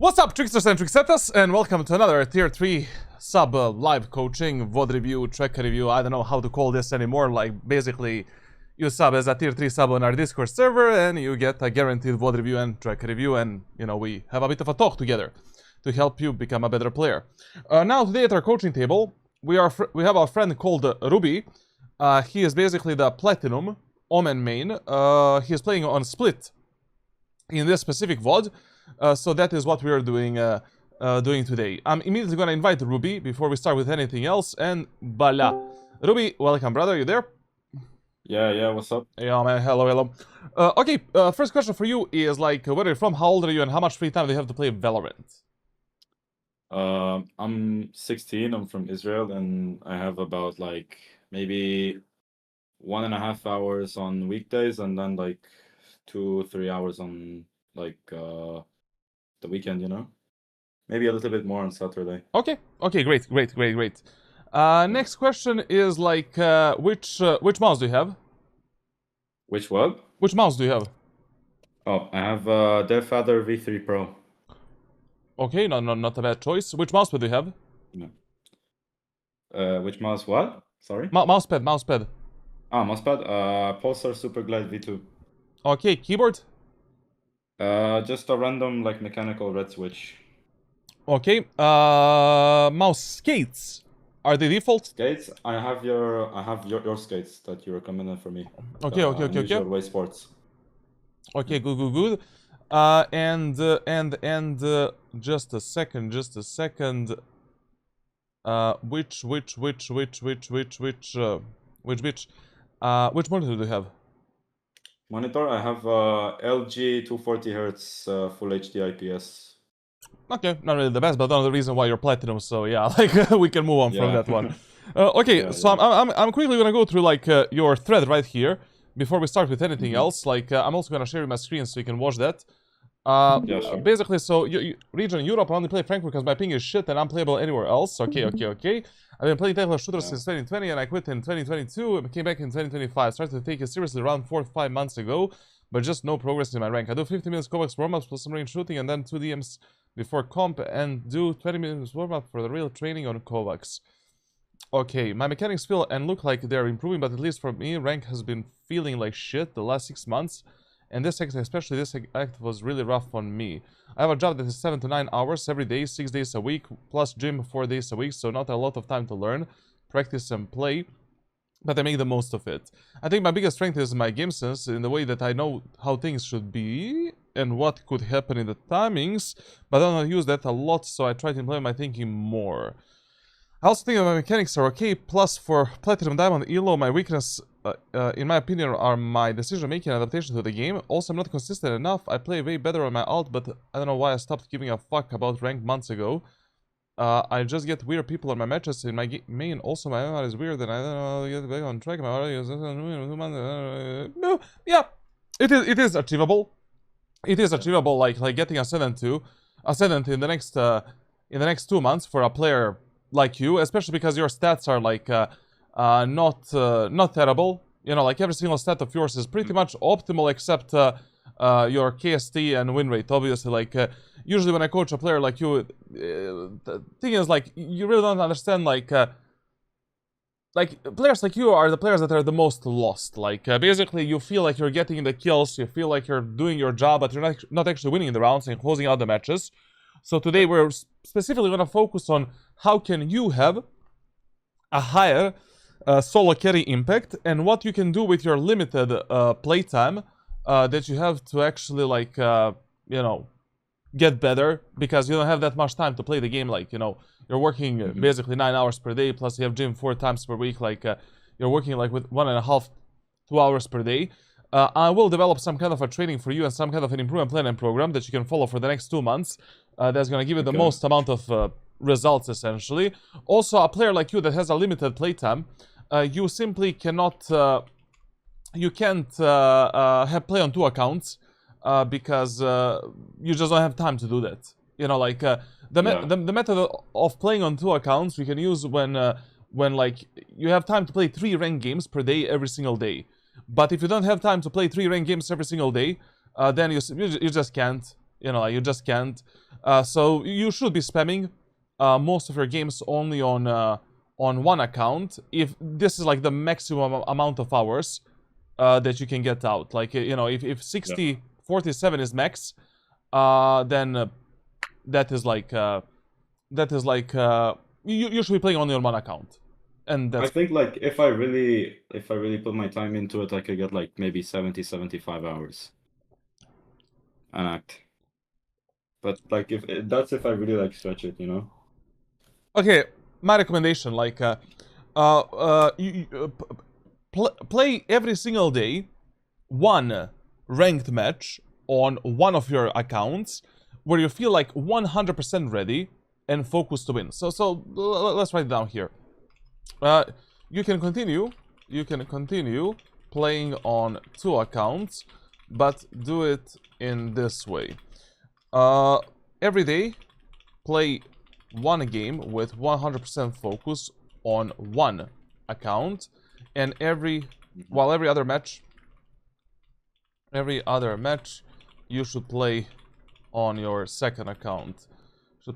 What's up, tricksters and tricksetas, and welcome to another tier 3 sub live coaching, VOD review, tracker review. I don't know how to call this anymore. Like, basically, you sub as a tier 3 sub on our Discord server, and you get a guaranteed VOD review and tracker review, and, you know, we have a bit of a talk together to help you become a better player. Now, today at our coaching table, we have our friend called Ruby. He is basically the Platinum Omen main. He is playing on Split in this specific VOD. So that is what we are doing today. I'm immediately going to invite Ruby before we start with anything else, and voila. Ruby, welcome, brother. You there? Yeah, what's up? Yeah, man. Hello. Okay, first question for you is, like, where are you from, how old are you, and how much free time do you have to play Valorant? I'm 16, I'm from Israel, and I have about, like, maybe 1.5 hours on weekdays, and then, like, 2-3 hours on, like, the weekend, you know? Maybe a little bit more on Saturday. Okay, great. Next question is, like, which mouse do you have? Which what? Which mouse do you have? Oh, I have DevFather V3 Pro. Okay, no, not a bad choice. Which mousepad do you have? No. Which mouse what? Sorry? Mousepad. Ah, mousepad? Pulsar Superglide V2. Okay, keyboard? Just a random, like, mechanical red switch. Okay, mouse skates. Are they default? Skates? I have your skates that you recommended for me. Okay. Unusual Way Sports. Okay, good. And just a second. Which monitor do you have? Monitor, I have LG 240 Hz Full HD IPS. Okay, not really the best, but another reason why you're platinum. So yeah, like we can move on from that one. Okay, so I'm quickly gonna go through, like, your thread right here before we start with anything else. Like, I'm also gonna share my screen so you can watch that. Yeah, sure. Basically, so region Europe, I only play Frankfurt because my ping is shit and I'm playable anywhere else. Okay. I've been playing tactical shooters since 2020, and I quit in 2022 and came back in 2025. Started to take it seriously around 4 or 5 months ago, but just no progress in my rank. I do 50 minutes Kovacs warm-ups plus some range shooting, and then 2 DMs before comp, and do 20 minutes warm-up for the real training on Kovacs. Okay, my mechanics feel and look like they're improving, but at least for me, rank has been feeling like shit the last 6 months. And this act, especially this act, was really rough on me. I have a job that is 7 to 9 hours every day, 6 days a week, plus gym 4 days a week, so not a lot of time to learn, practice, and play, but I make the most of it. I think my biggest strength is my game sense, in the way that I know how things should be and what could happen in the timings, but I don't use that a lot, so I try to implement my thinking more. I also think that my mechanics are okay, plus for Platinum Diamond Elo, my weakness, in my opinion, are my decision-making and adaptation to the game. Also, I'm not consistent enough. I play way better on my alt, but I don't know why I stopped giving a fuck about rank months ago. I just get weird people on my matches in my main. Also, my MMR is weird, and I don't know, get back on track. My yeah, it is achievable. It is achievable, like getting Ascendant in the next 2 months for a player like you, especially because your stats are, like, not terrible. You know, like, every single stat of yours is pretty much optimal except your KST and win rate. Obviously, like, usually when I coach a player like you, the thing is, like, you really don't understand, like, players like you are the players that are the most lost. Like, basically, you feel like you're getting the kills, you feel like you're doing your job, but you're not actually winning the rounds and closing out the matches. So today we're specifically going to focus on how can you have a higher solo carry impact, and what you can do with your limited playtime that you have to actually, like, you know, get better, because you don't have that much time to play the game. Like, you know, you're working basically 9 hours per day, plus you have gym 4 times per week. Like, you're working, like, with 1.5 to 2 hours per day. I will develop some kind of a training for you and some kind of an improvement plan and program that you can follow for the next 2 months. That's going to give you the most amount of results, essentially. Also, a player like you that has a limited playtime, you simply cannot, you can't play on 2 accounts because you just don't have time to do that. You know, like, the method of playing on 2 accounts we can use when like you have time to play 3 ranked games per day every single day. But if you don't have time to play 3 ranked games every single day, then you just can't. You know, like, you just can't. So you should be spamming most of your games only on one account. If this is like the maximum amount of hours that you can get out. Like, you know, if 60, 47 is max, then that is like you should be playing only on one account. And I that's think like if I really put my time into it, I could get like maybe 70, 75 hours an act. But like if that's if I really like stretch it, you know. okay. My recommendation, like, play every single day one ranked match on one of your accounts where you feel like 100% ready and focused to win. So let's write it down here. You can continue playing on two accounts, but do it in this way. Every day, play one game with 100% focus on one account, and every other match you should play on your second account. So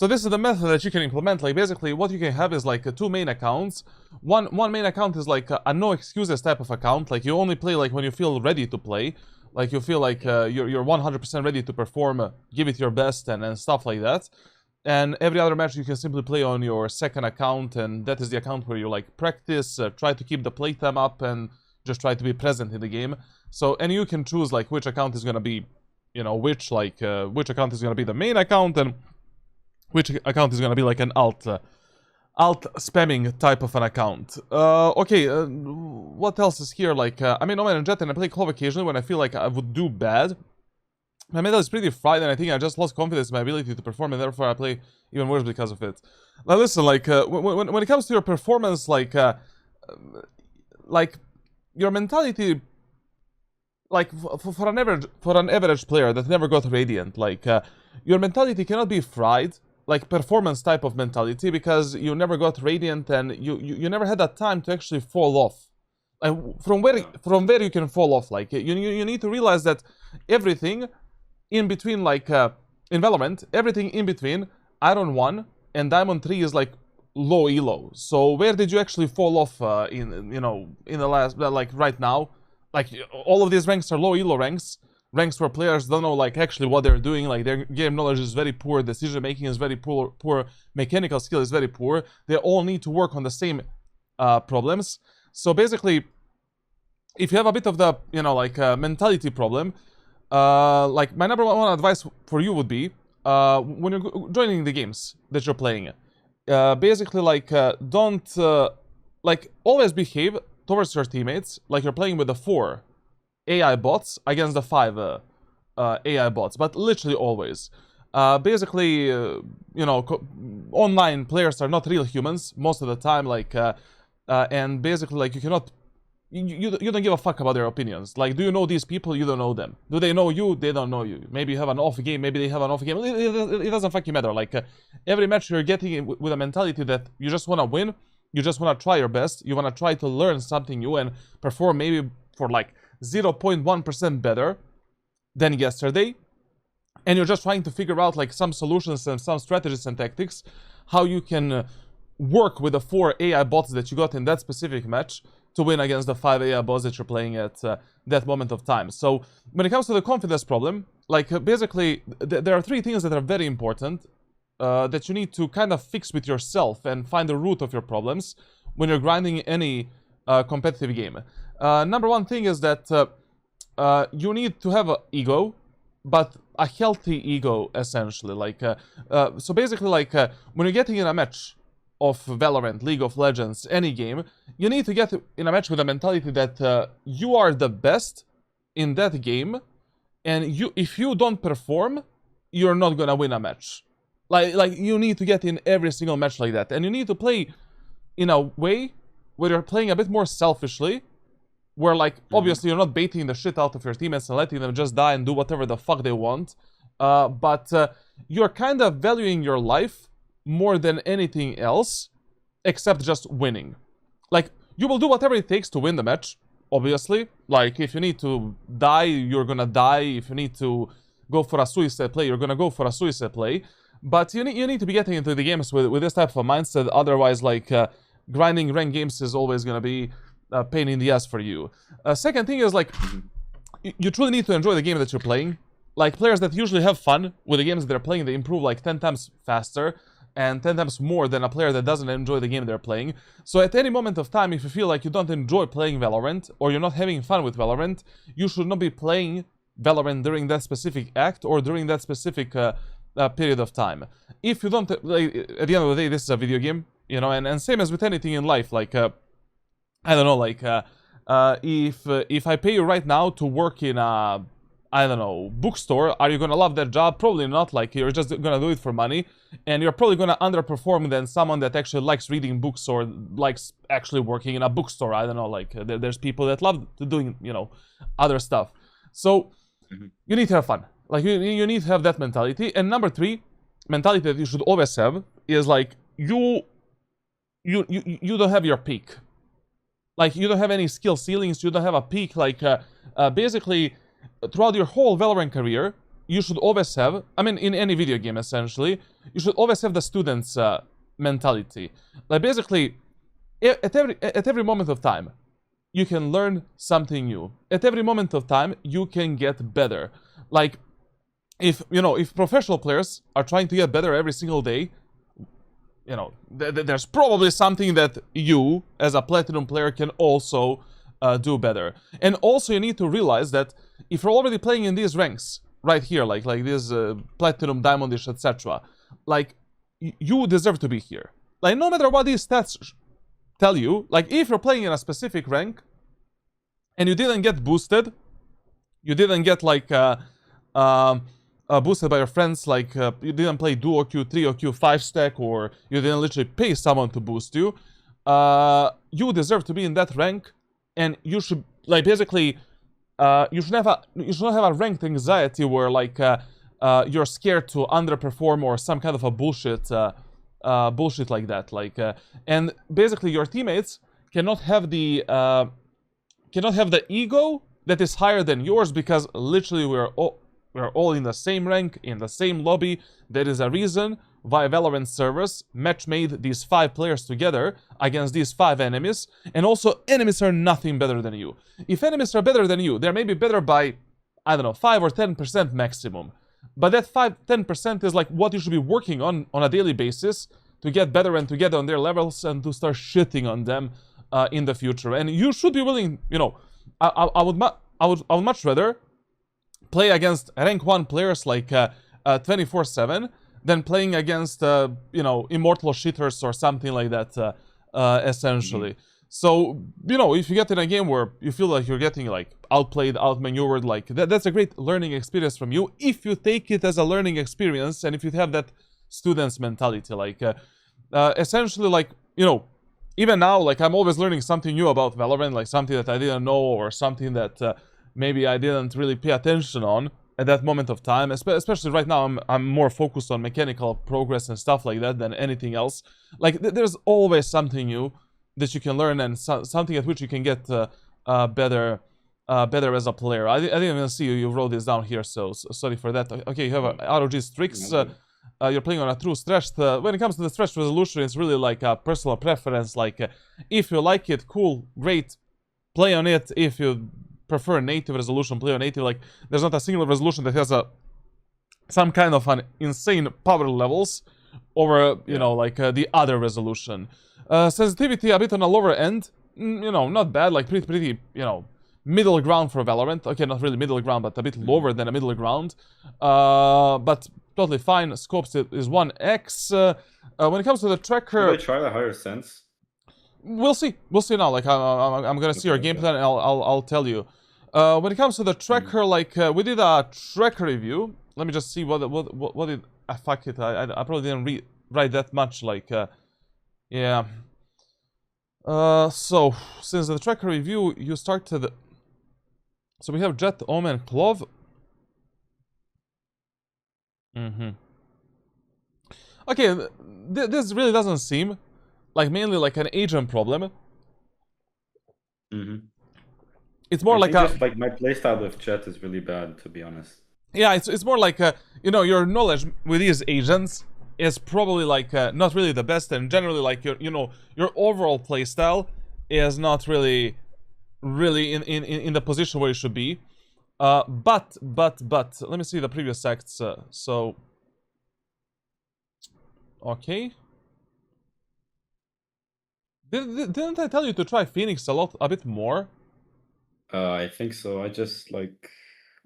this is the method that you can implement. Like, basically what you can have is like two main accounts. One main account is like a no excuses type of account. Like, you only play like when you feel ready to play. Like, you feel like you're 100% ready to perform, give it your best, and stuff like that. And every other match you can simply play on your second account, and that is the account where you like practice, try to keep the playtime up, and just try to be present in the game. So, and you can choose like which account is gonna be, you know, which account is gonna be the main account, and which account is gonna be like an alt spamming type of an account. Okay, what else is here? Like, I mean, Omen and Jet, and I play Clove occasionally when I feel like I would do bad. My meta is pretty fried, and I think I just lost confidence in my ability to perform, and therefore I play even worse because of it. Now listen, like, when it comes to your performance, like your mentality, like, for an average player that never got Radiant, like, your mentality cannot be fried, like performance type of mentality, because you never got Radiant, and you never had that time to actually fall off. Like, from where you can fall off, like, you need to realize that everything in between, like, in Valorant, everything in between Iron 1 and Diamond 3 is like low elo. So where did you actually fall off in the last, like, right now? Like, all of these ranks are low elo ranks where players don't know like actually what they're doing. Like, their game knowledge is very poor, decision making is very poor, mechanical skill is very poor. They all need to work on the same problems. So basically, if you have a bit of the, you know, like, mentality problem, like, my number one advice for you would be, when you're joining the games that you're playing, basically, like, don't, like, always behave towards your teammates like you're playing with the 4 AI bots against the 5 AI bots, but literally always. Basically, you know, online players are not real humans most of the time, like, and basically, like, you cannot, you don't give a fuck about their opinions. Like, do you know these people? You don't know them. Do they know you? They don't know you. Maybe you have an off game, maybe they have an off game. It doesn't fucking matter. Like, every match you're getting with a mentality that you just want to win, you just want to try your best, you want to try to learn something new and perform maybe for like 0.1% better than yesterday, and you're just trying to figure out like some solutions and some strategies and tactics, how you can work with the 4 AI bots that you got in that specific match to win against the 5 AI bots that you're playing at that moment of time. So when it comes to the confidence problem, like, basically, there are 3 things that are very important that you need to kind of fix with yourself and find the root of your problems when you're grinding any competitive game. Number one thing is that you need to have an ego, but a healthy ego, essentially. Like, so basically, like, when you're getting in a match of Valorant, League of Legends, any game, you need to get in a match with a mentality that you are the best in that game, and if you don't perform, you're not gonna win a match. Like, you need to get in every single match like that, and you need to play in a way where you're playing a bit more selfishly, where, like, obviously you're not baiting the shit out of your teammates and letting them just die and do whatever the fuck they want, but you're kind of valuing your life more than anything else, except just winning. Like, you will do whatever it takes to win the match, obviously. Like, if you need to die, you're gonna die. If you need to go for a suicide play, you're gonna go for a suicide play. But you need to be getting into the games with this type of mindset. Otherwise, like, grinding ranked games is always gonna be a pain in the ass for you. Second thing is, like, you truly need to enjoy the game that you're playing. Like, players that usually have fun with the games they're playing, they improve like 10 times faster and 10 times more than a player that doesn't enjoy the game they're playing. So at any moment of time, if you feel like you don't enjoy playing Valorant, or you're not having fun with Valorant, you should not be playing Valorant during that specific act or during that specific period of time. If you don't, like, at the end of the day, this is a video game, you know, and same as with anything in life, like, I don't know, like, if I pay you right now to work in a, I don't know, bookstore, are you gonna love that job? Probably not. Like, you're just gonna do it for money, and you're probably gonna underperform than someone that actually likes reading books or likes actually working in a bookstore. I don't know, like, there's people that love doing, you know, other stuff. So you need to have fun. Like, you need to have that mentality. And number 3, mentality that you should always have is, like, you don't have your peak. Like, you don't have any skill ceilings, you don't have a peak. Like, basically, throughout your whole Valorant career, you should always have, I mean, in any video game, essentially, you should always have the student's mentality. Like, basically, at every moment of time, you can learn something new. At every moment of time, you can get better. Like, if, you know, if professional players are trying to get better every single day, you know, there's probably something that you, as a platinum player, can also do better. And also, you need to realize that if you're already playing in these ranks right here, like this platinum, diamondish, etc., like, you deserve to be here. Like, no matter what these stats tell you, like, if you're playing in a specific rank and you didn't get boosted, you didn't get, like, boosted by your friends, like, you didn't play duo Q3 or Q5 stack, or you didn't literally pay someone to boost you, you deserve to be in that rank. And you should, like, basically, you should not have a ranked anxiety where, like, you're scared to underperform or some kind of a bullshit like that. Like, and basically, your teammates cannot have the ego that is higher than yours, because literally we're all in the same rank, in the same lobby. There is a reason why Valorant servers match-made these 5 players together against these 5 enemies, and also enemies are nothing better than you. If enemies are better than you, they're maybe better by, I don't know, 5 or 10% maximum. But that 5-10% is like what you should be working on a daily basis to get better and to get on their levels and to start shitting on them in the future. And you should be willing, you know, I would much rather play against rank 1 players like 24/7 than playing against, you know, immortal shitters or something like that, essentially. So, you know, if you get in a game where you feel like you're getting, like, outplayed, outmaneuvered, like, that's a great learning experience from you, if you take it as a learning experience, and if you have that student's mentality. Like, essentially, like, you know, even now, like, I'm always learning something new about Valorant, like, something that I didn't know, or something that maybe I didn't really pay attention on at that moment of time. Especially right now, I'm more focused on mechanical progress and stuff like that than anything else. Like, there's always something new that you can learn, and something at which you can get better as a player. I didn't even see you wrote this down here, so sorry for that. Okay, you have ROG Strix. You're playing on a true stretch. When it comes to the stretch resolution, it's really like a personal preference. Like, if you like it, cool, great, play on it. If you prefer native resolution, play on native. Like, there's not a single resolution that has some kind of an insane power levels over, you know, like the other resolution. Sensitivity a bit on a lower end, you know, not bad, like pretty, you know, middle ground for Valorant. Okay, not really middle ground, but a bit lower than a middle ground. But totally fine. Scopes is 1x. When it comes to the tracker, should I try the higher sense? We'll see now. Like, I'm gonna see your game plan, and I'll tell you. When it comes to the tracker, like, we did a tracker review. Let me just see what did. Fuck it. I probably didn't write that much. Like, yeah. So since the tracker review, you started. So we have Jet, Omen, Clove. Okay, this really doesn't seem like mainly like an agent problem. it's more I like think a just like my playstyle with chat is really bad, to be honest. yeah, it's more like you know, your knowledge with these agents is probably like not really the best, and generally like your your overall playstyle is not really in the position where you should be. But let me see the previous acts. So okay. Didn't I tell you to try Phoenix a bit more? I think so. I just like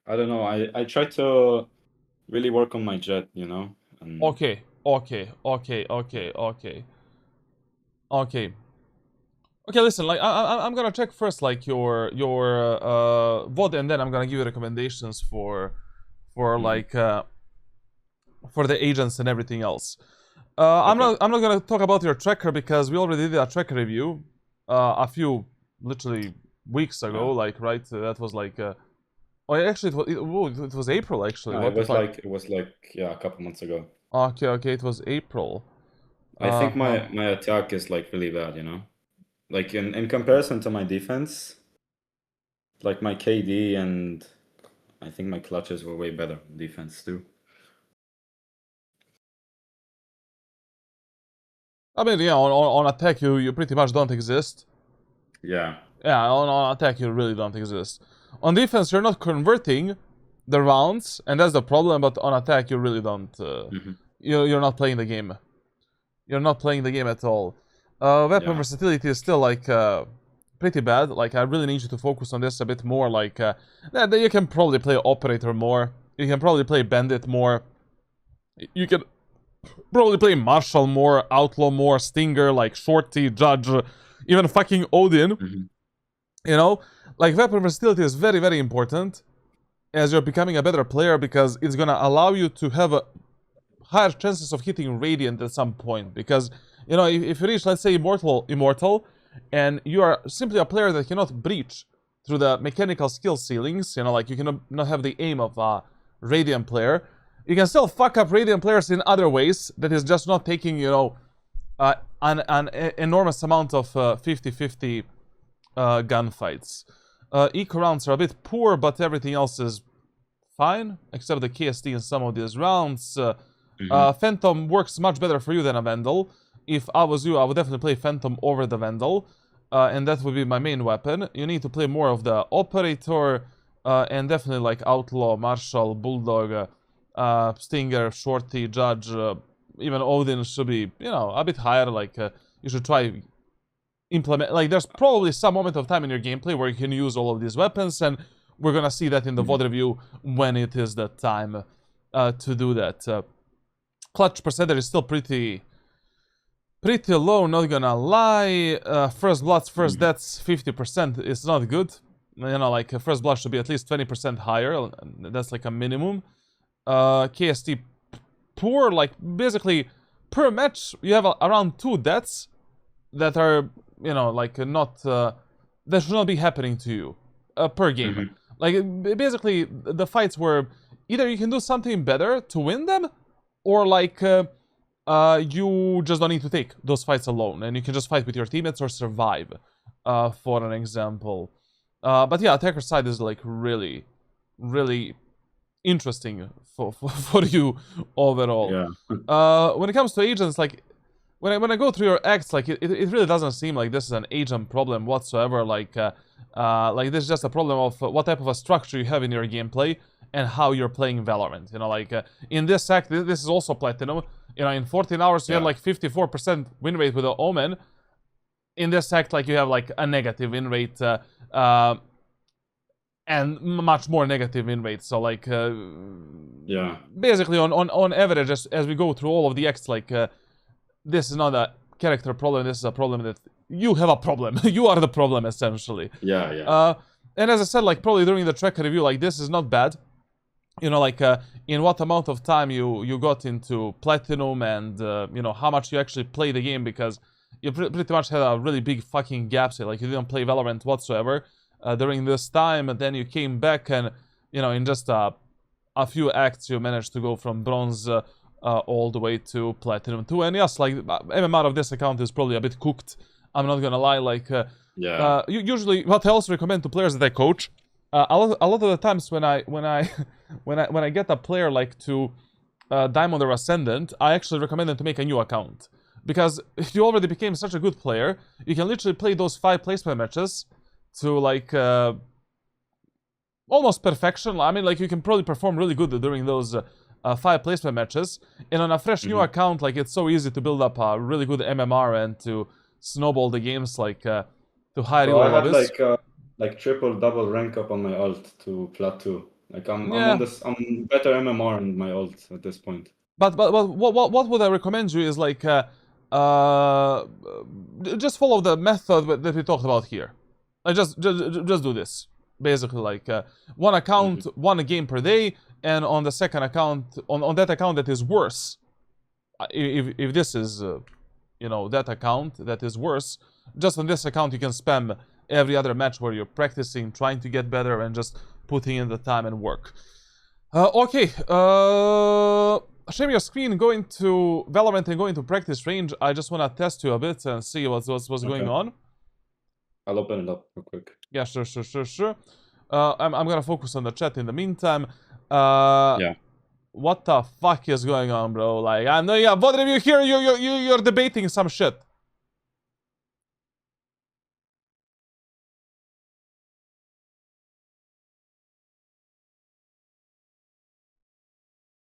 I don't know. I try to really work on my jet, you know, and Okay, okay, okay, okay, okay, okay. Okay, listen, like I'm gonna check first like your VOD, and then I'm gonna give you recommendations for Mhm. like for the agents and everything else. Okay. I'm not gonna talk about your tracker because we already did a tracker review a few literally weeks ago, Yeah. like right. That was like oh actually it was April actually. No, What the fuck? it was like yeah, a couple months ago. Okay, okay, it was April. I think Uh-huh. my attack is like really bad, you know. Like in comparison to my defense, like my KD and I think my clutches were way better in defense too. I mean, yeah, on attack you pretty much don't exist. Yeah. Yeah, on attack you really don't exist. On defense you're not converting the rounds, and that's the problem. But on attack you really don't. Hmm. You're not playing the game. You're not playing the game at all. Weapon Yeah. versatility is still like pretty bad. Like I really need you to focus on this a bit more. Like that you can probably play operator more. You can probably play bandit more. You can probably play marshal more, outlaw more, stinger, like shorty, judge, even fucking Odin. Hmm. You know, like weapon versatility is very important as you're becoming a better player, because it's gonna allow you to have a higher chances of hitting radiant at some point. Because you know, if you reach, let's say, immortal, and you are simply a player that cannot breach through the mechanical skill ceilings, you know, like you cannot not have the aim of a radiant player, you can still fuck up radiant players in other ways. That is just not taking, you know, an enormous amount of 50-50 gunfights. Eco rounds are a bit poor, but everything else is fine, except the KST in some of these rounds. Hmm. Phantom works much better for you than a Vandal. If I was you, I would definitely play Phantom over the Vandal, and that would be my main weapon. You need to play more of the Operator, and definitely like Outlaw, Marshal, Bulldog, Stinger, Shorty, Judge, even Odin should be, you know, a bit higher. Like you should try implement, like there's probably some moment of time in your gameplay where you can use all of these weapons, and we're gonna see that in the VOD review when it is the time to do that. Clutch percentage is still pretty low, not gonna lie. First bloods, first deaths, 50% is not good. You know, like first blood should be at least 20% higher. That's like a minimum. KST poor, like basically per match you have around 2 deaths that are, you know, like not that should not be happening to you per game. Hmm. Like basically the fights where either you can do something better to win them, or like you just don't need to take those fights alone, and you can just fight with your teammates or survive, for an example. But yeah, attacker side is like really interesting for you overall. Yeah. When it comes to agents, like when I go through your acts, like it really doesn't seem like this is an agent problem whatsoever. Like this is just a problem of what type of a structure you have in your gameplay and how you're playing Valorant. You know, like in this act, this is also platinum. You know, in 14 hours you had Yeah. like 54% win rate with the Omen. In this act, like you have like a negative win rate, and much more negative win rate. So like Yeah. basically on average, as we go through all of the acts, like this is not a character problem. This is a problem that you have a problem. You are the problem, essentially. Yeah. Yeah. And as I said, like probably during the tracker review, like this is not bad. You know, like in what amount of time you got into platinum, and you know how much you actually play the game, because you pretty much had a really big fucking gap. So like you didn't play Valorant whatsoever during this time, and then you came back, and you know, in just a few acts you managed to go from bronze all the way to platinum 2. And yes, like MMR of this account is probably a bit cooked I'm not gonna lie. Like, Yeah. usually, what I also recommend to players that I coach, a lot of the times when I get a player like to Diamond or Ascendant, I actually recommend them to make a new account. Because if you already became such a good player, you can literally play those 5 placement matches to like almost perfection. I mean, like you can probably perform really good during those 5 placement matches. And on a fresh new account, like it's so easy to build up a really good MMR and to snowball the games like to higher So I elo had levels. like triple double rank up on my ult to plat 2. Like I'm on Yeah, this, I'm better MMR in my ult at this point. but what would I recommend you is like just follow the method that we talked about here. Like just do this basically, like one account, one game per day, and on the second account, on that account that is worse, if this is you know, that account that is worse, just on this account you can spam every other match where you're practicing, trying to get better, and just putting in the time and work. Okay, share your screen, going to Valorant and going to practice range. I just want to test you a bit and see what's going on. I'll open it up real quick. Yeah, sure. I'm gonna focus on the chat in the meantime. Yeah. What the fuck is going on, bro? Like, I know, yeah, both of you here, you're debating some shit.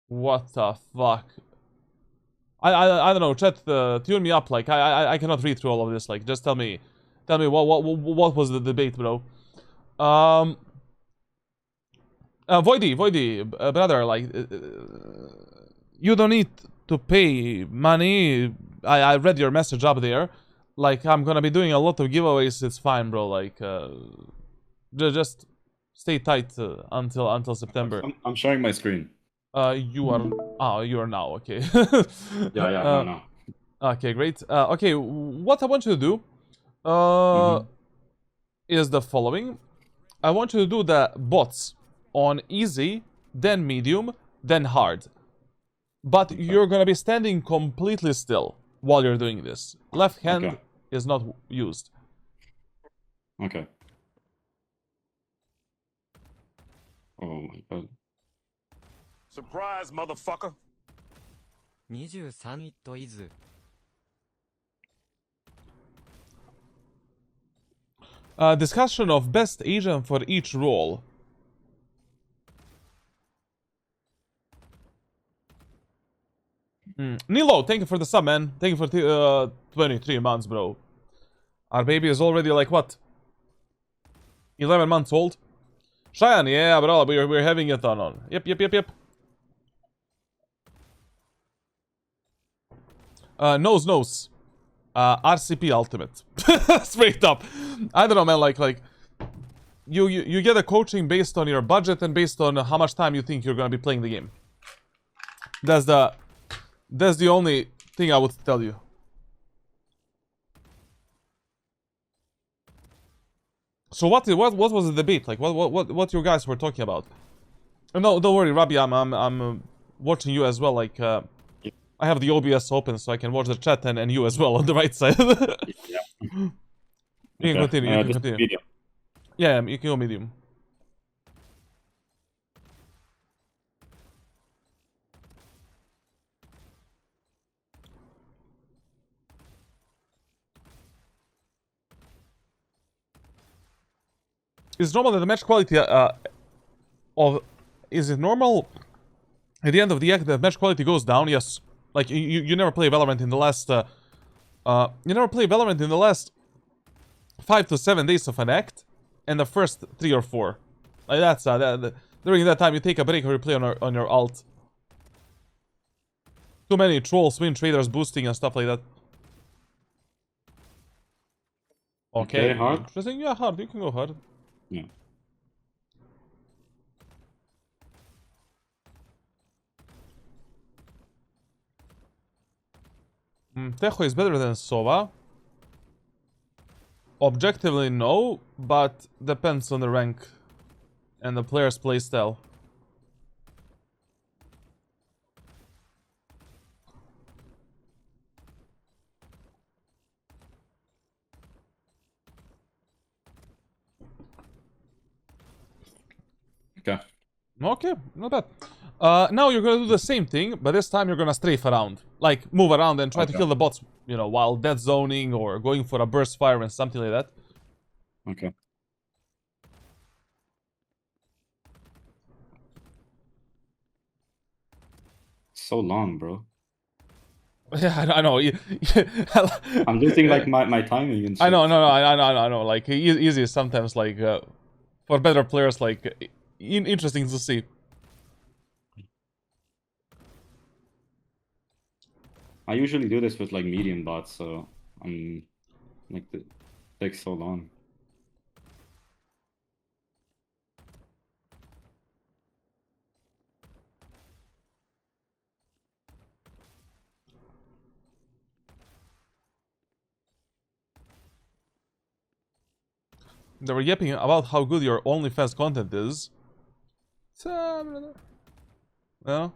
What the fuck? I don't know, chat, tune me up. Like, I cannot read through all of this. Like, just tell me what was the debate, bro? Voidy, brother, like, you don't need to pay money. I read your message up there. Like, I'm gonna be doing a lot of giveaways. It's fine, bro. Like, just stay tight until September. I'm sharing my screen. You are. Oh, you are now. Okay. Yeah, no. Okay, great. Okay, what I want you to do, is the following. I want you to do the bots on easy, then medium, then hard. But you're gonna be standing completely still while you're doing this. Left hand is not used. Okay. Oh my god. Surprise, motherfucker. 23ヒットイズ Discussion of best agent for each role. Nilo, thank you for the sub, man. Thank you for 23 months, bro. Our baby is already like what? 11 months old? Cheyenne, yeah, bro, we're having it on. Yep. Nose. RCP Ultimate. Straight up. I don't know, man, like you get a coaching based on your budget and based on how much time you think you're gonna be playing the game. That's the only thing I would tell you. So what was the debate? Like what you guys were talking about? No, don't worry, Rabbi, I'm watching you as well, like I have the OBS open so I can watch the chat and you as well on the right side. Yeah. You can continue, you can continue. Medium. Yeah, you can go medium. Is it normal that the match quality is it normal at the end of the act that match quality goes down? Yes. Like you never play Valorant in the last you never play Valorant in the last 5 to 7 days of an act and the first 3 or 4. Like that's during that time you take a break or you play on your alt. Too many trolls, win traders boosting and stuff like that. Okay, hard. Interesting. Yeah, hard. You can go hard. Yeah. Tejo is better than Sova. Objectively, no, but depends on the rank and the player's playstyle. Okay. Okay, not bad. Now you're gonna do the same thing, but this time you're gonna strafe around. Like, move around and try to Okay. kill the bots, you know, while dead zoning or going for a burst fire and something like that. Okay. So long, bro. Yeah, I know. I'm losing like my timing and shit. I know, no, I know. Like, easy is sometimes, like, for better players, like, interesting to see. I usually do this with like medium bots, so I'm like it takes so long. They were yapping about how good your OnlyFans content is. Yeah.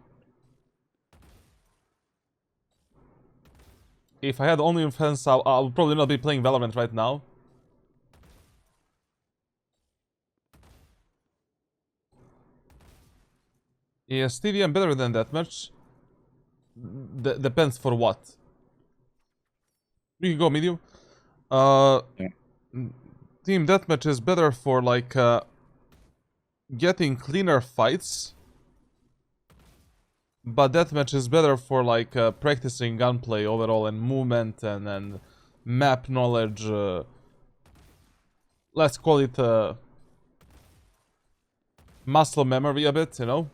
If I had OnlyFans, I would probably not be playing Valorant right now. Yes, Stevie, I'm better than that much. Depends for what. You can go medium. Yeah. Team deathmatch is better for like getting cleaner fights, but deathmatch is better for like practicing gunplay overall and movement and map knowledge. Let's call it muscle memory a bit, you know.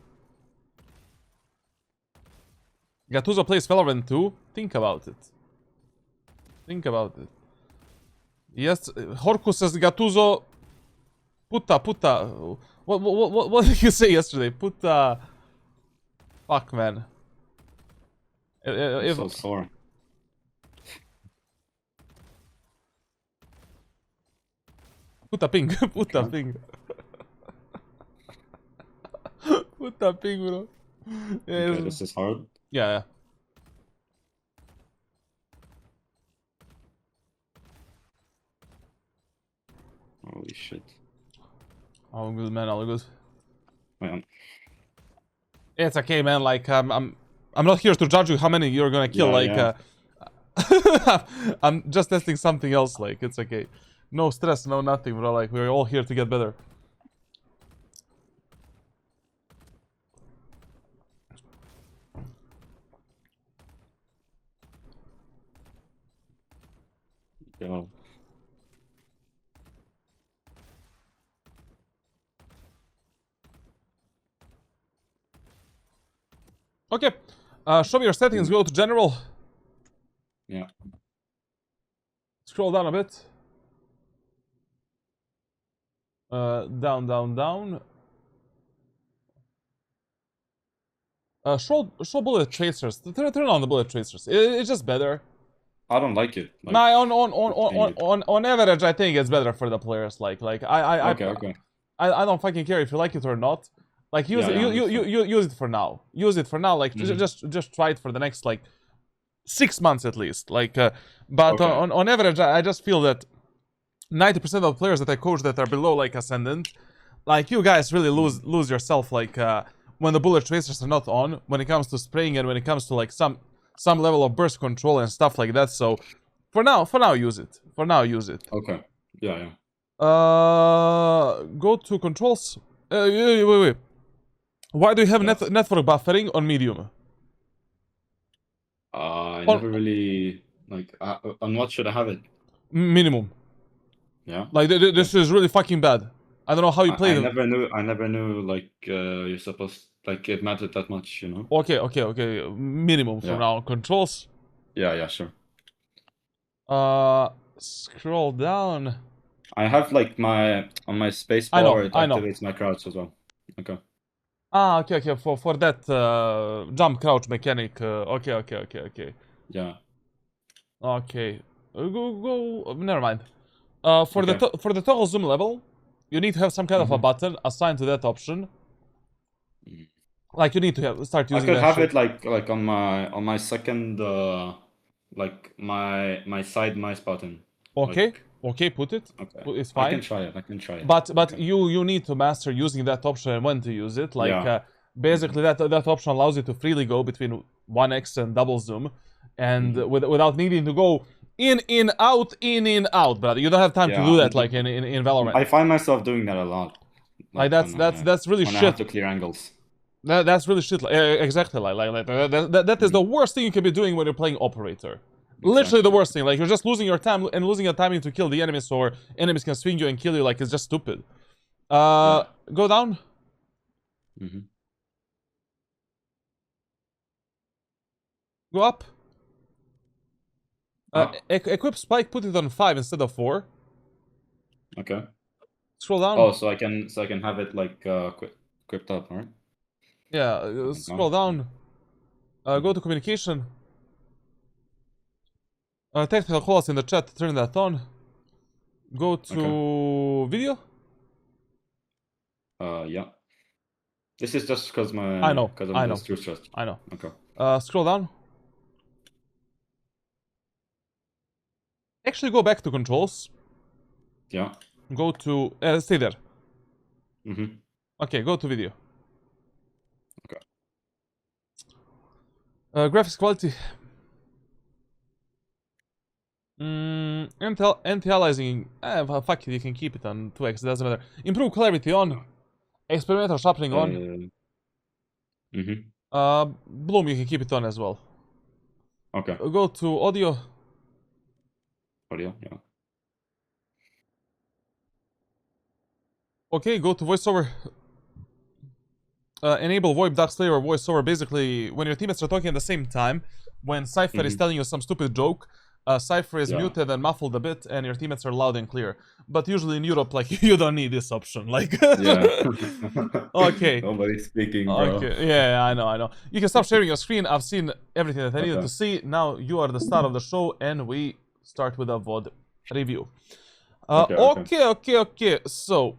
Gattuso plays Valorant too. Think about it. Think about it. Yes, Horku says Gattuso. Puta. What did you say yesterday? Puta. Fuck, man. I'm so sore. Puta ping. Puta Okay. ping. Puta ping, bro. Yeah, Okay, this is hard. yeah. Holy shit. All good, man. All good. Wait, It's okay, man. Like I'm not here to judge you how many you're gonna kill. Yeah, I'm just testing something else. Like, it's okay. No stress, no nothing, bro. Like, we're all here to get better. Yo. Okay. Show me your settings. Go to general. Yeah. Scroll down a bit. Down. Show bullet tracers. Turn on the bullet tracers. It's just better. I don't like it. Like, Nah, it. on average, I think it's better for the players. Like Okay. I don't fucking care if you like it or not. Like, use Yeah, it, use it for now. Use it for now. Like, just try it for the next like 6 months at least. Like, but Okay. on average, I just feel that 90% of the players that I coach that are below like Ascendant, like, you guys really lose yourself. Like, when the bullet tracers are not on, when it comes to spraying and when it comes to like some level of burst control and stuff like that. So for now use it. For now, use it. Okay. Yeah. Go to controls. Wait. Why do you have Yes. network buffering on medium? I never really like. On what should I have it? Minimum. Yeah. Like, this is really fucking bad. I don't know how you play I them. never knew like you're supposed like it mattered that much, you know. Okay. Minimum for Yeah. now. Controls. Yeah, sure. Scroll down. I have like on my space I know, bar, it I know. activates my crouch as well. Okay. Okay. For that jump crouch mechanic. Okay. Yeah. Okay. Go. Never mind. For Okay. the toggle zoom level, you need to have some kind of a button assigned to that option. Like, you need to start I using could that have shit. it like on my second like my side mouse button. Okay. Okay, put it. Okay. It's I fine. can try it. I can try it. But Okay. you need to master using that option and when to use it. Like Yeah. basically that option allows you to freely go between 1x and double zoom, and Mm-hmm. without needing to go in out, brother. You don't have time to Yeah, do that like in Valorant. I find myself doing that a lot. Like when that's really when I have shit. to clear angles. That's really shit. Exactly. That is the worst thing you can be doing when you're playing operator. Literally the worst thing. Like you're just losing your time and losing your timing to kill the enemies, or enemies can swing you and kill you. Like it's just stupid. Go down. Mm-hmm. Go up. Up. Equip spike. Put it on 5 instead of 4. Okay. Scroll down. Oh, so I can have it like equipped up, right? Yeah. Scroll down. Go to communication. Technical calls in the chat. Turn that on. Go to video. Yeah. This is just because I know. because I'm I know. just too stressed. I know. Okay. Scroll down. Actually, go back to controls. Yeah. Go to stay there. Mm-hmm. Okay, go to video. Okay. Graphics quality. Anti-aliasing. Fuck it, you can keep it on 2x. It doesn't matter. Improve clarity on. Experimental sharpening on. Mm-hmm. Bloom, you can keep it on as well. Okay. Go to audio. Audio. Yeah. Okay, go to voiceover. Enable VoIP duck player or voiceover. Basically, when your teammates are talking at the same time, when Cypher is telling you some stupid joke, Cypher is muted and muffled a bit, and your teammates are loud and clear. But usually in Europe, like you don't need this option. Like, Yeah. okay. Nobody's speaking, bro. Okay. Yeah, I know. You can stop sharing your screen. I've seen everything that I needed to see. Now you are the star of the show, and we start with a VOD review. Okay. So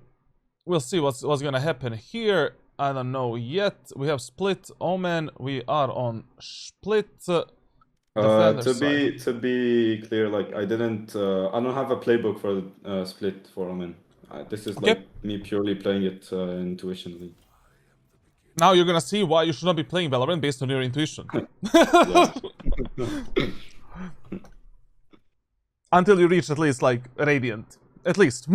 we'll see what's gonna happen here. I don't know yet. We have split. Omen. We are on split. To be clear, like I don't have a playbook for split for Omen. This is like me purely playing it intuitionally. Now you're gonna see why you should not be playing Valorant based on your intuition. Until you reach at least like Radiant. At least.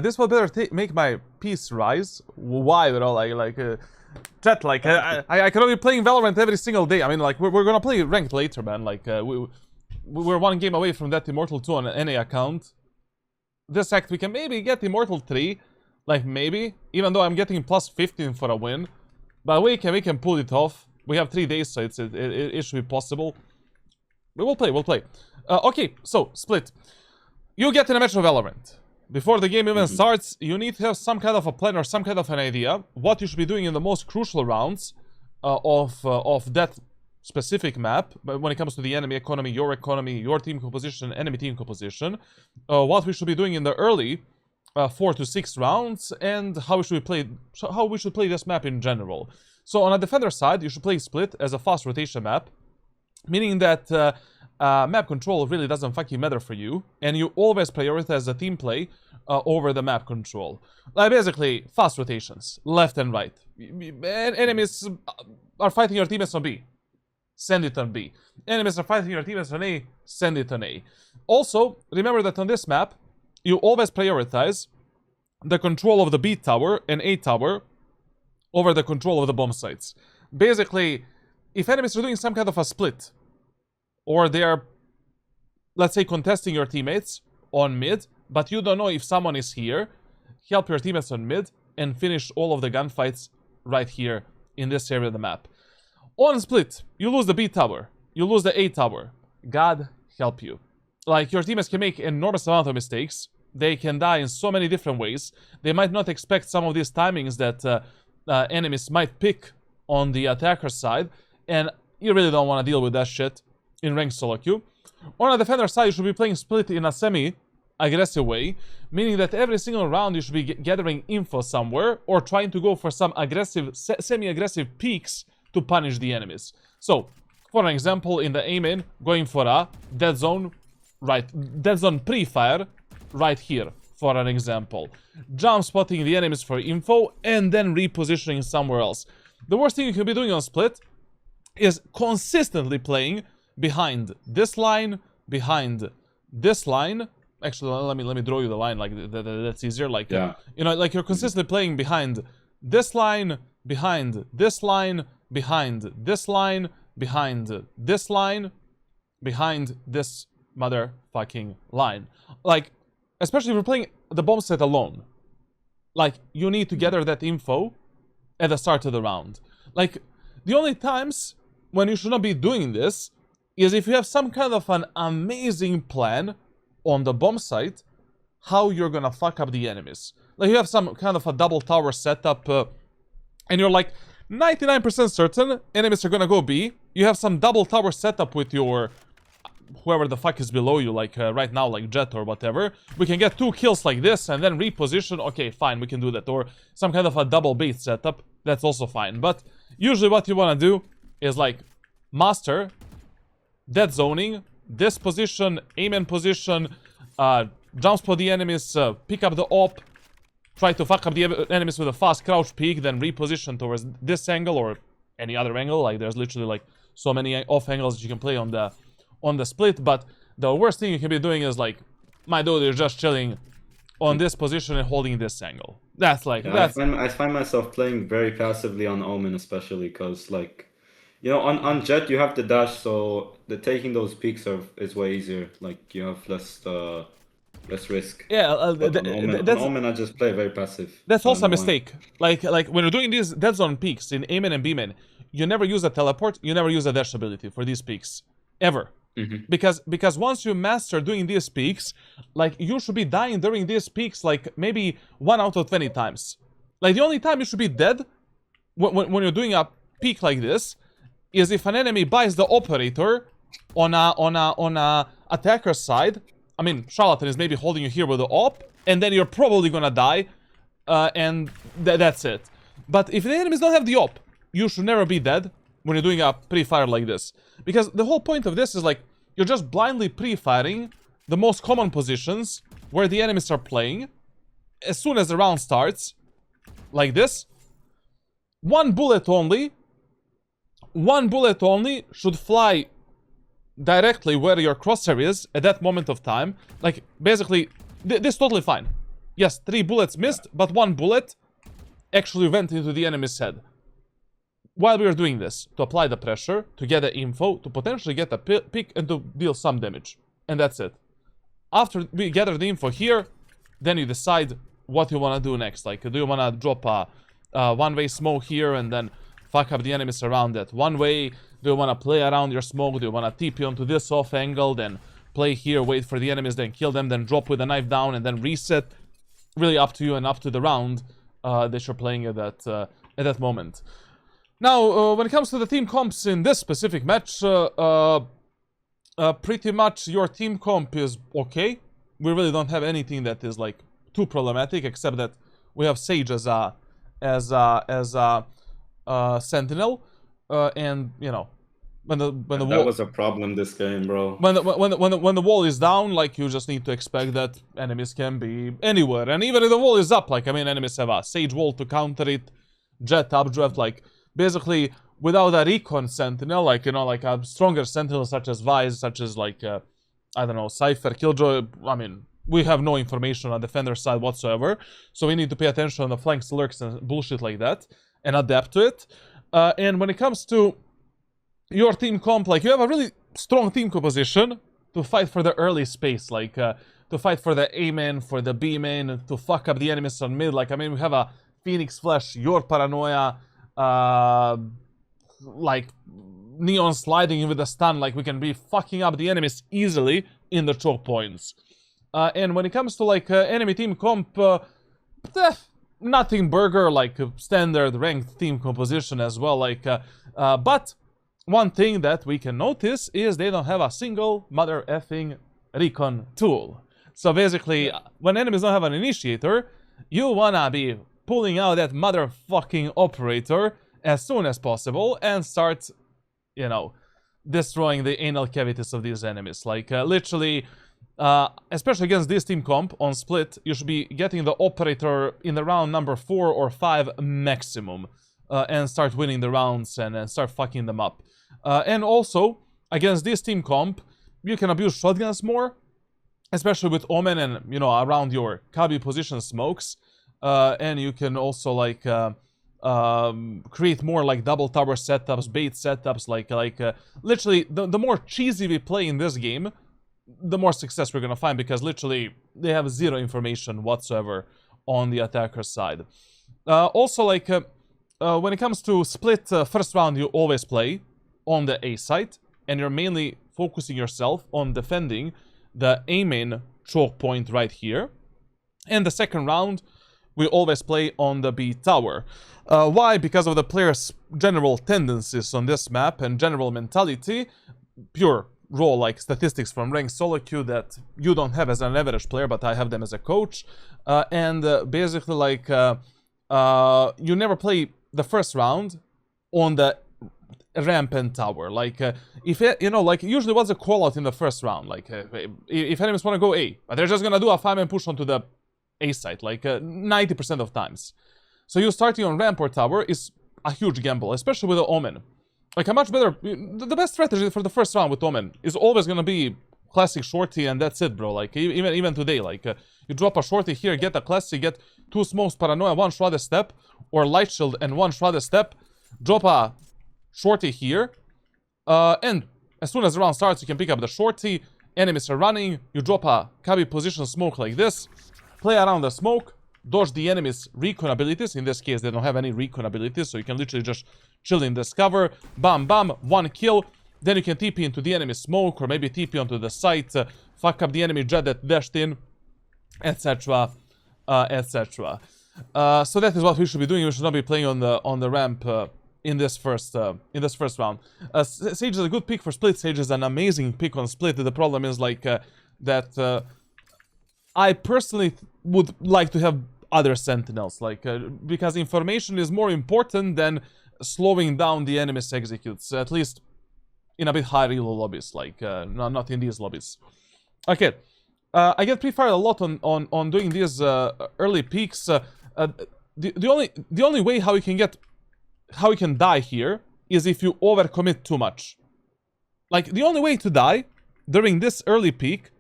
This will better make my peace rise. Why, bro? Chat, like, I cannot be playing Valorant every single day. I mean, like, we're gonna play ranked later, man. Like, we're one game away from that Immortal 2 on any account. This act, we can maybe get Immortal 3. Like, maybe. Even though I'm getting plus 15 for a win. But we can pull it off. We have 3 days, so it should be possible. We'll play. Okay, so, split. You get in a match of Valorant. Before the game even starts, you need to have some kind of a plan or some kind of an idea what you should be doing in the most crucial rounds of that specific map. But when it comes to the enemy economy, your team composition, enemy team composition, what we should be doing in the early 4 to 6 rounds, and how we should play this map in general. So on a defender side, you should play split as a fast rotation map, meaning that map control really doesn't fucking matter for you, and you always prioritize the team play over the map control. Like basically, fast rotations, left and right. Enemies are fighting your teammates on B. Send it on B. Enemies are fighting your teammates on A. Send it on A. Also, remember that on this map, you always prioritize the control of the B tower and A tower over the control of the bomb sites. Basically, if enemies are doing some kind of a split, or they are, let's say, contesting your teammates on mid, but you don't know if someone is here, help your teammates on mid and finish all of the gunfights right here in this area of the map. On split, you lose the B tower, you lose the A tower. God help you. Like, your teammates can make enormous amount of mistakes. They can die in so many different ways. They might not expect some of these timings that enemies might pick on the attacker side, and you really don't want to deal with that shit in ranked solo queue. On a defender side, you should be playing split in a semi-aggressive way, meaning that every single round you should be gathering info somewhere, or trying to go for some aggressive, semi-aggressive peaks to punish the enemies. So, For an example, in the Amen, going for a dead zone, right, dead zone pre-fire, right here, for an example. Jump spotting the enemies for info, and then repositioning somewhere else. The worst thing you can be doing on split is consistently playing behind this line, behind this line. Actually, let me draw you the line, like that's easier. Like, Yeah. you know, like you're consistently playing behind this line, behind this line, behind this line, behind this line, behind this motherfucking line. Like, especially if you're playing the bomb set alone. Like, you need to gather that info at the start of the round. Like, the only times when you should not be doing this is if you have some kind of an amazing plan on the bomb site, how you're gonna fuck up the enemies. Like, you have some kind of a double tower setup, and you're like 99% certain enemies are gonna go B. You have some double tower setup with your whoever the fuck is below you, like right now, like Jet or whatever. We can get 2 kills like this and then reposition. Okay, fine, we can do that. Or some kind of a double bait setup. That's also fine. But usually what you want to do is like master dead zoning, this position, aim position, jump spot the enemies, pick up the op, try to fuck up the enemies with a fast crouch peek, then reposition towards this angle or any other angle. Like, there's literally like so many off angles that you can play on the split. But the worst thing you can be doing is like, my dude, you're just chilling on this position and holding this angle. That's like, Yeah, I find myself playing very passively on Omen, especially because, like, you know, on Jet you have the dash, so taking those peaks is way easier. Like, you have less risk. yeah, But on Omen I just play very passive. that's I also a don't know why. mistake. Like when you're doing these dead zone peaks in Amen and Bman, you never use a teleport, you never use a dash ability for these peaks. Ever. Because once you master doing these peaks, like, you should be dying during these peaks like maybe 1 out of 20 times. Like, the only time you should be dead when you're doing a peak like this is if an enemy buys the operator on a attacker side. I mean, Charlatan is maybe holding you here with the op, and then you're probably gonna die, and that's it. But if the enemies don't have the op, you should never be dead when you're doing a pre-fire like this. Because the whole point of this is like, you're just blindly pre-firing the most common positions where the enemies are playing. As soon as the round starts, like this, one bullet only should fly directly where your crosshair is at that moment of time. Like, basically, this is totally fine. Yes, 3 bullets missed, but 1 bullet actually went into the enemy's head. While we are doing this, to apply the pressure, to get the info, to potentially get a pick, and to deal some damage. And that's it. After we gather the info here, then you decide what you want to do next. Like, do you want to drop a one-way smoke here and then fuck up the enemies around that one way? Do you want to play around your smoke? Do you want to TP onto this off angle, then play here, wait for the enemies, then kill them, then drop with a knife down, and then reset? Really up to you and up to the round that you're playing at that moment. Now, when it comes to the team comps in this specific match, pretty much your team comp is okay. We really don't have anything that is like too problematic, except that we have Sage as a sentinel, and you know, when the That wall was a problem this game, bro. when the wall is down, like, you just need to expect that enemies can be anywhere, and even if the wall is up, like, I mean, enemies have a Sage wall to counter it, Jet updraft, like. Basically, without a recon sentinel, like, you know, like a stronger sentinel such as Vise, such as like, I don't know, Cypher, Killjoy, I mean, we have no information on defender side whatsoever, so we need to pay attention on the flanks, lurks, and bullshit like that, and adapt to it. And when it comes to your team comp, like, you have a really strong team composition to fight for the early space, like, to fight for the A main, for the B main, to fuck up the enemies on mid. Like, I mean, we have a Phoenix Flash, your Paranoia, like Neon sliding with a stun. Like, we can be fucking up the enemies easily in the choke points. And when it comes to like enemy team comp, nothing burger, like standard ranked team composition as well. Like, but one thing that we can notice is they don't have a single mother effing recon tool. So basically, when enemies don't have an initiator, you wanna be pulling out that motherfucking operator as soon as possible and start, you know, destroying the anal cavities of these enemies. Like, literally, especially against this team comp on split, you should be getting the operator in the round number 4 or 5 maximum. And start winning the rounds and start fucking them up. And also, against this team comp, you can abuse shotguns more, especially with Omen and, you know, around your Kabi position smokes. And you can also, like, create more, like, double tower setups, bait setups, literally, the more cheesy we play in this game, the more success we're gonna find, because literally, they have zero information whatsoever on the attacker's side. Also, like, when it comes to split first round, you always play on the A site, and you're mainly focusing yourself on defending the A main choke point right here. And the second round, we always play on the B tower. Why? Because of the players' general tendencies on this map and general mentality, pure raw like statistics from ranked solo queue that you don't have as an average player, but I have them as a coach. And basically, like, you never play the first round on the ramp and tower. Like, if it, you know, like, usually what's the call out in the first round? Like, if enemies want to go A, but they're just gonna do a 5-man push onto the A site, like 90% of times. So you starting on ramp or tower is a huge gamble, especially with the Omen. Like, a much better, the best strategy for the first round with Omen is always gonna be classic shorty, and that's it, bro. Like, even today, like, you drop a shorty here, get a classic, get 2 smokes, paranoia, 1 shrouded step, or light shield and 1 shrouded step, drop a shorty here, and as soon as the round starts, you can pick up the shorty, enemies are running, you drop a Kabi position smoke like this, play around the smoke, dodge the enemy's recon abilities. In this case, they don't have any recon abilities, so you can literally just chill in this cover, bam, bam, 1 kill, then you can TP into the enemy smoke, or maybe TP onto the site, fuck up the enemy jet that dashed in, etc, etc. So that is what we should be doing. We should not be playing on the ramp in this first round. Sage is a good pick for split. Sage is an amazing pick on split. The problem is, like, that I personally would like to have other sentinels, like, because information is more important than slowing down the enemy's executes, at least in a bit higher elo lobbies, like, not in these lobbies. Okay, I get pre-fired a lot on doing these early peaks. The only way how you can die here is if you overcommit too much. Like, the only way to die during this early peak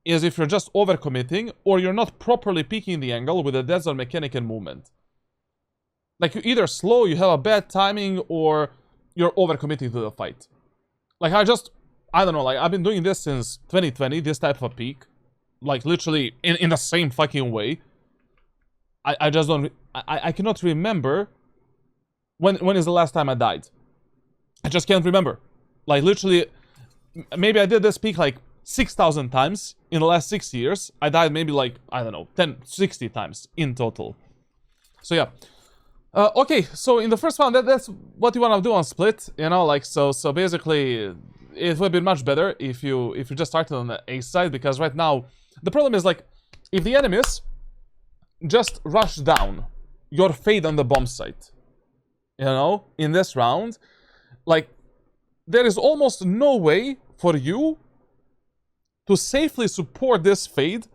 is if you're just overcommitting, or you're not properly peeking the angle with a desert mechanic and movement. Like, you either slow, you have a bad timing, or you're overcommitting to the fight. Like, I don't know, like, I've been doing this since 2020, this type of peak. Like, literally, in the same fucking way. I just don't, I cannot remember when is the last time I died. I just can't remember. Like, literally, maybe I did this peak, like, 6,000 times in the last 6 years. I died maybe, like, I don't know, 60 times in total. So, yeah. Okay, so in the first round, that's what you want to do on split, you know, like, so basically, it would be much better if you just started on the A side, because right now, the problem is, like, if the enemies just rush down your fade on the bomb site, you know, in this round, like, there is almost no way for you to safely support this fade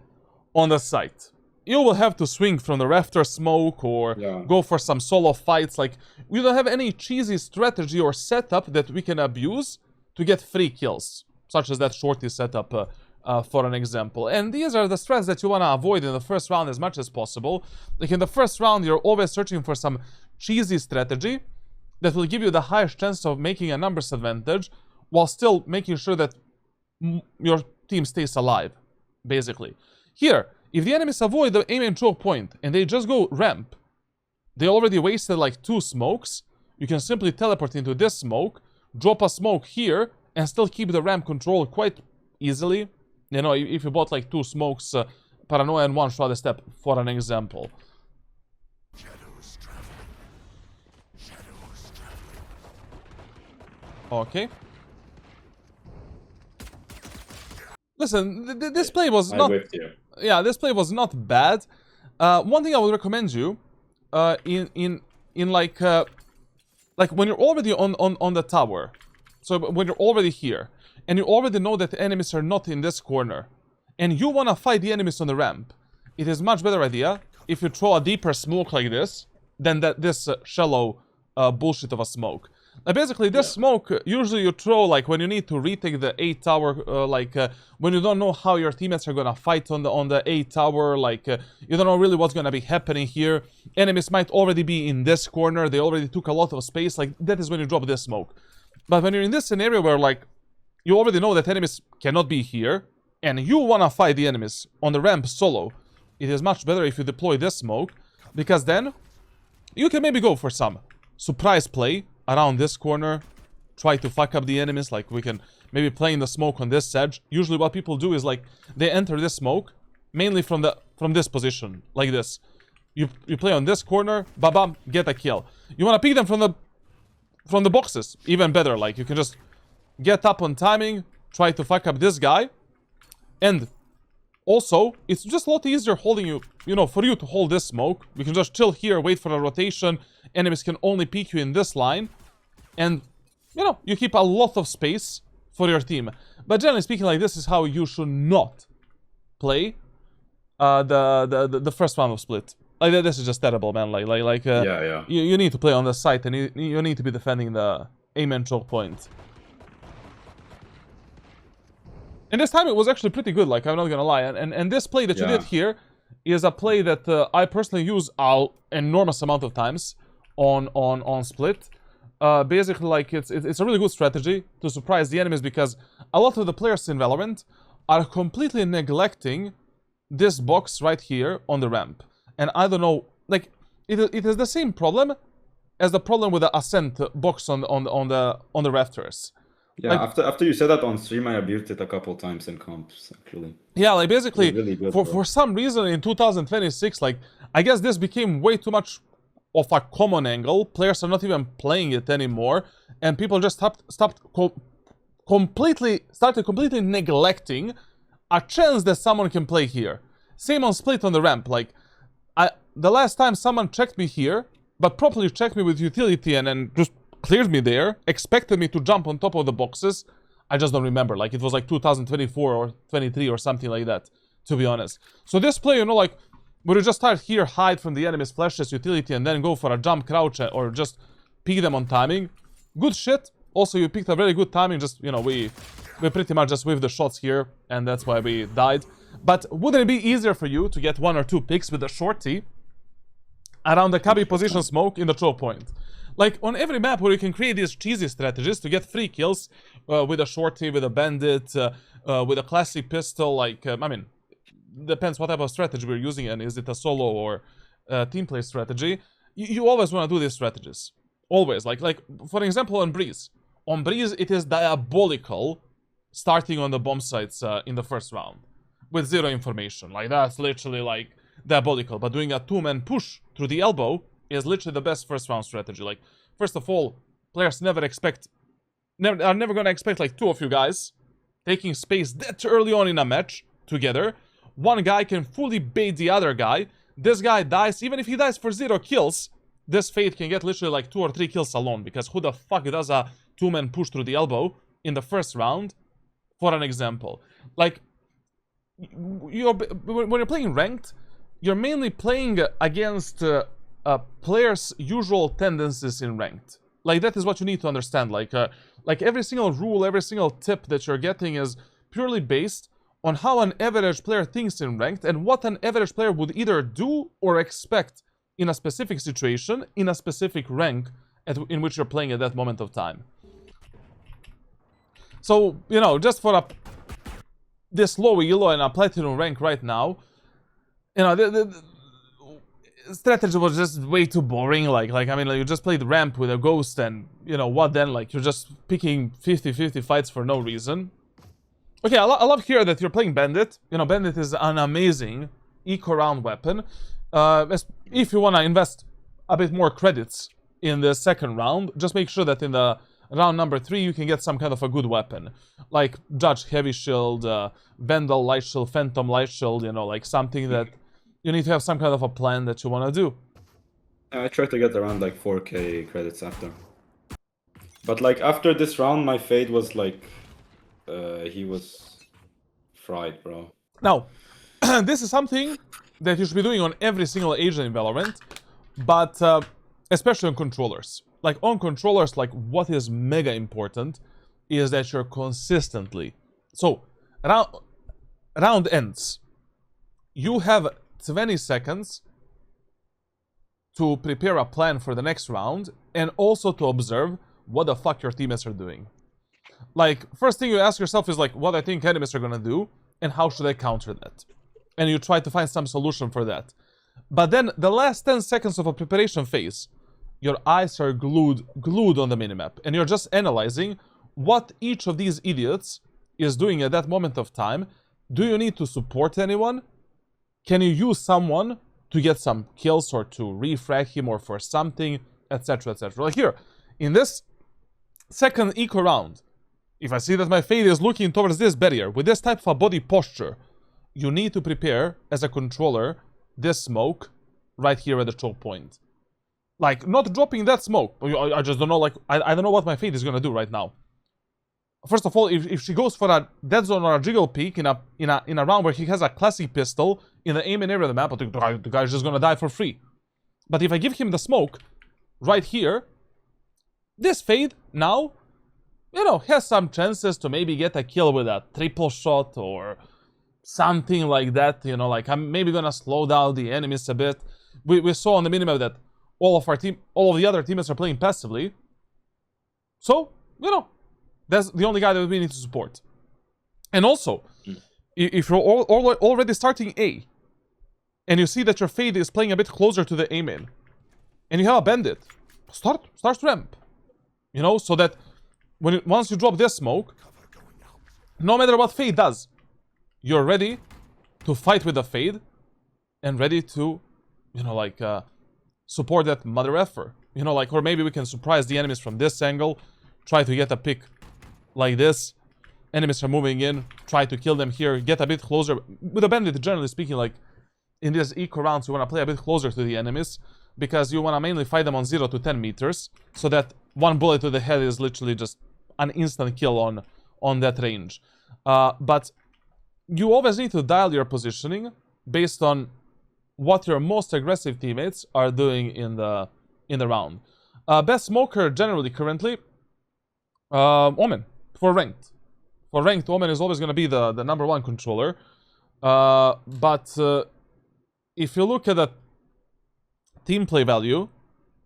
on the site. You will have to swing from the rafter smoke, or go for some solo fights. Like, we don't have any cheesy strategy or setup that we can abuse to get free kills, such as that shorty setup, for an example. And these are the strats that you want to avoid in the first round as much as possible. Like, in the first round, you're always searching for some cheesy strategy that will give you the highest chance of making a numbers advantage, while still making sure that your team stays alive, basically. Here, if the enemies avoid the aim and choke point, and they just go ramp, they already wasted like 2 smokes. You can simply teleport into this smoke, drop a smoke here, and still keep the ramp control quite easily. You know, if you bought like 2 smokes, paranoia and 1 shrouded step, for an example. Okay. Listen, this play was not... Yeah, this play was not bad. One thing I would recommend you, in like when you're already on the tower, So when you're already here, and you already know that the enemies are not in this corner, and you want to fight the enemies on the ramp, it is much better idea if you throw a deeper smoke like this than this shallow bullshit of a smoke. Basically, this smoke, usually you throw like when you need to retake the A tower, when you don't know how your teammates are gonna fight on the A tower, you don't know really what's gonna be happening here. Enemies might already be in this corner, they already took a lot of space, like that is when you drop this smoke. But when you're in this scenario where like you already know that enemies cannot be here, and you wanna fight the enemies on the ramp solo, it is much better if you deploy this smoke, because then you can maybe go for some surprise play around this corner, try to fuck up the enemies, like we can maybe play in the smoke on this edge. Usually what people do is like they enter this smoke mainly from this position, like this. You play on this corner, bam, get a kill. You want to pick them from the boxes, even better. Like you can just get up on timing, try to fuck up this guy, and also it's just a lot easier holding for you to hold this smoke. We can just chill here, wait for a rotation. Enemies can only peek you in this line, and you keep a lot of space for your team. But generally speaking, like this is how you should not play the first round of split. Like this is just terrible, man. You need to play on the site, and you need to be defending the Omen choke point. And this time it was actually pretty good, like I'm not gonna lie. And this play that you did here is a play that I personally use an enormous amount of times on split. Basically, like it's a really good strategy to surprise the enemies, because a lot of the players in Valorant are completely neglecting this box right here on the ramp. And I don't know, like it is the same problem as the problem with the ascent box on the rafters. Yeah, like, after you said that on stream, I abused it a couple times in comps, actually. Yeah, like basically, really good, for some reason in 2026, like I guess this became way too much of a common angle. Players are not even playing it anymore, and people just started completely neglecting a chance that someone can play here. Same on split on the ramp. Like the last time someone checked me here, but properly checked me with utility and just cleared me there, expected me to jump on top of the boxes, I just don't remember. Like it was like 2024 or 23 or something like that, to be honest. So this play, like would you just start here, hide from the enemy's flashes, utility, and then go for a jump crouch or just pick them on timing? Good shit. Also, you picked a very good timing. Just, we pretty much just whiffed the shots here, and that's why we died. But wouldn't it be easier for you to get 1 or 2 picks with a shorty around the cubby position smoke in the choke point? Like on every map where you can create these cheesy strategies to get free kills with a shorty, with a bandit, with a classic pistol, depends what type of strategy we're using, and is it a solo or team play strategy. You always want to do these strategies. Always. Like for example on Breeze. On Breeze it is diabolical starting on the bomb sites in the first round with 0 information. Like that's literally like diabolical. But doing a 2-man push through the elbow is literally the best first round strategy. Like first of all, players are never gonna expect like 2 of you guys taking space that early on in a match together. One guy can fully bait the other guy. This guy dies. Even if he dies for 0 kills, this Fade can get literally like 2 or 3 kills alone. Because who the fuck does a 2-man push through the elbow in the first round? For an example. Like, when you're playing ranked, you're mainly playing against players' usual tendencies in ranked. Like, that is what you need to understand. Like every single rule, every single tip that you're getting is purely based on how an average player thinks in ranked, and what an average player would either do or expect in a specific situation, in a specific rank in which you're playing at that moment of time. So, just for this low elo and a platinum rank right now, the strategy was just way too boring. Like you just played ramp with a ghost, and what then? Like you're just picking 50-50 fights for no reason. Okay, I love here that you're playing Bandit. Bandit is an amazing eco-round weapon. If you want to invest a bit more credits in the second round, just make sure that in the round number 3 you can get some kind of a good weapon. Like Judge Heavy Shield, Vandal Light Shield, Phantom Light Shield, like something that you need to have some kind of a plan that you want to do. I try to get around like 4k credits after. But like after this round, my fade was like, he was fried, bro. Now, this is something that you should be doing on every single agent in Valorant, but especially on controllers. Like on controllers, like what is mega important is that you're consistently. So round ends. You have 20 seconds to prepare a plan for the next round and also to observe what the fuck your teammates are doing. Like, first thing you ask yourself is like, what I think enemies are gonna do and how should I counter that? And you try to find some solution for that. But then the last 10 seconds of a preparation phase, your eyes are glued on the minimap and you're just analyzing what each of these idiots is doing at that moment of time. Do you need to support anyone? Can you use someone to get some kills or to refrag him or for something, etc, etc. Like here, in this second eco round, if I see that my fade is looking towards this barrier with this type of a body posture, you need to prepare as a controller this smoke right here at the choke point. Like, not dropping that smoke. I just don't know, like, I don't know what my fade is gonna do right now. First of all, if she goes for a dead zone or a jiggle peek in a round where he has a classic pistol in the aiming area of the map, the guy's just gonna die for free. But if I give him the smoke right here, this fade now, you know, has some chances to maybe get a kill with a triple shot or something like that. You know, like I'm maybe gonna slow down the enemies a bit. We saw on the minimap that all of the other teammates are playing passively. So, you know, that's the only guy that we need to support. And also, if you're already starting A, and you see that your fade is playing a bit closer to the aim-in, and you have a bandit, start ramp. You know, so that once you drop this smoke, no matter what fade does, you're ready to fight with the fade, and ready to, you know, like, support that mother effer. You know, like, or maybe we can surprise the enemies from this angle, try to get a pick like this. Enemies are moving in, try to kill them here, get a bit closer. With a bandit, generally speaking, like, in these eco rounds, you want to play a bit closer to the enemies, because you want to mainly fight them on 0 to 10 meters, so that one bullet to the head is literally just an instant kill on that range. But you always need to dial your positioning based on what your most aggressive teammates are doing in the round. Best smoker generally currently, Omen, for ranked. For ranked, Omen is always going to be the number one controller. But if you look at the team play value,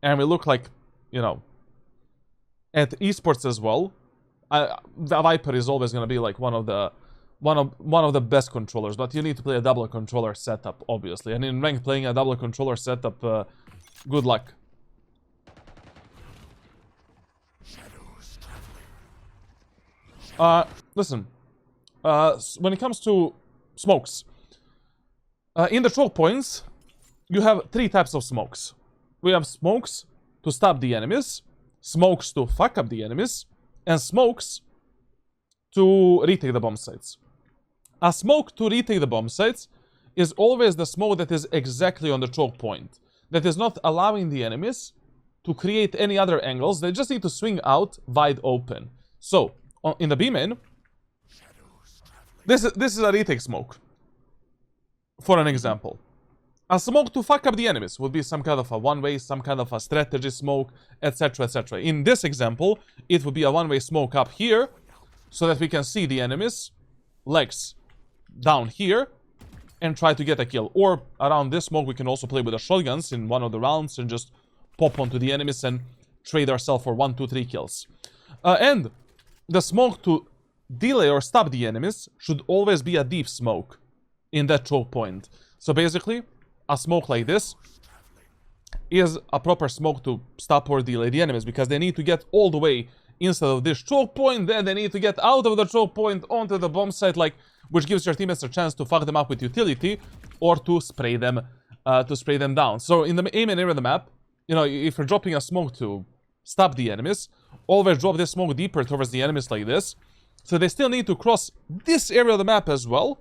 and we look like, you know, at esports as well, Viper is always going to be like one of the best controllers. But you need to play a double controller setup, obviously. And in ranked, playing a double controller setup, good luck. Listen, when it comes to smokes, in the choke points, you have 3 types of smokes. We have smokes to stop the enemies, smokes to fuck up the enemies, and smokes to retake the bomb sites. A smoke to retake the bomb sites is always the smoke that is exactly on the choke point, that is not allowing the enemies to create any other angles. They just need to swing out wide open. So, in the B-main, this is a retake smoke, for an example. A smoke to fuck up the enemies would be some kind of a one-way, some kind of a strategy smoke, etc, etc. In this example, it would be a one-way smoke up here, so that we can see the enemies' legs down here, and try to get a kill. Or around this smoke, we can also play with the shotguns in one of the rounds, and just pop onto the enemies and trade ourselves for 1, 2, 3 kills. And the smoke to delay or stop the enemies should always be a deep smoke in that choke point. So basically, a smoke like this is a proper smoke to stop or delay the enemies, because they need to get all the way inside of this choke point, then they need to get out of the choke point onto the bomb site, like, which gives your teammates a chance to fuck them up with utility or to spray them down. So in the aim and area of the map, you know, if you're dropping a smoke to stop the enemies, always drop this smoke deeper towards the enemies like this, so they still need to cross this area of the map as well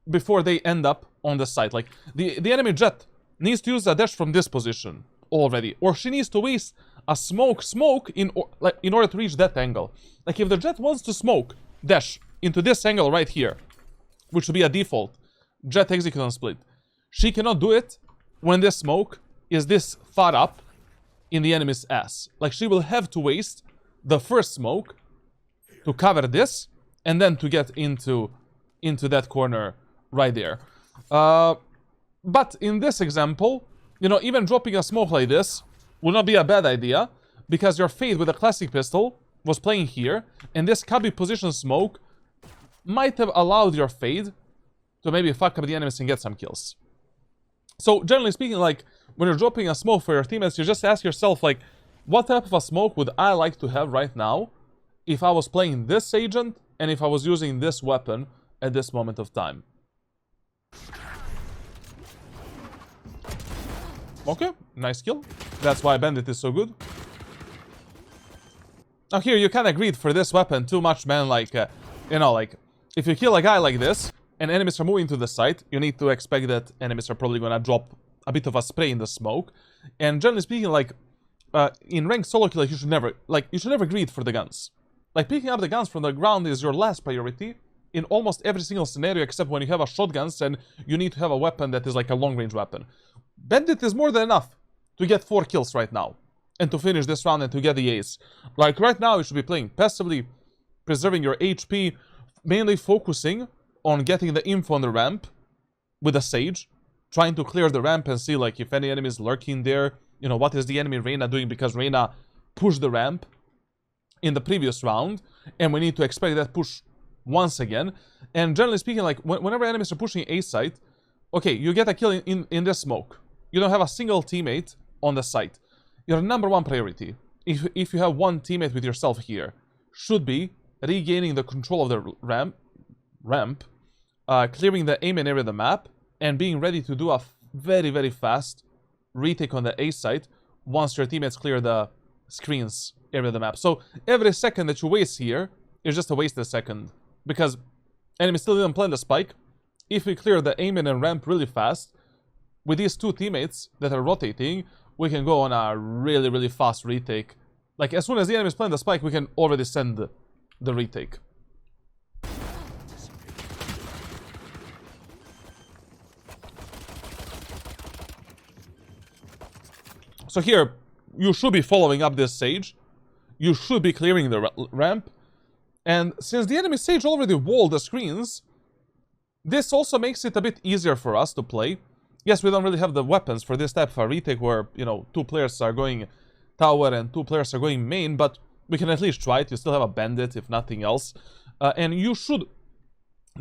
before they end up on the site. Like, the enemy jet needs to use a dash from this position, already. Or she needs to waste a smoke in order to reach that angle. Like if the Jet wants to smoke dash into this angle right here, which would be a default Jet execute on split, she cannot do it when this smoke is this far up in the enemy's ass. Like she will have to waste the first smoke to cover this and then to get into that corner right there. But in this example, you know, even dropping a smoke like this would not be a bad idea, because your Fade with a classic pistol was playing here, and this cubby position smoke might have allowed your Fade to maybe fuck up the enemies and get some kills. So generally speaking, like when you're dropping a smoke for your teammates, you just ask yourself, like, what type of a smoke would I like to have right now if I was playing this agent and if I was using this weapon at this moment of time? Okay, nice kill. That's why Bandit is so good. Now here, you kinda greed for this weapon too much, man. Like, you know, like, if you kill a guy like this, and enemies are moving to the site, you need to expect that enemies are probably gonna drop a bit of a spray in the smoke. And generally speaking, like, in ranked solo kill, you should never greed for the guns. Like, picking up the guns from the ground is your last priority in almost every single scenario, except when you have a shotguns and you need to have a weapon that is like a long-range weapon. Bandit is more than enough to get 4 kills right now, and to finish this round and to get the ace. Like, right now, you should be playing passively, preserving your HP, mainly focusing on getting the info on the ramp with a Sage, trying to clear the ramp and see, like, if any enemy is lurking there, you know, what is the enemy Reyna doing, because Reyna pushed the ramp in the previous round, and we need to expect that push once again. And generally speaking, like, whenever enemies are pushing A site, okay, you get a kill in this smoke. You don't have a single teammate on the site. Your number one priority, if you have one teammate with yourself here, should be regaining the control of the ramp, clearing the aim area of the map, and being ready to do a very, very fast retake on the A site once your teammates clear the screens area of the map. So every second that you waste here is just a wasted second, because enemies still didn't plant the spike. If we clear the aim and ramp really fast, with these two teammates that are rotating, we can go on a really, really fast retake. Like, as soon as the enemies plant the spike, we can already send the retake. So here, you should be following up this Sage. You should be clearing the ramp. And since the enemy Sage already walled the screens, this also makes it a bit easier for us to play. Yes, we don't really have the weapons for this type of a retake where, you know, 2 players are going tower and 2 players are going main, but we can at least try it. You still have a Bandit, if nothing else. And you should,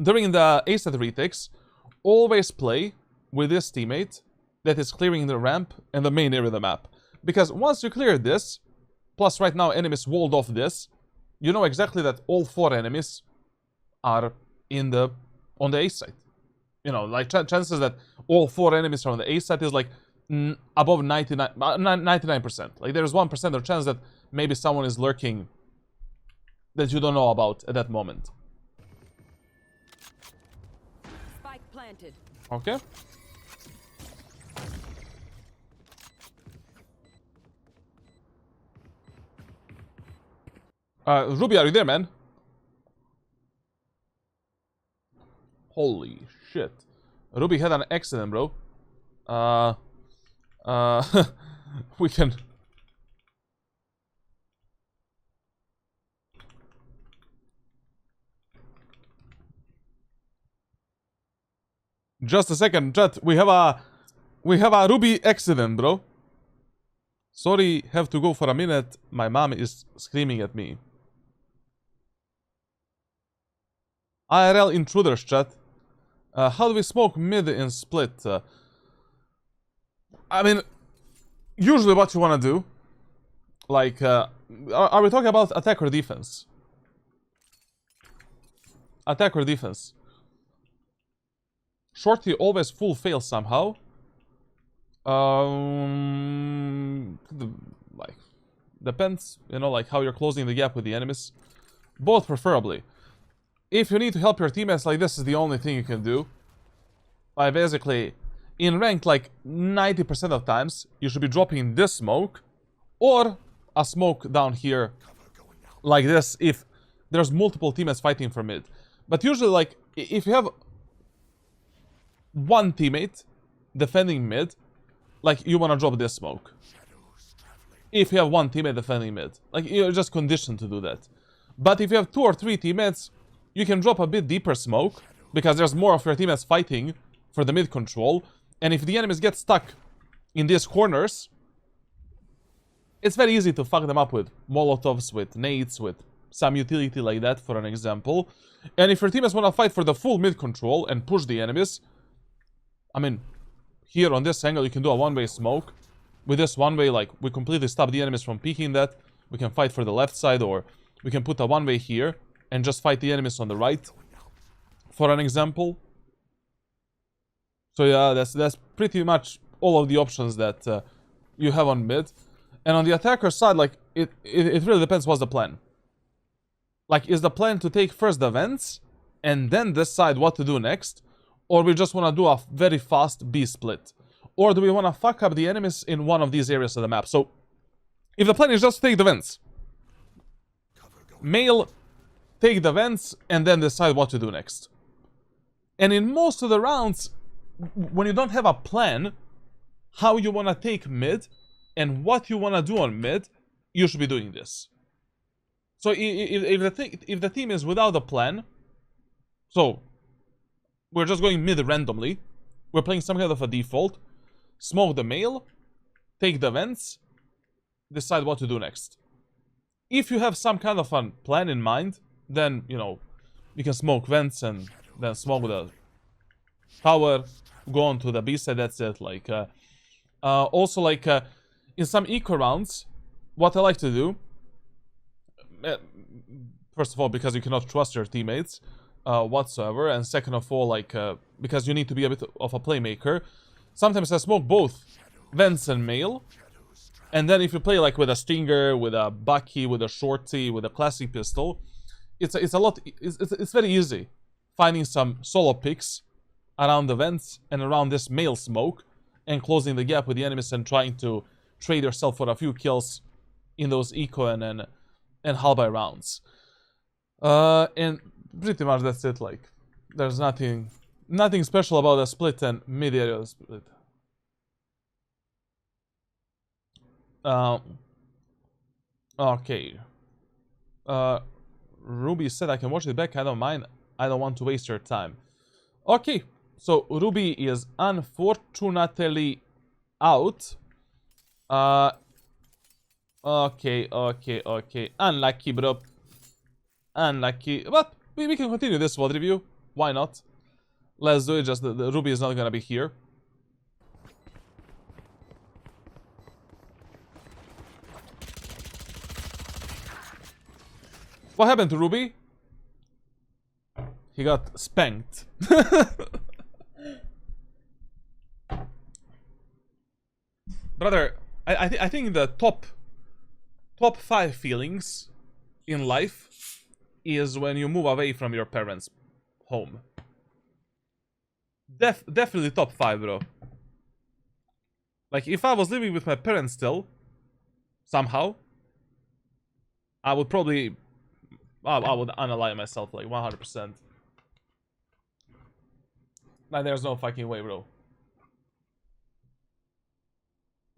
during the A set retakes, always play with this teammate that is clearing the ramp and the main area of the map. Because once you clear this, plus right now enemies walled off this, you know exactly that all 4 enemies are on the A site. You know, like, chances that all 4 enemies are on the A site is like above 99%. Like, there's 1% of chance that maybe someone is lurking that you don't know about at that moment. Spike planted. Okay. Ruby, are you there, man? Holy shit. Ruby had an accident, bro. We can... Just a second, chat. We have a Ruby accident, bro. Sorry, have to go for a minute. My mom is screaming at me. IRL intruders, chat. How do we smoke mid in split? I mean, usually what you want to do, like, are we talking about attack or defense? Attack or defense? Shorty always full fail somehow. Like, depends, you know, like how you're closing the gap with the enemies. Both preferably. If you need to help your teammates, like, this is the only thing you can do. By basically in ranked, like 90% of times, you should be dropping this smoke or a smoke down here like this if there's multiple teammates fighting for mid. But usually, like, if you have one teammate defending mid, like, you want to drop this smoke. If you have one teammate defending mid. Like, you're just conditioned to do that. But if you have 2 or 3 teammates, you can drop a bit deeper smoke, because there's more of your teammates fighting for the mid control. And if the enemies get stuck in these corners, it's very easy to fuck them up with molotovs, with nades, with some utility like that, for an example. And if your teammates want to fight for the full mid control and push the enemies, I mean, here on this angle you can do a one-way smoke. With this one-way, like, we completely stop the enemies from peeking that. We can fight for the left side, or we can put a one-way here and just fight the enemies on the right, for an example. So yeah, that's pretty much all of the options that you have on mid. And on the attacker side, like, it really depends what's the plan. Like, is the plan to take first the vents and then decide what to do next? Or we just want to do a very fast B split? Or do we want to fuck up the enemies in one of these areas of the map? So, if the plan is just take the vents, male, take the vents, and then decide what to do next. And in most of the rounds, when you don't have a plan, how you want to take mid, and what you want to do on mid, you should be doing this. So if the team is without a plan, so we're just going mid randomly, we're playing some kind of a default, smoke the male, take the vents, decide what to do next. If you have some kind of a plan in mind, then, you know, you can smoke vents and then smoke the tower, go on to the B side, that's it. Like, also, like, in some eco rounds, what I like to do, first of all, because you cannot trust your teammates whatsoever, and second of all, like, because you need to be a bit of a playmaker, sometimes I smoke both vents and male, and then if you play like with a stinger, with a bucky, with a shorty, with a classic pistol, it's very easy finding some solo picks around the vents and around this male smoke and closing the gap with the enemies and trying to trade yourself for a few kills in those eco and hull by rounds. And pretty much that's it. Like, there's nothing special about the split and mid area split. Okay. Ruby said I can watch it back. I don't mind. I don't want to waste your time. Okay. So Ruby is unfortunately out. Okay. Unlucky, bro. Unlucky. But we can continue this VOD review. Why not? Let's do it. Just the Ruby is not gonna be here. What happened to Ruby? He got spanked. Brother, I think the top 5 feelings in life is when you move away from your parents' home. Definitely top 5, bro. Like, if I was living with my parents still, somehow, I would probably... I would unalive myself, like, 100%. Like, there's no fucking way, bro.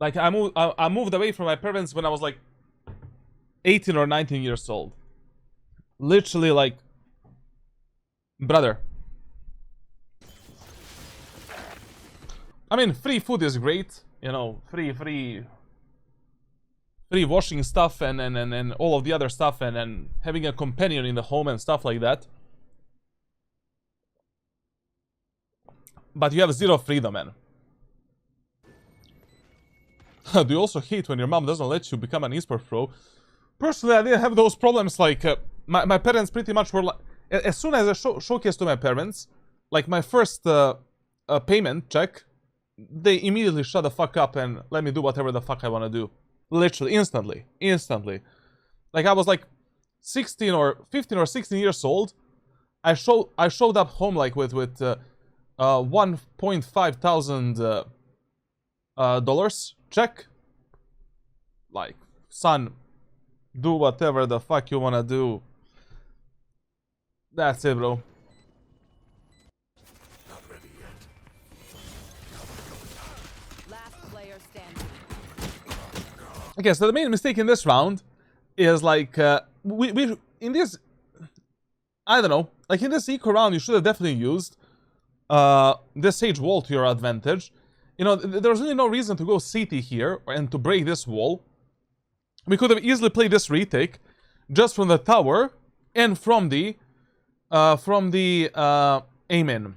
Like, I moved away from my parents when I was, like, 18 or 19 years old. Literally, like... Brother. I mean, free food is great. You know, free washing stuff and all of the other stuff and having a companion in the home and stuff like that. But you have zero freedom, man. Do you also hate when your mom doesn't let you become an esports pro? Personally, I didn't have those problems. Like, my parents pretty much were like... As soon as I showcased to my parents, like, my first payment check, they immediately shut the fuck up and let me do whatever the fuck I want to do. Literally, instantly. Like, I was like 15 or 16 years old. I showed up home like with 1.5 thousand dollars. Check. Like, son, do whatever the fuck you wanna do. That's it, bro. Last player standing. Okay, so the main mistake in this round is like we in this, I don't know, like in this eco round you should have definitely used this Sage wall to your advantage. You know, there's really no reason to go CT here and to break this wall. We could have easily played this retake just from the tower and from the Omen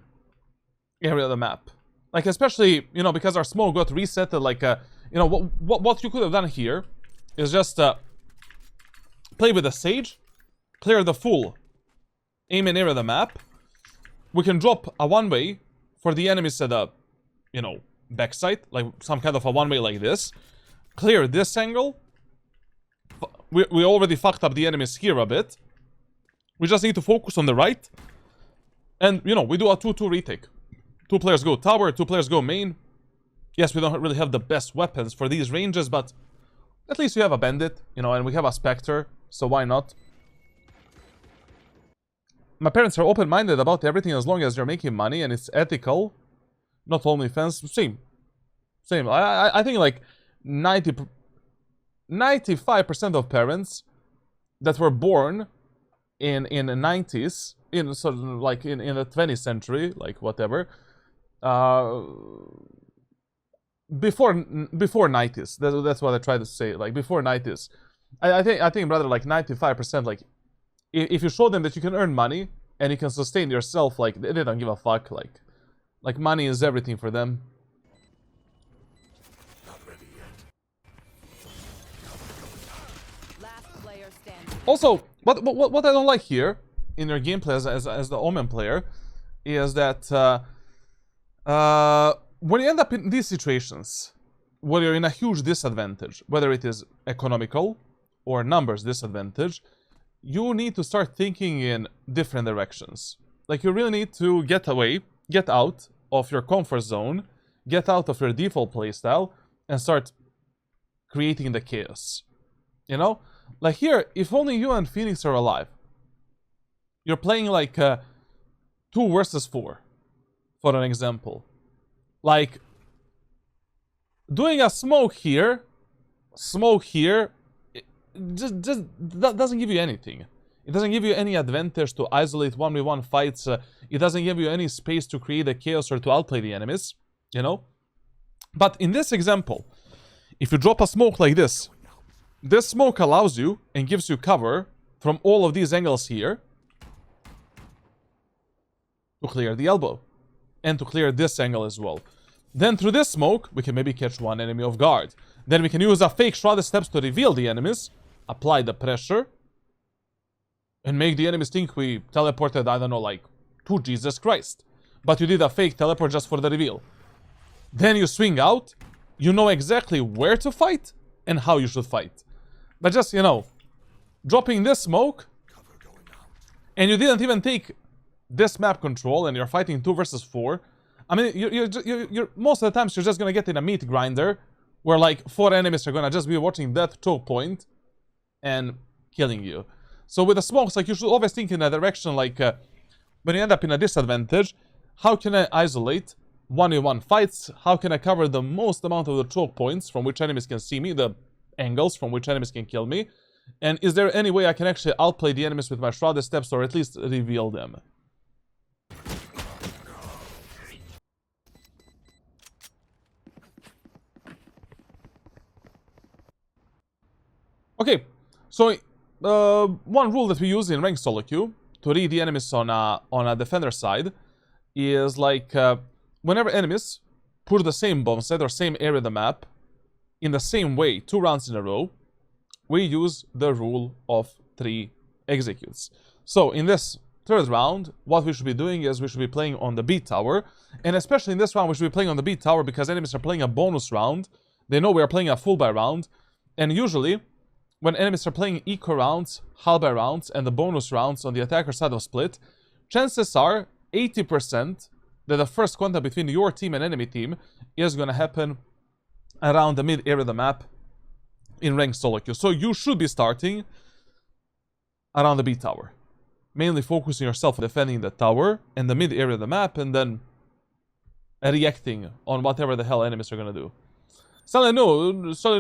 area of the map. Like, especially, you know, because our smoke got reset, like, you know, what you could have done here is just play with the Sage, clear the full Omen area of the map. We can drop a one-way for the enemies at the, you know, backside, like some kind of a one-way like this. Clear this angle. We already fucked up the enemies here a bit. We just need to focus on the right. And, you know, we do a 2-2 retake. 2 players go tower, 2 players go main. Yes, we don't really have the best weapons for these ranges, but at least we have a bandit, you know, and we have a spectre, so why not? My parents are open-minded about everything as long as you're making money and it's ethical. Not OnlyFans. Same. I think like 95% of parents that were born in the 90s, in sort of like in the 20th century, like whatever, before 90s. That's what I try to say. Like before 90s, I think rather like 95%. Like if you show them that you can earn money and you can sustain yourself, like they don't give a fuck. Like money is everything for them. Also, what I don't like here in your gameplay as the Omen player is that when you end up in these situations where you're in a huge disadvantage, whether it is economical or numbers disadvantage, you need to start thinking in different directions. Like you really need to get out of your comfort zone, get out of your default playstyle, and start creating the chaos. You know? Like here, if only you and Phoenix are alive, you're playing like 2 versus 4, for an example. Like, doing a smoke here, it just doesn't give you anything. It doesn't give you any advantage to isolate 1v1 fights. It doesn't give you any space to create a chaos or to outplay the enemies, you know? But in this example, if you drop a smoke like this smoke allows you and gives you cover from all of these angles here to clear the elbow and to clear this angle as well. Then through this smoke, we can maybe catch one enemy off guard. Then we can use a fake shrouded steps to reveal the enemies, apply the pressure, and make the enemies think we teleported, I don't know, like, to Jesus Christ. But you did a fake teleport just for the reveal. Then you swing out, you know exactly where to fight and how you should fight. But just, you know, dropping this smoke, and you didn't even take this map control, and you're fighting 2 versus 4. I mean, you're most of the times you're just gonna get in a meat grinder, where like 4 enemies are gonna just be watching that choke point and killing you. So with the smokes, like you should always think in a direction like when you end up in a disadvantage, how can I isolate 1v1 fights? How can I cover the most amount of the choke points from which enemies can see me, the angles from which enemies can kill me? And is there any way I can actually outplay the enemies with my shrouded steps or at least reveal them? Okay, so one rule that we use in ranked solo queue to read the enemies on a defender side is like whenever enemies push the same bomb set or same area of the map in the same way 2 rounds in a row, we use the rule of 3 executes. So in this 3rd round, what we should be doing is we should be playing on the B tower, and especially in this round we should be playing on the B tower because enemies are playing a bonus round. They know we are playing a full buy round, and usually when enemies are playing eco rounds, half buy rounds, and the bonus rounds on the attacker side of split, chances are 80% that the first contact between your team and enemy team is gonna happen around the mid area of the map in ranked solo queue. So you should be starting around the B tower, mainly focusing yourself on defending the tower and the mid area of the map, and then reacting on whatever the hell enemies are gonna do. Suddenly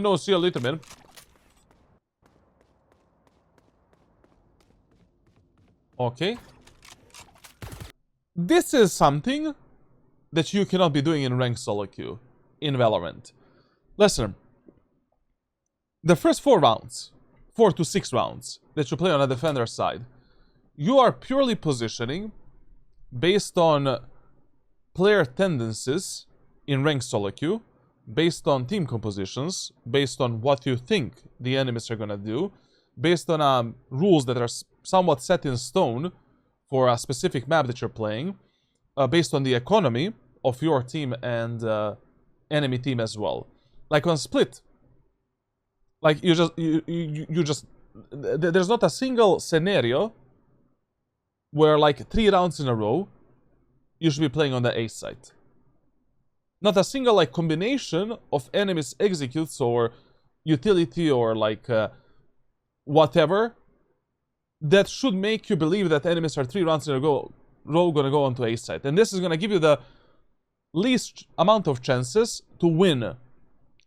no, see you later, man. Okay. This is something that you cannot be doing in ranked solo queue in Valorant. Listen, the first 4 rounds, 4 to 6 rounds that you play on a defender side, you are purely positioning based on player tendencies in ranked solo queue, based on team compositions, based on what you think the enemies are gonna do, based on rules that are somewhat set in stone for a specific map that you're playing, based on the economy of your team and enemy team as well. Like on split, like you just there's not a single scenario where like 3 rounds in a row you should be playing on the A side. Not a single like combination of enemies executes or utility or like whatever that should make you believe that enemies are 3 rounds in a row gonna go onto A side. And this is gonna give you the least amount of chances to win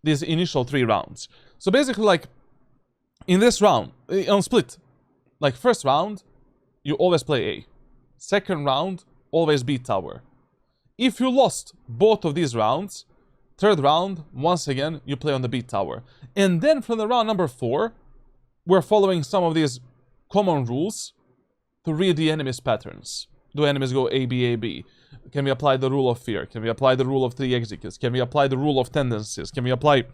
these initial 3 rounds. So basically, like in this round, on split, like first round, you always play A. Second round, always B tower. If you lost both of these rounds, third round, once again, you play on the B tower. And then from the round number 4, we're following some of these common rules to read the enemy's patterns. Do enemies go A, B, A, B? Can we apply the rule of fear? Can we apply the rule of 3 executes? Can we apply the rule of tendencies? Can we apply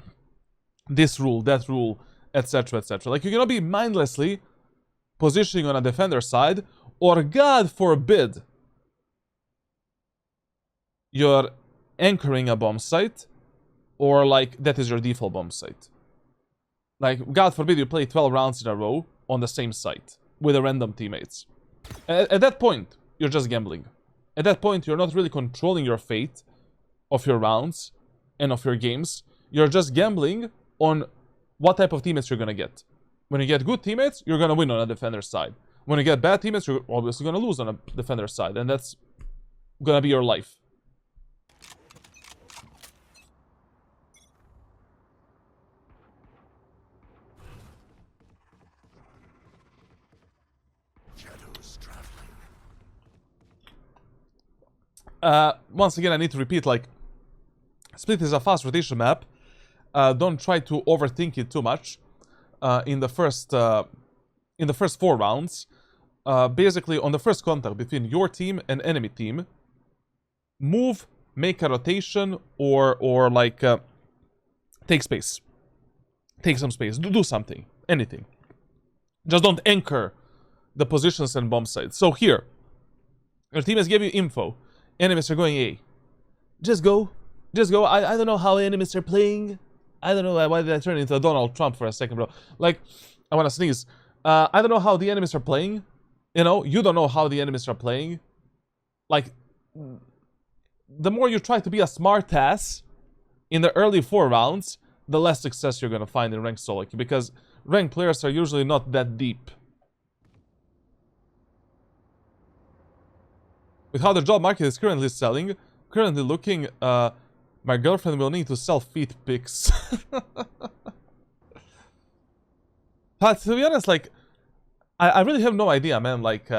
this rule, that rule, etc., etc.? Like, you cannot be mindlessly positioning on a defender side, or God forbid, you're anchoring a bomb site, or like that is your default bomb site. Like, God forbid you play 12 rounds in a row on the same site with a random teammates. At that point, you're just gambling. At that point, you're not really controlling your fate of your rounds and of your games. You're just gambling on what type of teammates you're gonna get. When you get good teammates, you're gonna win on a defender side. When you get bad teammates, you're obviously gonna lose on a defender side, and that's gonna be your life. Once again, I need to repeat, like, Split is a fast rotation map. Don't try to overthink it too much. In the first 4 rounds, basically on the first contact between your team and enemy team, move, make a rotation, or like take space, take some space, do something, anything. Just don't anchor the positions and bomb sites. So here, your team has given you info. Enemies are going A. Just go. Just go. I don't know how enemies are playing. I don't know why did I turn into Donald Trump for a second, bro. Like, I want to sneeze. I don't know how the enemies are playing. You know, you don't know how the enemies are playing. Like, the more you try to be a smart ass in the early 4 rounds, the less success you're going to find in ranked solo queue, because ranked players are usually not that deep. With how the job market is currently selling, currently looking, my girlfriend will need to sell feet pics. But to be honest, like, I really have no idea, man. Like,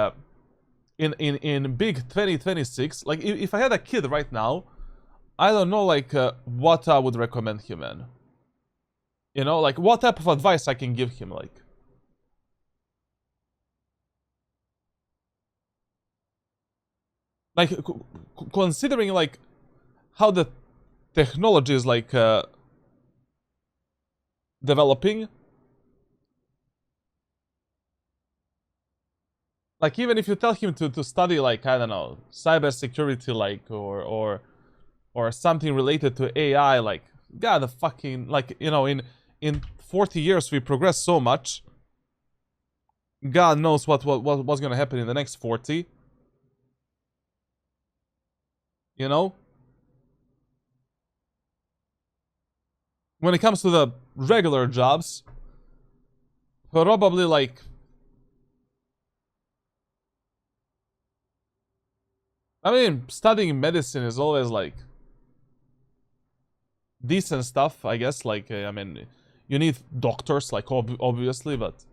in big 2026, like, if I had a kid right now, I don't know, like, what I would recommend him, man. You know, like, what type of advice I can give him, like. Like, considering, like, how the technology is, like, developing. Like, even if you tell him to study, like, I don't know, cybersecurity, like, or something related to AI, like, God, the fucking, like, you know, in 40 years we progressed so much. God knows what's gonna happen in the next 40. You know? When it comes to the regular jobs, probably like... I mean, studying medicine is always like... decent stuff, I guess. Like, I mean, you need doctors, like, obviously, but...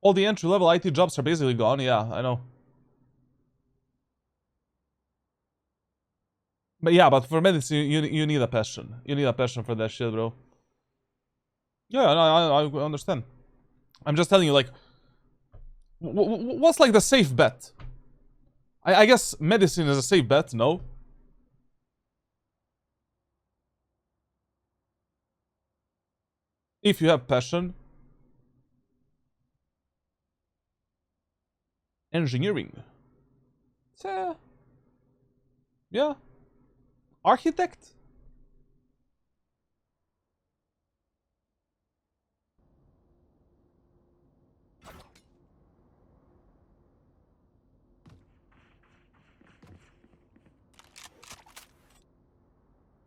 all the entry-level IT jobs are basically gone, yeah, I know. But yeah, but for medicine, you need a passion. You need a passion for that shit, bro. Yeah, no, I understand. I'm just telling you, like... what's, like, the safe bet? I guess medicine is a safe bet, no? If you have passion. Engineering. Yeah. Architect?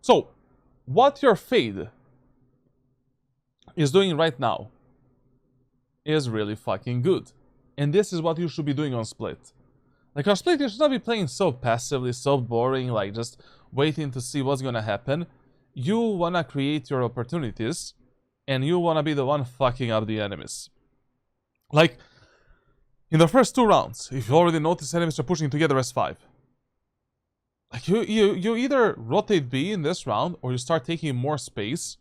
So, what your Fade is doing right now is really fucking good. And this is what you should be doing on Split. Like, on Split, you should not be playing so passively, so boring, like, just waiting to see what's gonna happen. You wanna create your opportunities, and you wanna be the one fucking up the enemies. Like, in the first 2 rounds, if you already notice enemies are pushing together as 5, like, you either rotate B in this round, or you start taking more space,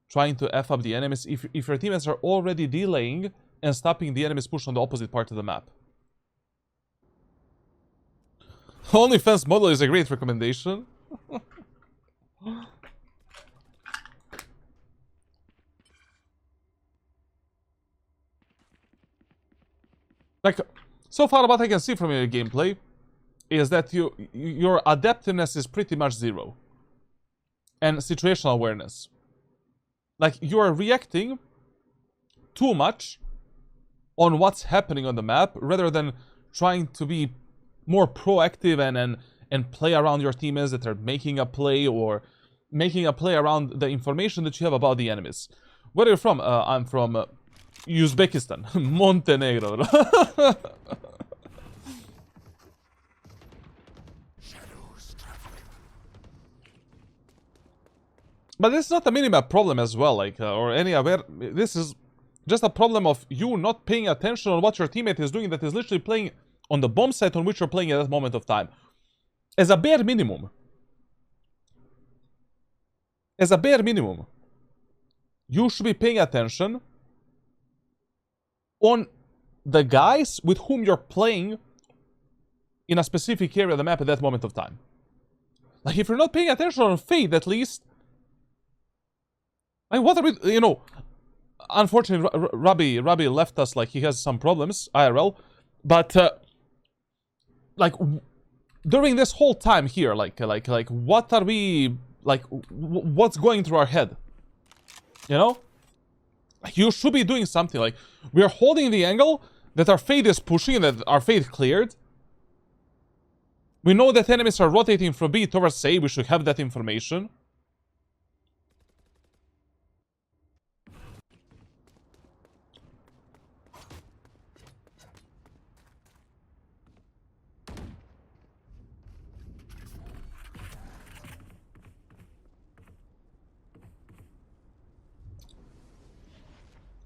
trying to F up the enemies if your teammates are already delaying and stopping the enemy's push on the opposite part of the map. OnlyFans model is a great recommendation. Like, so far what I can see from your gameplay is that your adaptiveness is pretty much 0. And situational awareness. Like, you are reacting too much on what's happening on the map, rather than trying to be more proactive and play around your teammates that are making a play, or making a play around the information that you have about the enemies. Where are you from? I'm from Uzbekistan. Montenegro. But this is not a minimap problem as well, like, or any aware... This is just a problem of you not paying attention on what your teammate is doing that is literally playing on the bomb site on which you're playing at that moment of time. As a bare minimum, you should be paying attention on the guys with whom you're playing in a specific area of the map at that moment of time. Like, if you're not paying attention on Fade, at least... Like, what are we... You know... Unfortunately, Rabbi left us, like, he has some problems, IRL. But, like, during this whole time here, like, what are we... Like, what's going through our head? You know? You should be doing something, like, we are holding the angle that our Fade is pushing and that our Fade cleared. We know that enemies are rotating from B towards A, we should have that information.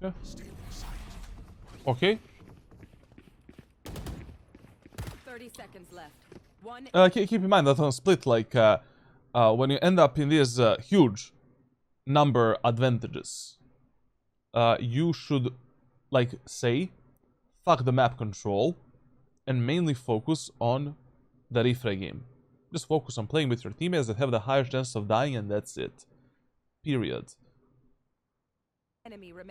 Yeah. Okay. 30 seconds left. One. Keep in mind that on Split, like, when you end up in these huge number advantages, you should, like, say, fuck the map control, and mainly focus on the refray game. Just focus on playing with your teammates that have the highest chance of dying, and that's it. Period.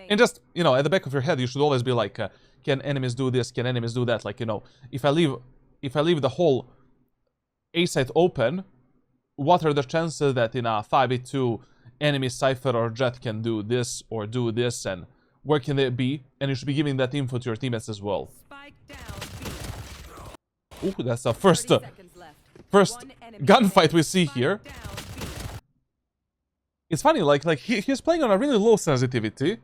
And just, you know, at the back of your head, you should always be like, can enemies do this? Can enemies do that? Like, you know, if I leave the whole A site open, what are the chances that in a 5v2 enemy Cypher or Jet can do this or do this, and where can they be? And you should be giving that info to your teammates as well. Spike down B. Ooh, that's the first 30 seconds left. first One enemy gunfight we remaining. see Spike here. down B. It's funny, he's playing on a really low sensitivity.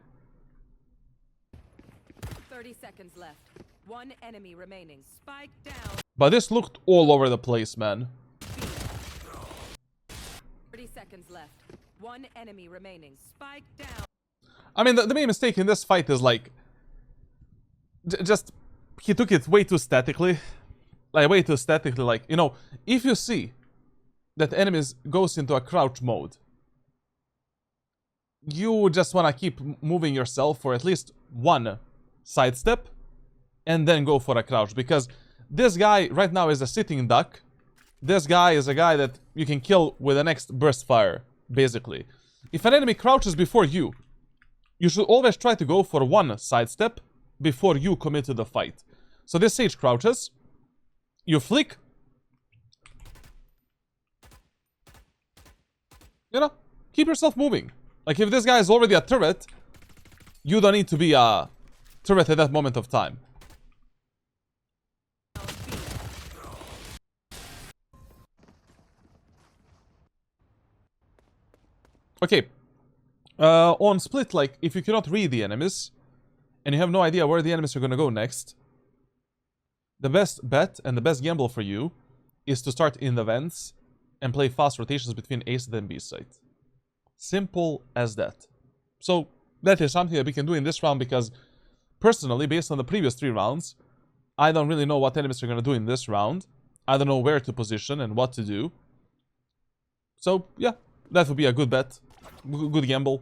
30 seconds left. One enemy remaining. Spike down. But this looked all over the place, man. 30 seconds left. One enemy remaining. Spike down. I mean, the main mistake in this fight is like... just... he took it way too statically. Like, way too statically. Like, you know, if you see that enemies goes into a crouch mode, you just want to keep moving yourself for at least one sidestep and then go for a crouch, because this guy right now is a sitting duck. This guy is a guy that you can kill with the next burst fire, basically. If an enemy crouches before you, you should always try to go for one sidestep before you commit to the fight. So this Sage crouches, you flick, you know, keep yourself moving. Like, if this guy is already a turret, you don't need to be a turret at that moment of time. Okay. On split, like, if you cannot read the enemies, and you have no idea where the enemies are gonna go next, the best bet and the best gamble for you is to start in the vents and play fast rotations between A site and B site. Simple as that. So, that is something that we can do in this round, because, personally, based on the previous 3 rounds, I don't really know what enemies are gonna do in this round. I don't know where to position and what to do. So, yeah, that would be a good bet. Good gamble.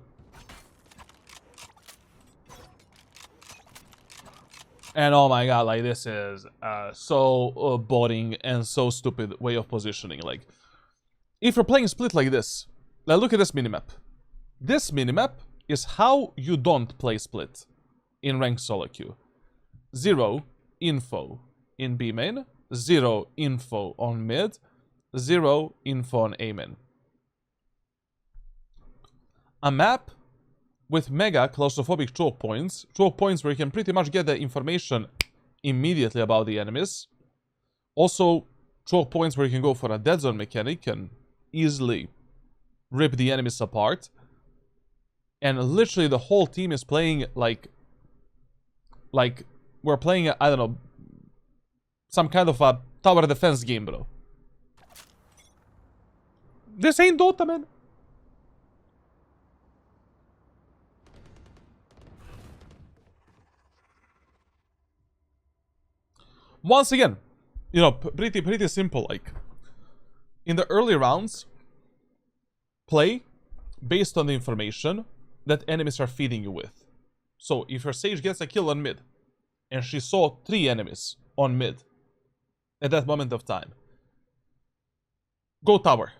And oh my god, like, this is so boring and so stupid way of positioning. Like, if you're playing split like this, now look at this minimap. This minimap is how you don't play split in ranked solo queue. 0 info in B main, 0 info on mid, 0 info on A main. A map with mega claustrophobic choke points where you can pretty much get the information immediately about the enemies. Also, choke points where you can go for a dead zone mechanic and easily rip the enemies apart. And literally the whole team is playing like we're playing, I don't know, some kind of a tower defense game, bro. This ain't Dota, man. Once again, you know, pretty simple. Like, in the early rounds, play based on the information that enemies are feeding you with. So, if your Sage gets a kill on mid, and she saw 3 enemies on mid at that moment of time, go tower.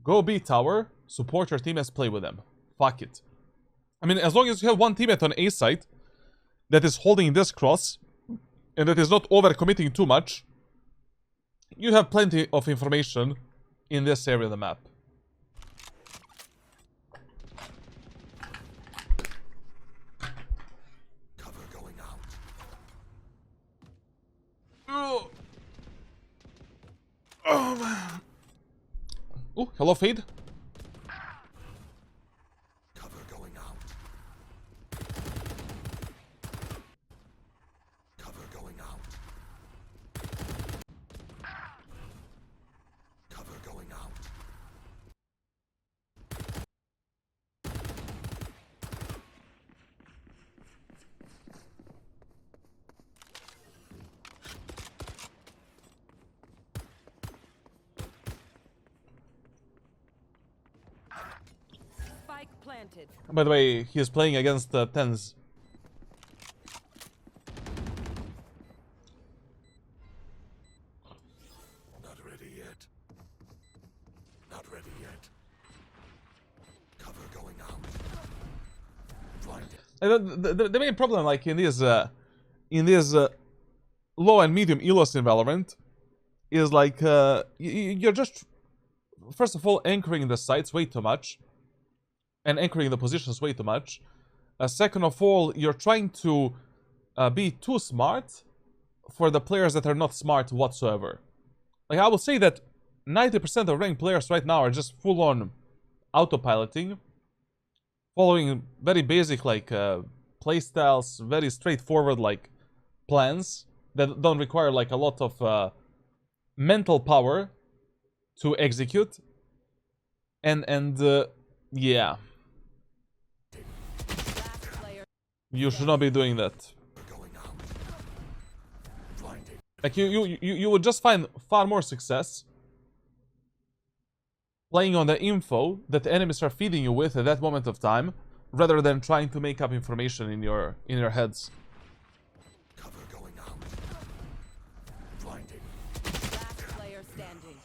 Go B tower, support your teammates, play with them. Fuck it. I mean, as long as you have one teammate on A site that is holding this cross, and that is not overcommitting too much, you have plenty of information in this area of the map. Cover going out. Oh man. Oh, hello, Fade. Cover going out. Cover going out. Cover going out. Spike planted. By the way, he is playing against tens. Not ready yet. Not ready yet. Cover going out. Blinded. The main problem, like, in these low and medium elos in Valorant, is like you're just, first of all, anchoring the sites way too much, and anchoring the positions way too much. Second of all, you're trying to be too smart for the players that are not smart whatsoever. Like, I would say that 90% of ranked players right now are just full-on autopiloting, following very basic, like, playstyles, very straightforward, like, plans that don't require, like, a lot of mental power to execute. And yeah. Last player. You should not be doing that. Going out. Blinding. Like, you would just find far more success playing on the info that the enemies are feeding you with at that moment of time, rather than trying to make up information in your heads. Cover going out. Blinding. Last player standing.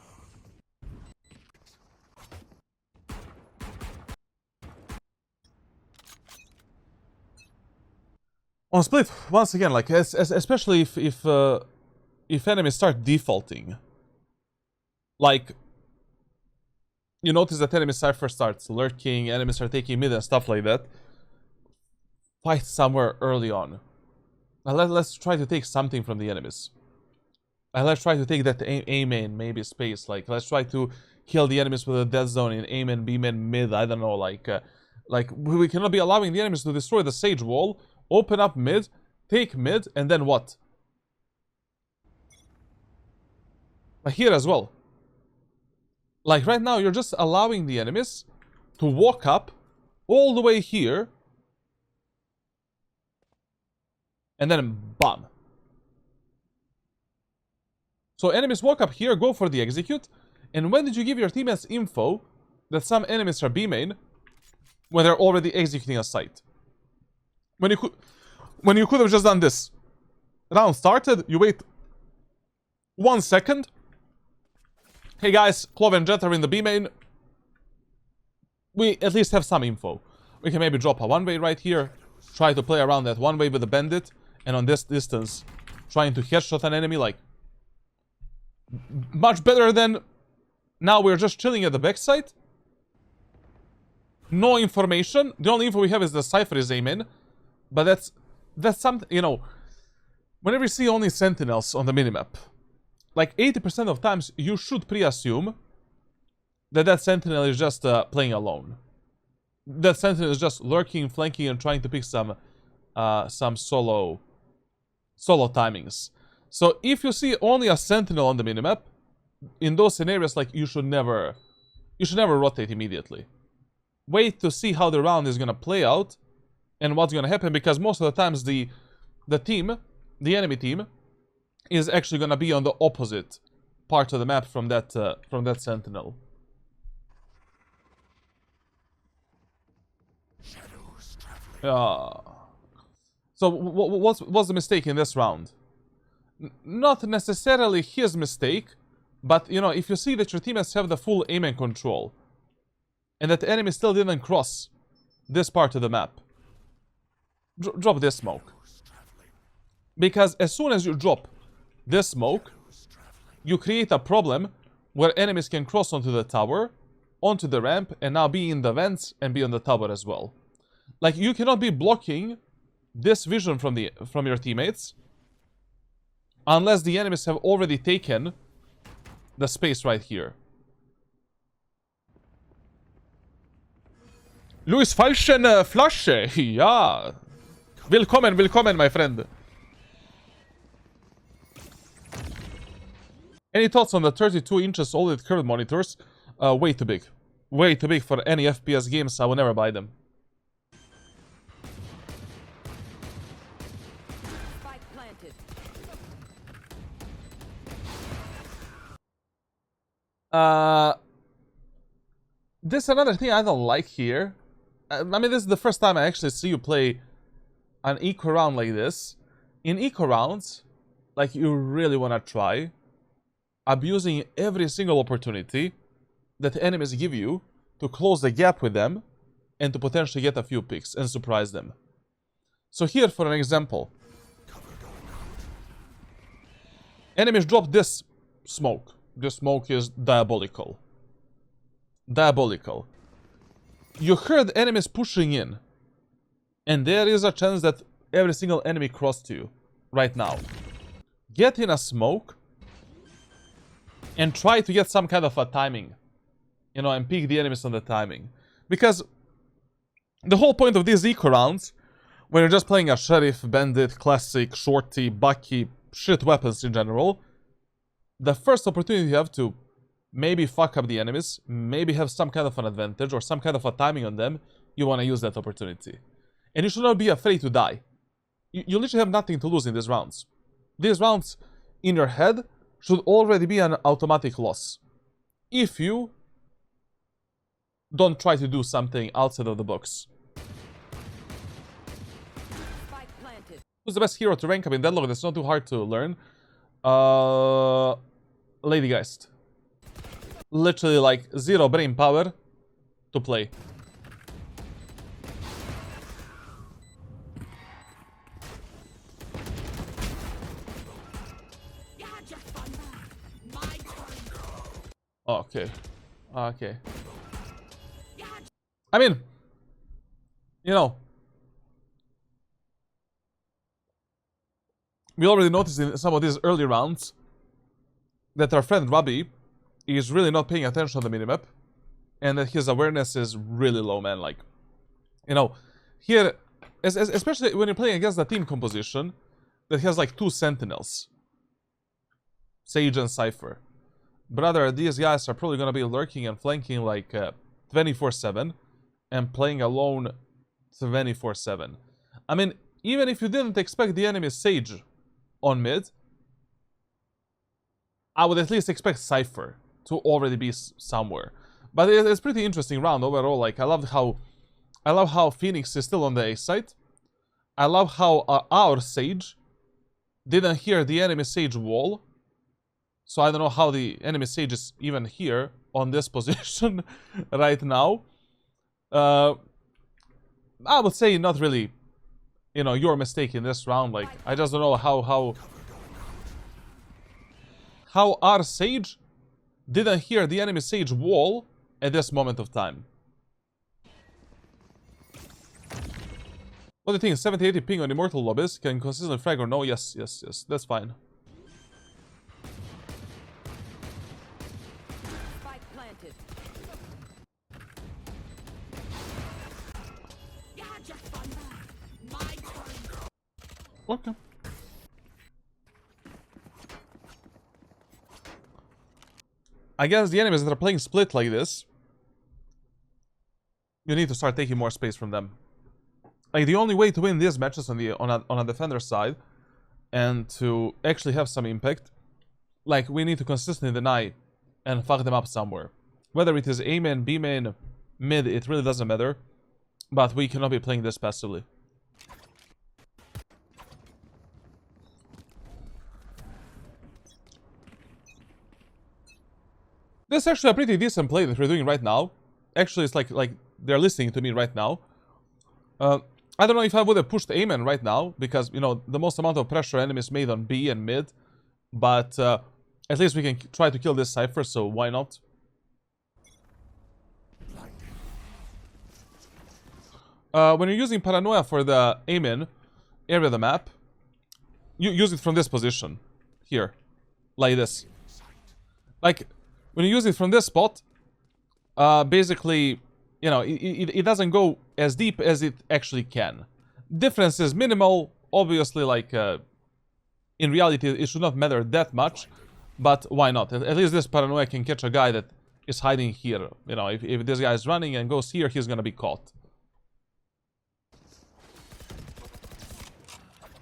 On split, once again, like especially if enemies start defaulting, like you notice that enemy cipher starts lurking, enemies are taking mid and stuff like that. Fight somewhere early on. Now let's try to take something from the enemies. Let's try to take that A main, maybe space. Like, let's try to kill the enemies with a death zone in A main, B main, mid. I don't know. Like we cannot be allowing the enemies to destroy the sage wall, open up mid, take mid, and then what? But here as well. Like, right now, you're just allowing the enemies to walk up all the way here, and then bam. So enemies walk up here, go for the execute, and when did you give your teammates info that some enemies are B main when they're already executing a site? When you could have just done this. Round started, you wait 1 second. Hey guys, Clove and Jet are in the B main. We at least have some info. We can maybe drop a one-way right here, try to play around that one-way with the bandit, and on this distance, trying to headshot an enemy, like, much better than now we're just chilling at the backside. No information. The only info we have is the cipher is Amen. But that's something, you know, whenever you see only sentinels on the minimap, like 80% of times you should pre-assume that that sentinel is just playing alone. That sentinel is just lurking, flanking, and trying to pick some solo timings. So if you see only a sentinel on the minimap, in those scenarios, like, you should never rotate immediately. Wait to see how the round is gonna play out and what's gonna happen, because most of the times the enemy team is actually gonna be on the opposite part of the map from that sentinel. Shadows traveling. So what's the mistake in this round? Not necessarily his mistake, but, you know, if you see that your teammates have the full aim and control, and that the enemy still didn't cross this part of the map, drop this smoke. Because as soon as you drop this smoke, you create a problem where enemies can cross onto the tower, onto the ramp, and now be in the vents and be on the tower as well. Like, you cannot be blocking this vision from your teammates unless the enemies have already taken the space right here. Louis Falschen Flasche, ja. Willkommen, willkommen, my friend. Any thoughts on the 32 inches OLED curved monitors? Way too big. Way too big for any FPS games. I will never buy them. Spike planted. This is another thing I don't like here. I mean, this is the first time I actually see you play an eco round like this. In eco rounds, like, you really want to try abusing every single opportunity that the enemies give you to close the gap with them and to potentially get a few picks and surprise them. So here, for an example, enemies drop this smoke. This smoke is diabolical. Diabolical. You heard enemies pushing in, and there is a chance that every single enemy crossed you right now. get in a smoke and try to get some kind of a timing. You know, and pick the enemies on the timing. Because the whole point of these eco rounds, when you're just playing a sheriff, bandit, classic, shorty, bucky, shit weapons in general, the first opportunity you have to maybe fuck up the enemies, maybe have some kind of an advantage or some kind of a timing on them, you want to use that opportunity. And you should not be afraid to die. You literally have nothing to lose in these rounds. These rounds, in your head, should already be an automatic loss. If you don't try to do something outside of the box. Spike planted. Who's the best hero to rank up in Deadlock? That's not too hard to learn. Lady Geist. Literally like 0 brain power to play. Okay. Okay. I mean, you know, we already noticed in some of these early rounds that our friend Robbie is really not paying attention on the minimap, and that his awareness is really low, man. Like, you know, here, especially when you're playing against a team composition that has like 2 sentinels, Sage and Cypher. Brother, these guys are probably gonna be lurking and flanking like 24/7 and playing alone 24/7. I mean, even if you didn't expect the enemy Sage on mid, I would at least expect Cypher to already be somewhere. But it's pretty interesting round overall. Like, I love how Phoenix is still on the A side. I love how our Sage didn't hear the enemy Sage wall. So I don't know how the enemy Sage is even here on this position right now. I would say not really, you know, your mistake in this round. Like, I just don't know how our Sage didn't hear the enemy Sage wall at this moment of time. What do you think? 70-80 ping on Immortal lobbies? Can consistently frag or no? Yes, yes, yes. That's fine. Spike planted. Okay. I guess the enemies that are playing split like this, you need to start taking more space from them. Like, the only way to win these matches on a defender side and to actually have some impact, like, we need to consistently deny and fuck them up somewhere. Whether it is A main, B main, mid, it really doesn't matter. But we cannot be playing this passively. This is actually a pretty decent play that we're doing right now. Actually, it's like they're listening to me right now. I don't know if I would have pushed Omen right now, because, you know, the most amount of pressure enemies made on B and mid. But at least we can try to kill this Cypher, so why not? When you're using Paranoia for the Omen area of the map, you use it from this position. Here. Like this. Like, when you use it from this spot, basically, you know, it doesn't go as deep as it actually can. Difference is minimal. Obviously, like, in reality, it should not matter that much. But why not? At least this Paranoia can catch a guy that is hiding here. You know, if this guy is running and goes here, he's gonna be caught.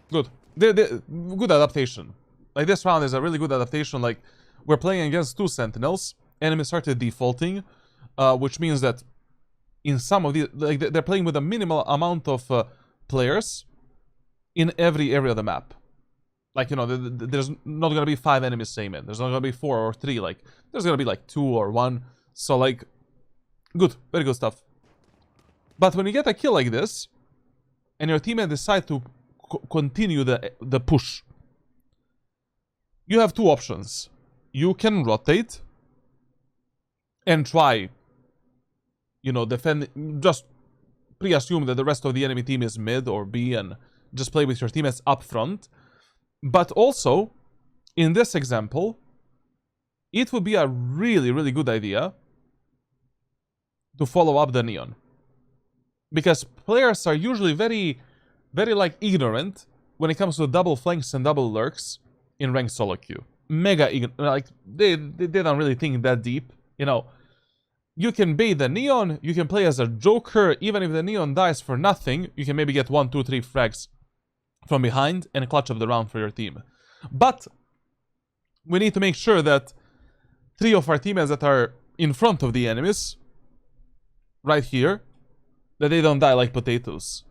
Good. Good adaptation. Like, this round is a really good adaptation. Like, we're playing against 2 sentinels. Enemies started defaulting, which means that in some of the, like, they're playing with a minimal amount of players in every area of the map. Like, you know, there's not gonna be 5 enemies same in. There's not gonna be 4 or 3. Like, there's gonna be like 2 or 1. So, like, good, very good stuff. But when you get a kill like this, and your teammate decide to continue the push, you have 2 options. You can rotate and try, you know, defend, just pre-assume that the rest of the enemy team is mid or B and just play with your teammates up front. But also, in this example, it would be a really, really good idea to follow up the neon. Because players are usually very, very like ignorant when it comes to double flanks and double lurks in ranked solo queue. Mega ignorant, like they don't really think that deep, you know. You can bait the neon, you can play as a joker, even if the neon dies for nothing, you can maybe get 1, 2, 3 frags from behind and clutch up the round for your team. But we need to make sure that 3 of our teammates that are in front of the enemies, right here, that they don't die like potatoes.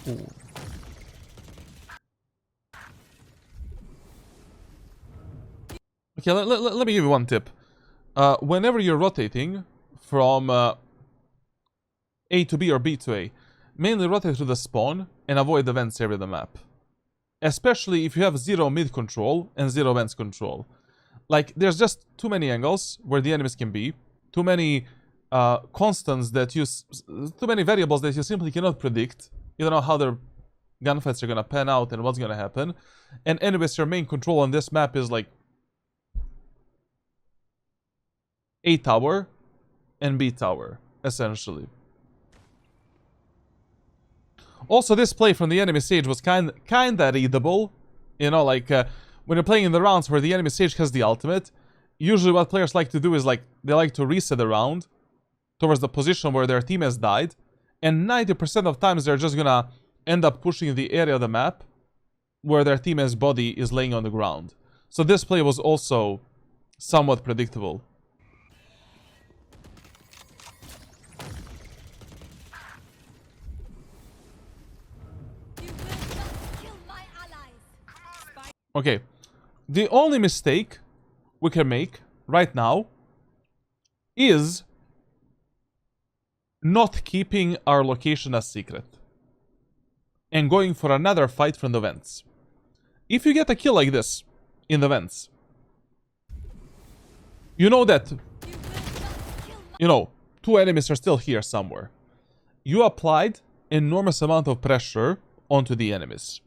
Ooh. Okay, let me give you one tip. Whenever you're rotating from A to B or B to A, mainly rotate to the spawn and avoid the vents area of the map. Especially if you have 0 mid control and 0 vents control. Like, there's just too many angles where the enemies can be, too many constants that you... too many variables that you simply cannot predict. You don't know how their gunfights are gonna pan out and what's gonna happen. And anyways, your main control on this map is like A tower and B tower, essentially. Also, this play from the enemy stage was kinda readable. You know, like, when you're playing in the rounds where the enemy stage has the ultimate, usually what players like to do is, like, they like to reset the round towards the position where their team has died, and 90% of times they're just gonna end up pushing the area of the map where their teammate's body is laying on the ground. So this play was also somewhat predictable. Okay, the only mistake we can make right now is not keeping our location a secret and going for another fight from the vents. If you get a kill like this in the vents, you know that, you know, 2 enemies are still here somewhere. You applied enormous amount of pressure onto the enemies.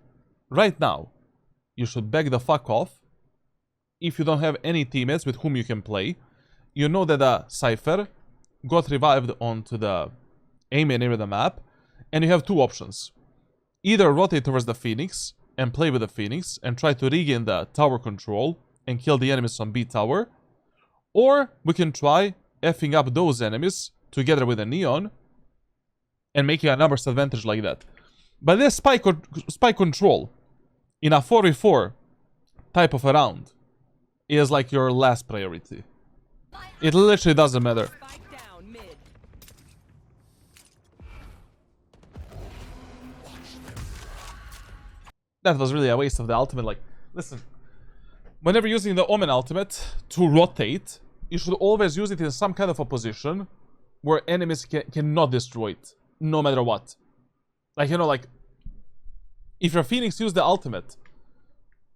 Right now, you should back the fuck off. If you don't have any teammates with whom you can play, you know that a Cypher got revived onto the main area of the map, and you have 2 options. Either rotate towards the Phoenix and play with the Phoenix and try to regain the tower control and kill the enemies on B tower, or we can try effing up those enemies together with a neon and making a numbers advantage like that. But this spike control in a 4v4 type of a round is like your last priority. It literally doesn't matter. Spike down mid. That was really a waste of the ultimate. Like, listen, whenever using the Omen ultimate to rotate, you should always use it in some kind of a position where enemies cannot destroy it, no matter what. Like, you know, like, if your Phoenix used the ultimate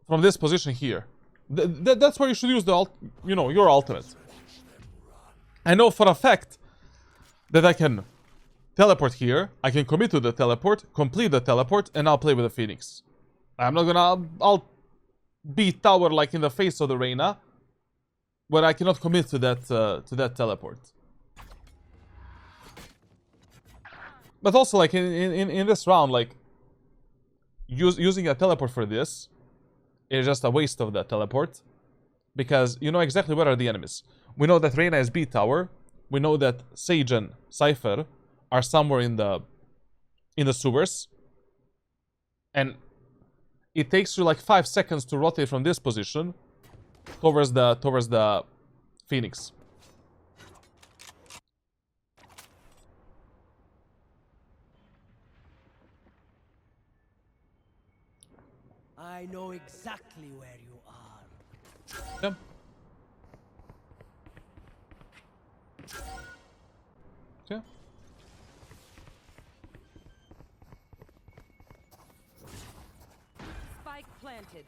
from this position here, that's where you should use the your ultimate. I know for a fact that I can teleport here, I can commit to the teleport, complete the teleport, and I'll play with the Phoenix. I'm not gonna... I'll beat tower like in the face of the Reyna, but I cannot commit to that teleport. But also, like, in this round, like, using a teleport for this is just a waste of that teleport. Because you know exactly where are the enemies. We know that Reyna is B tower. We know that Sage and Cypher are somewhere in the sewers. And it takes you like 5 seconds to rotate from this position towards the Phoenix. I know exactly where you are. Yeah. Yeah. Spike planted.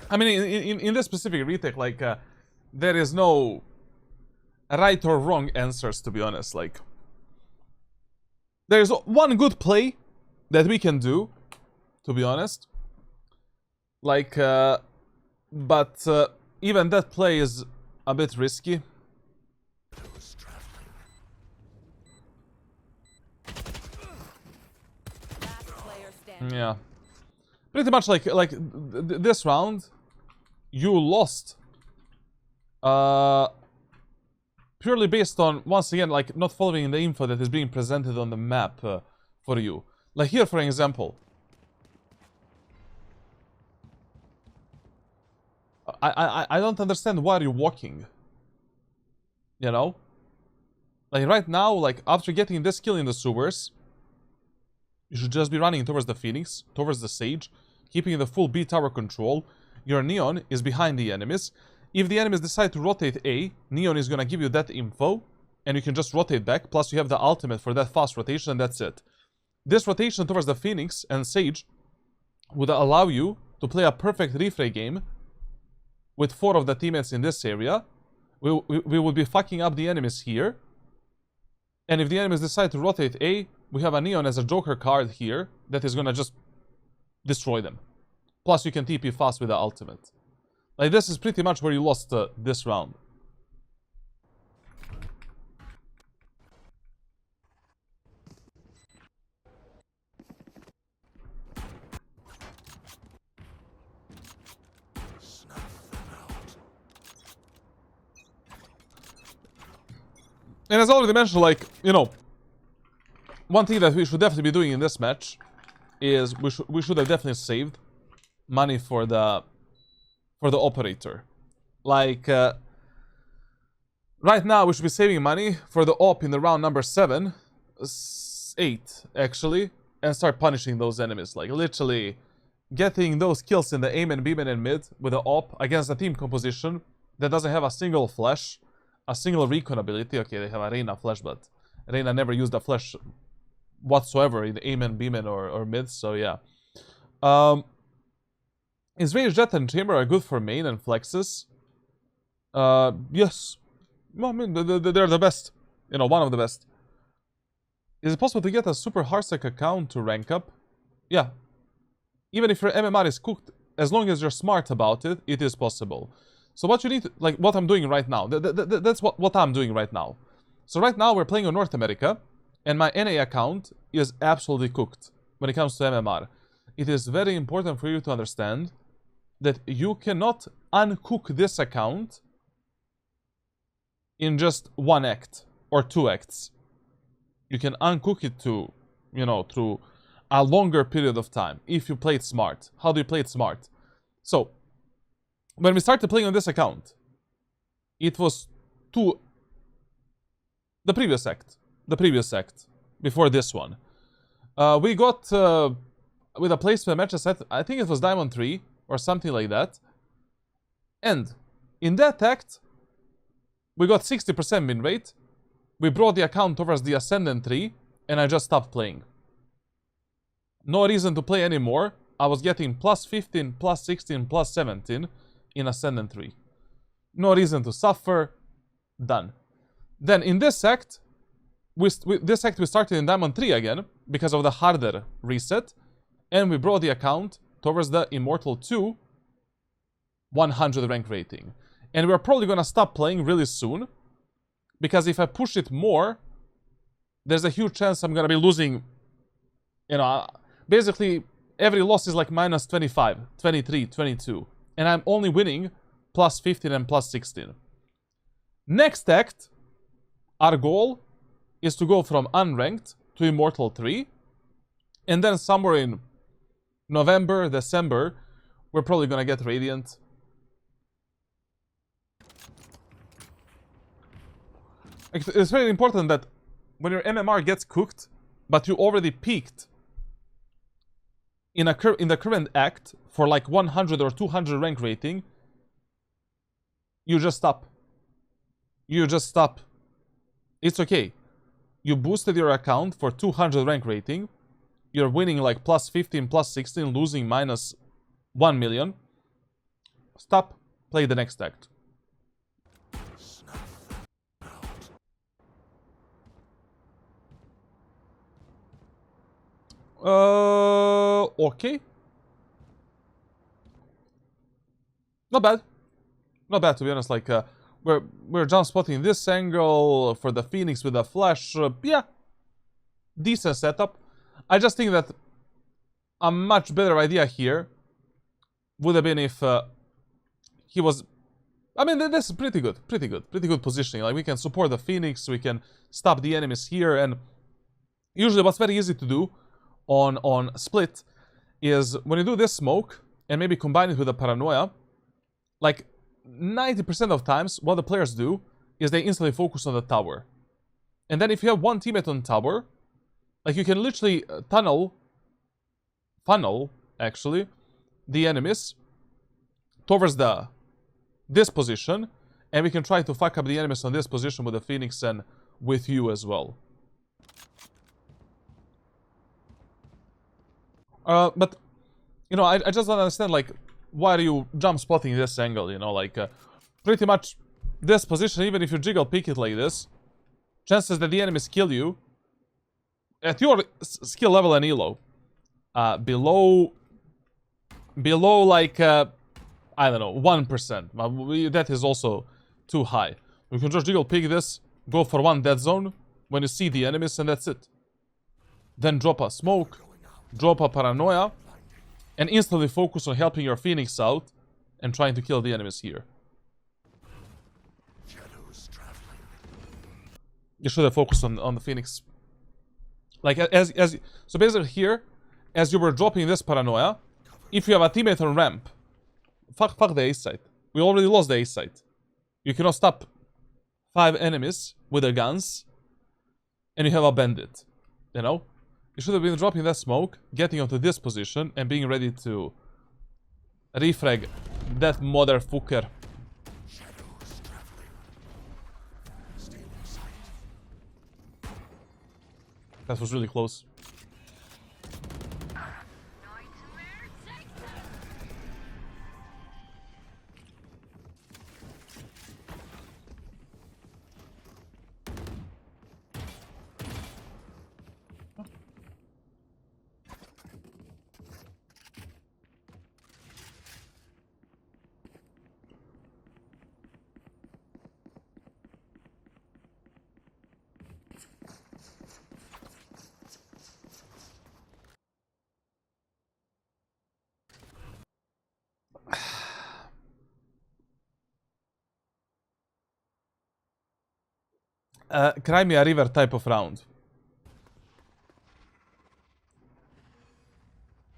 I mean, in this specific retake, like, there is no right or wrong answers, to be honest. Like, there's one good play that we can do, to be honest. Like, but even that play is a bit risky. Shadows traveling. Last player standing. Yeah. Pretty much like this round, you lost. Purely based on, once again, like, not following the info that is being presented on the map for you. Like here, for example. I don't understand why you're walking. You know? Like right now, like after getting this kill in the sewers, you should just be running towards the Phoenix, towards the Sage, keeping the full B tower control. Your Neon is behind the enemies. If the enemies decide to rotate A, Neon is gonna give you that info, and you can just rotate back, plus you have the ultimate for that fast rotation, and that's it. This rotation towards the Phoenix and Sage would allow you to play a perfect refray game with 4 of the teammates in this area. We would be fucking up the enemies here. And if the enemies decide to rotate A, we have a Neon as a Joker card here that is gonna just destroy them. Plus you can TP fast with the ultimate. Like, this is pretty much where you lost this round. Snuff them out. And as already mentioned, like, you know, one thing that we should definitely be doing in this match is we should have definitely saved money for the operator. Like, right now we should be saving money for the op in the round number 7, 8 actually, and start punishing those enemies. Like, literally getting those kills in the aim and beam and mid with the op against a team composition that doesn't have a single flash, a single recon ability. Okay, they have a Reyna flash, but Reyna never used a flash whatsoever in aim and beam or mid, so yeah. Is Rage Jet and Chamber are good for main and flexes? Yes. Well, I mean, they're the best. You know, one of the best. Is it possible to get a super hardstack account to rank up? Yeah. Even if your MMR is cooked, as long as you're smart about it, it is possible. So what you need, like what I'm doing right now, that's what I'm doing right now. So right now we're playing on North America, and my NA account is absolutely cooked when it comes to MMR. It is very important for you to understand that you cannot uncook this account in just 1 act or 2 acts. You can uncook it to, you know, through a longer period of time if you play it smart. How do you play it smart? So, when we started playing on this account, it was the previous act, before this one. We got, with a placement match set, I think it was Diamond 3, or something like that. And, in that act, we got 60% win rate. We brought the account towards the Ascendant 3, and I just stopped playing. No reason to play anymore. I was getting plus 15, plus 16, plus 17 in Ascendant 3. No reason to suffer. Done. Then in this act, we started in Diamond 3 again, because of the harder reset, and we brought the account towards the Immortal 2 100 rank rating. And we're probably gonna stop playing really soon, because if I push it more, there's a huge chance I'm gonna be losing, you know, basically every loss is like minus 25, 23, 22. And I'm only winning plus 15 and plus 16. Next act, our goal is to go from unranked to Immortal 3. And then somewhere in November, December, we're probably gonna get Radiant. It's very important that when your MMR gets cooked, but you already peaked in the current act for like 100 or 200 rank rating, you just stop. You just stop. It's okay. You boosted your account for 200 rank rating. You're winning like plus 15, plus 16, losing minus 1 million. stop, play the next act. Okay. Not bad. Not bad, to be honest. Like, we're jump spotting this angle for the Phoenix with a flash. Yeah. Decent setup. I just think that a much better idea here would have been if he was... I mean, this is pretty good. Pretty good positioning. Like, we can support the Phoenix, we can stop the enemies here, and usually what's very easy to do on split is when you do this smoke and maybe combine it with a paranoia, like 90% of times what the players do is they instantly focus on the tower. And then if you have one teammate on tower, like you can literally funnel actually the enemies towards this position, and we can try to fuck up the enemies on this position with the Phoenix and with you as well. But, you know, I just don't understand, like, why are you jump spotting this angle, you know, like, pretty much this position, even if you jiggle peek it like this, chances that the enemies kill you at your skill level and elo, below like, I don't know, 1%. That is also too high. You can just jiggle peek this, go for one dead zone when you see the enemies, and that's it. Then drop a smoke, drop a paranoia, and instantly focus on helping your Phoenix out and trying to kill the enemies here. You should have focused on the Phoenix. Like, so basically here, as you were dropping this paranoia, if you have a teammate on ramp, fuck the A site. We already lost the A site. You cannot stop 5 enemies with their guns, and you have a bandit, you know? You should have been dropping that smoke, getting onto this position, and being ready to refrag that motherfucker. That was really close. Crimea River type of round.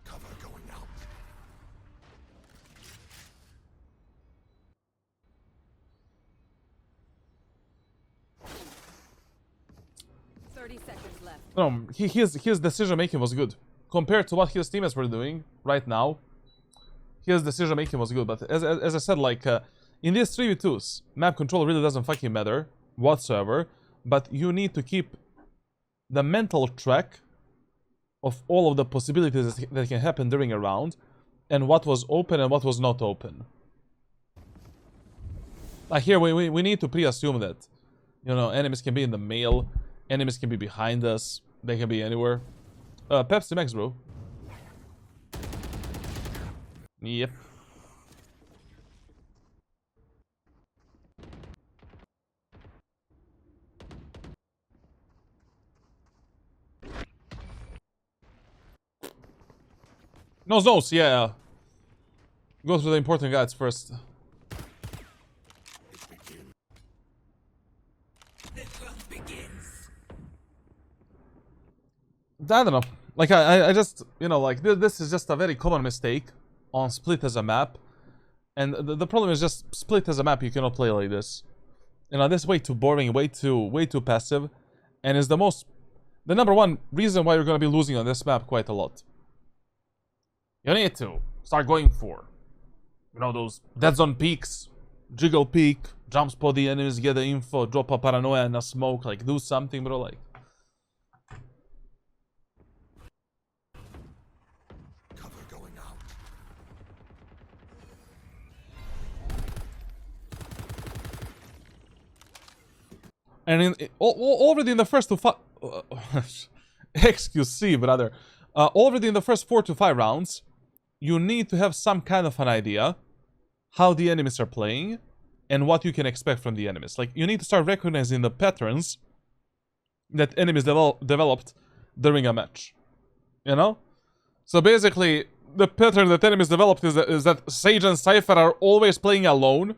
Cover going out. 30 seconds left. No, his decision making was good compared to what his teammates were doing right now. His decision making was good, but as I said, like in these 3v2s, map control really doesn't fucking matter whatsoever. But you need to keep the mental track of all of the possibilities that can happen during a round, and what was open and what was not open. Like here, we need to pre-assume that, you know, enemies can be in the mail, enemies can be behind us, they can be anywhere. Pepsi Max, bro. Yep. No, yeah. Go through the important guides first. I don't know. Like, I just, you know, like, this is just a very common mistake on Split as a map. And the problem is just, Split as a map, you cannot play like this. You know, this is way too boring, way too passive. And is the number one reason why you're gonna be losing on this map quite a lot. You need to start going for, you know, those dead zone peaks, jiggle peek, jump spot the enemies, get the info, drop a paranoia and a smoke, like do something, bro, like. Cover going out. And already in the first XQC, brother. Already in the first 4 to 5 rounds, you need to have some kind of an idea how the enemies are playing and what you can expect from the enemies. Like, you need to start recognizing the patterns that enemies developed during a match. You know? So basically, the pattern that enemies developed is that Sage and Cypher are always playing alone,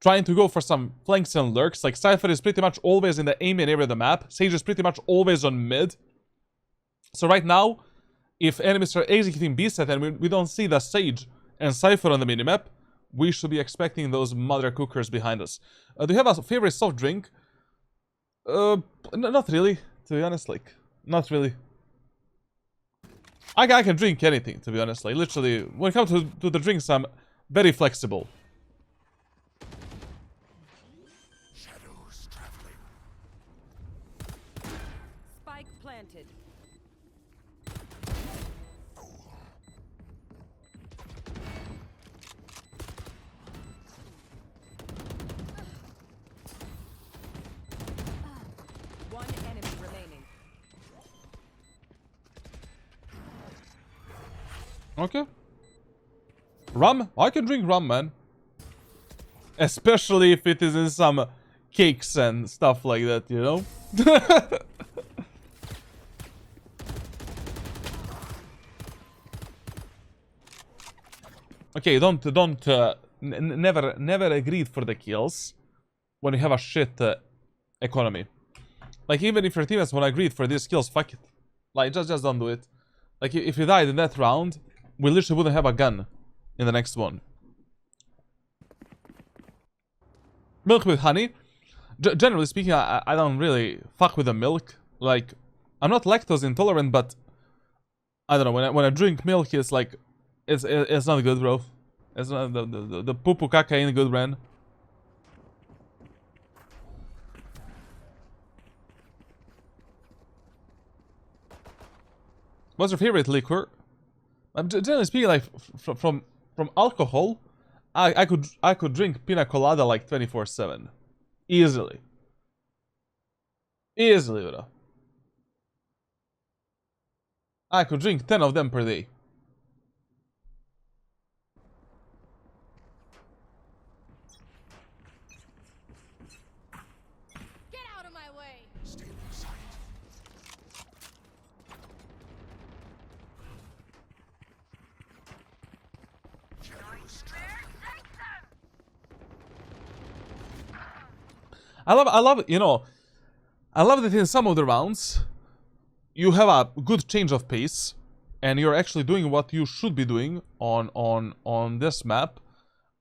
trying to go for some flanks and lurks. Like, Cypher is pretty much always in the aiming area of the map. Sage is pretty much always on mid. So right now, if enemies are executing B-set and we don't see the Sage and Cypher on the minimap, we should be expecting those mother cookers behind us. Do you have a favorite soft drink? Not really, to be honest. Like, not really. I can drink anything, to be honest. Like, literally, when it comes to the drinks, I'm very flexible. Shadows traveling. Spike planted. One enemy remaining. Okay. Rum? I can drink rum, man. Especially if it is in some cakes and stuff like that, you know? Okay, never agree for the kills when you have a shit economy. Like, even if your teammates want to agree for these kills, fuck it. Like, just don't do it. Like, if you died in that round, we literally wouldn't have a gun in the next one. Milk with honey. Generally speaking, I don't really fuck with the milk. Like, I'm not lactose intolerant, but I don't know, when I drink milk, it's like, it's not good, bro. It's not, the poo-poo caca ain't good, man. What's your favorite liquor? Generally speaking, like, from alcohol, I could drink pina colada like 24/7, easily. Easily, bro. I could drink 10 of them per day. Get out of my way. Stay in sight. Shadows traveling. I love, you know, I love that in some of the rounds, you have a good change of pace, and you're actually doing what you should be doing on this map.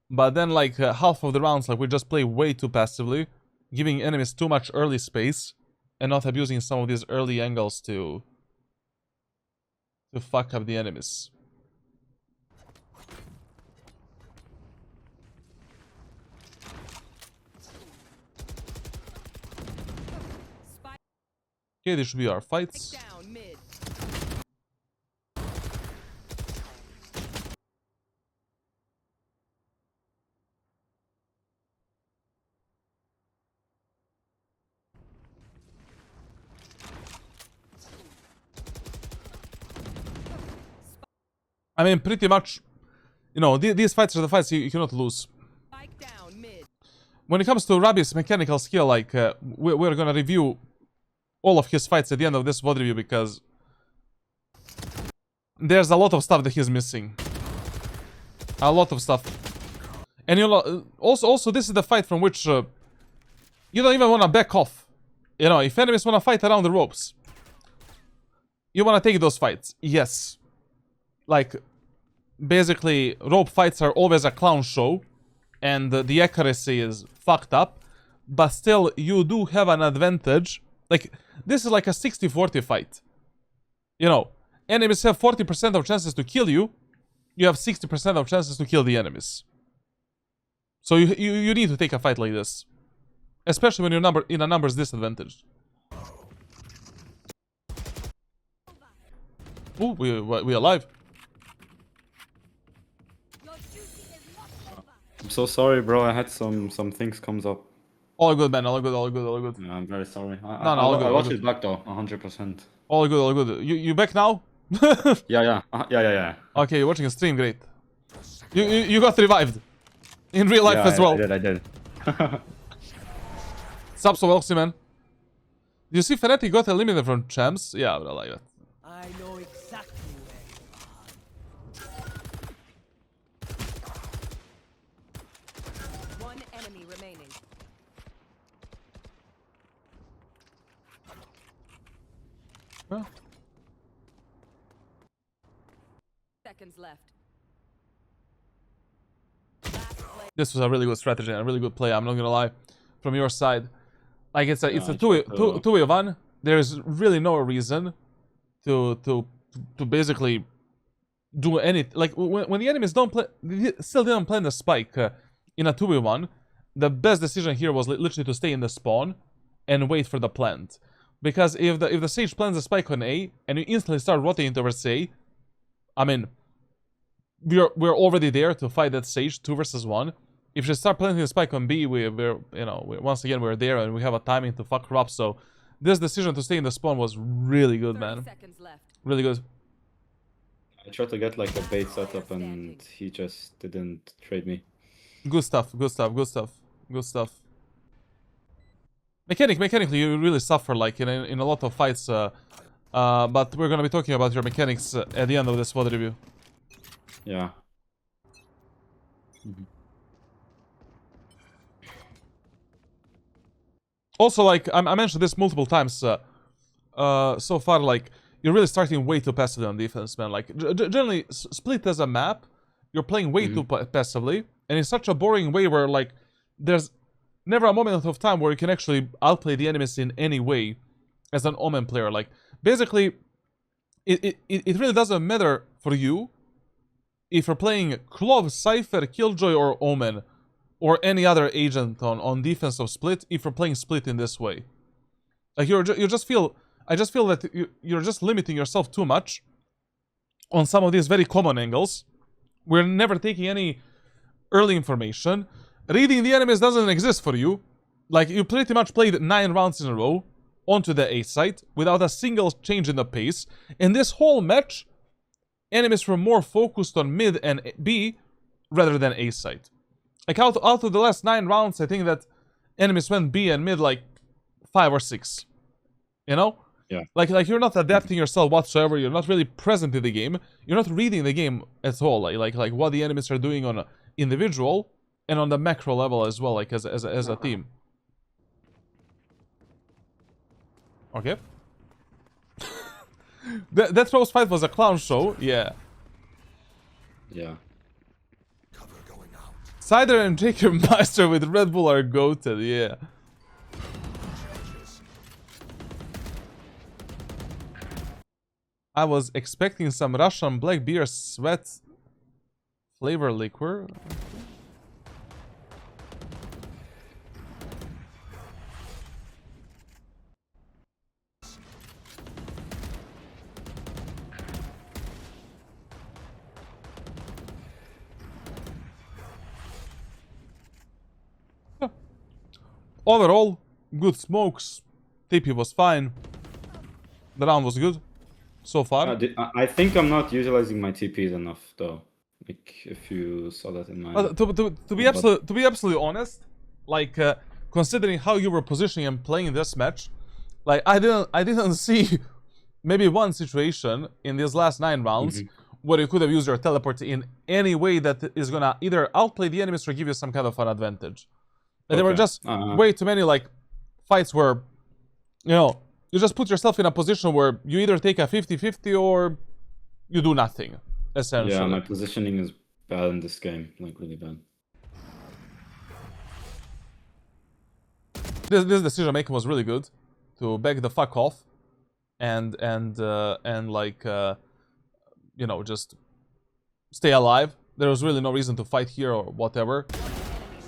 But then, like, half of the rounds, like, we just play way too passively, giving enemies too much early space, and not abusing some of these early angles to fuck up the enemies. Spike Okay, this should be our fights. down mid. I mean, pretty much, you know, these fights are the fights you cannot lose. Spike down mid. When it comes to Rabi's mechanical skill, like, we're gonna review all of his fights at the end of this VOD review, because there's a lot of stuff that he's missing. A lot of stuff. And you know, also this is the fight from which you don't even want to back off. You know, if enemies want to fight around the ropes, you want to take those fights. Yes. Like, basically, rope fights are always a clown show, and the accuracy is fucked up, but still, you do have an advantage. Like, this is like a 60-40 fight. You know, enemies have 40% of chances to kill you, you have 60% of chances to kill the enemies. So you need to take a fight like this, especially when you're in a numbers disadvantage. Ooh, we alive. I'm so sorry, bro. I had some things comes up. All good, man. All good, all good, all good. Yeah, I'm very sorry. No, all good, I all watch good. it back though, 100%. All good, all good. You back now? Yeah. Okay, you're watching a stream, great. You got revived. In real life Yeah, as well. I did. Sup, so welcome, man. You see Fnatic got eliminated from champs? Yeah, I like that. I know exactly where you are. One enemy remaining. Huh? Seconds left. This was a really good strategy and a really good play, I'm not gonna lie. From your side. Like it's a Yeah, 2v1. There is really no reason to basically do anything. Like when the enemies don't play, still didn't plan the spike in a 2v1. The best decision here was literally to stay in the spawn and wait for the plant. Because if the Sage plants the spike on A and you instantly start rotating towards A, I mean, we're already there to fight that Sage 2 versus 1. If you start planting the spike on B, once again we're there and we have a timing to fuck her up. So this decision to stay in the spawn was really good, 30 man. seconds left. Really good. I tried to get like a bait setup and he just didn't trade me. Good stuff. Good stuff. Good stuff. Good stuff. Mechanically, you really suffer like in a lot of fights. But we're gonna be talking about your mechanics at the end of this VOD review. Yeah. Also, like I mentioned this multiple times so far, like you're really starting way too passively on defense, man. Like generally, Split as a map, you're playing way too passively, and in such a boring way where like there's never a moment of time where you can actually outplay the enemies in any way as an Omen player. Like basically, it really doesn't matter for you if you're playing Clove, Cypher, Killjoy, or Omen, or any other agent on defense of Split, if you're playing Split in this way. Like I just feel that you're just limiting yourself too much on some of these very common angles. We're never taking any early information. Reading the enemies doesn't exist for you. Like you pretty much played 9 rounds in a row onto the A site without a single change in the pace. In this whole match, enemies were more focused on mid and B rather than A site. Like out of the last 9 rounds, I think that enemies went B and mid like 5 or 6. You know? Yeah. Like you're not adapting yourself whatsoever. You're not really present in the game. You're not reading the game at all. Like what the enemies are doing on an individual and on the macro level as well. Like as a team. Okay. that Rose fight was a clown show. Yeah. Yeah. Cover going out. Cider and Jacob Meister with Red Bull are goated. Yeah. I was expecting some Russian black beer sweat flavor liquor. Overall, good smokes. TP was fine. The round was good. So far. I think I'm not utilizing my TPs enough, though. Like, if you saw that in my... To be absolutely honest, like considering how you were positioning and playing this match, like I didn't see maybe one situation in these last 9 rounds where you could have used your teleport in any way that is gonna either outplay the enemies or give you some kind of an advantage. There were just way too many like fights where, you know, you just put yourself in a position where you either take a 50-50 or you do nothing, essentially. Yeah, my positioning is bad in this game, like really bad. This decision making was really good, to back the fuck off, and like you know, just stay alive. There was really no reason to fight here or whatever.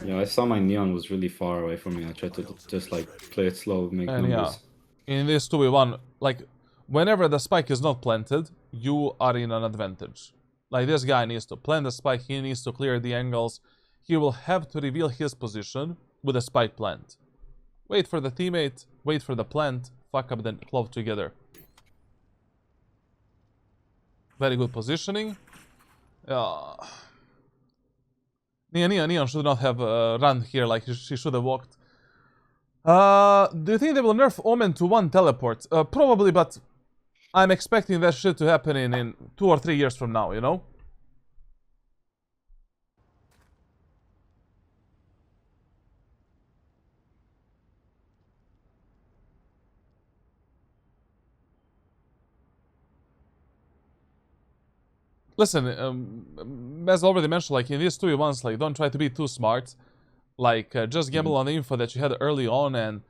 Yeah, I saw my neon was really far away from me. I tried to just like play it slow, make And numbers. yeah, in this 2v1, like whenever the spike is not planted, you are in an advantage. Like this guy needs to plant the spike, he needs to clear the angles. He will have to reveal his position with a spike plant. Wait for the teammate. Wait for the plant. Fuck up, then clove together. Very good positioning. Neon should not have run here like she should have walked. Do you think they will nerf Omen to 1 teleport? Probably, but I'm expecting that shit to happen in 2 or 3 years from now, you know? Listen, as already mentioned, like in these 2v1s, like don't try to be too smart. Like just gamble on the info that you had early on, and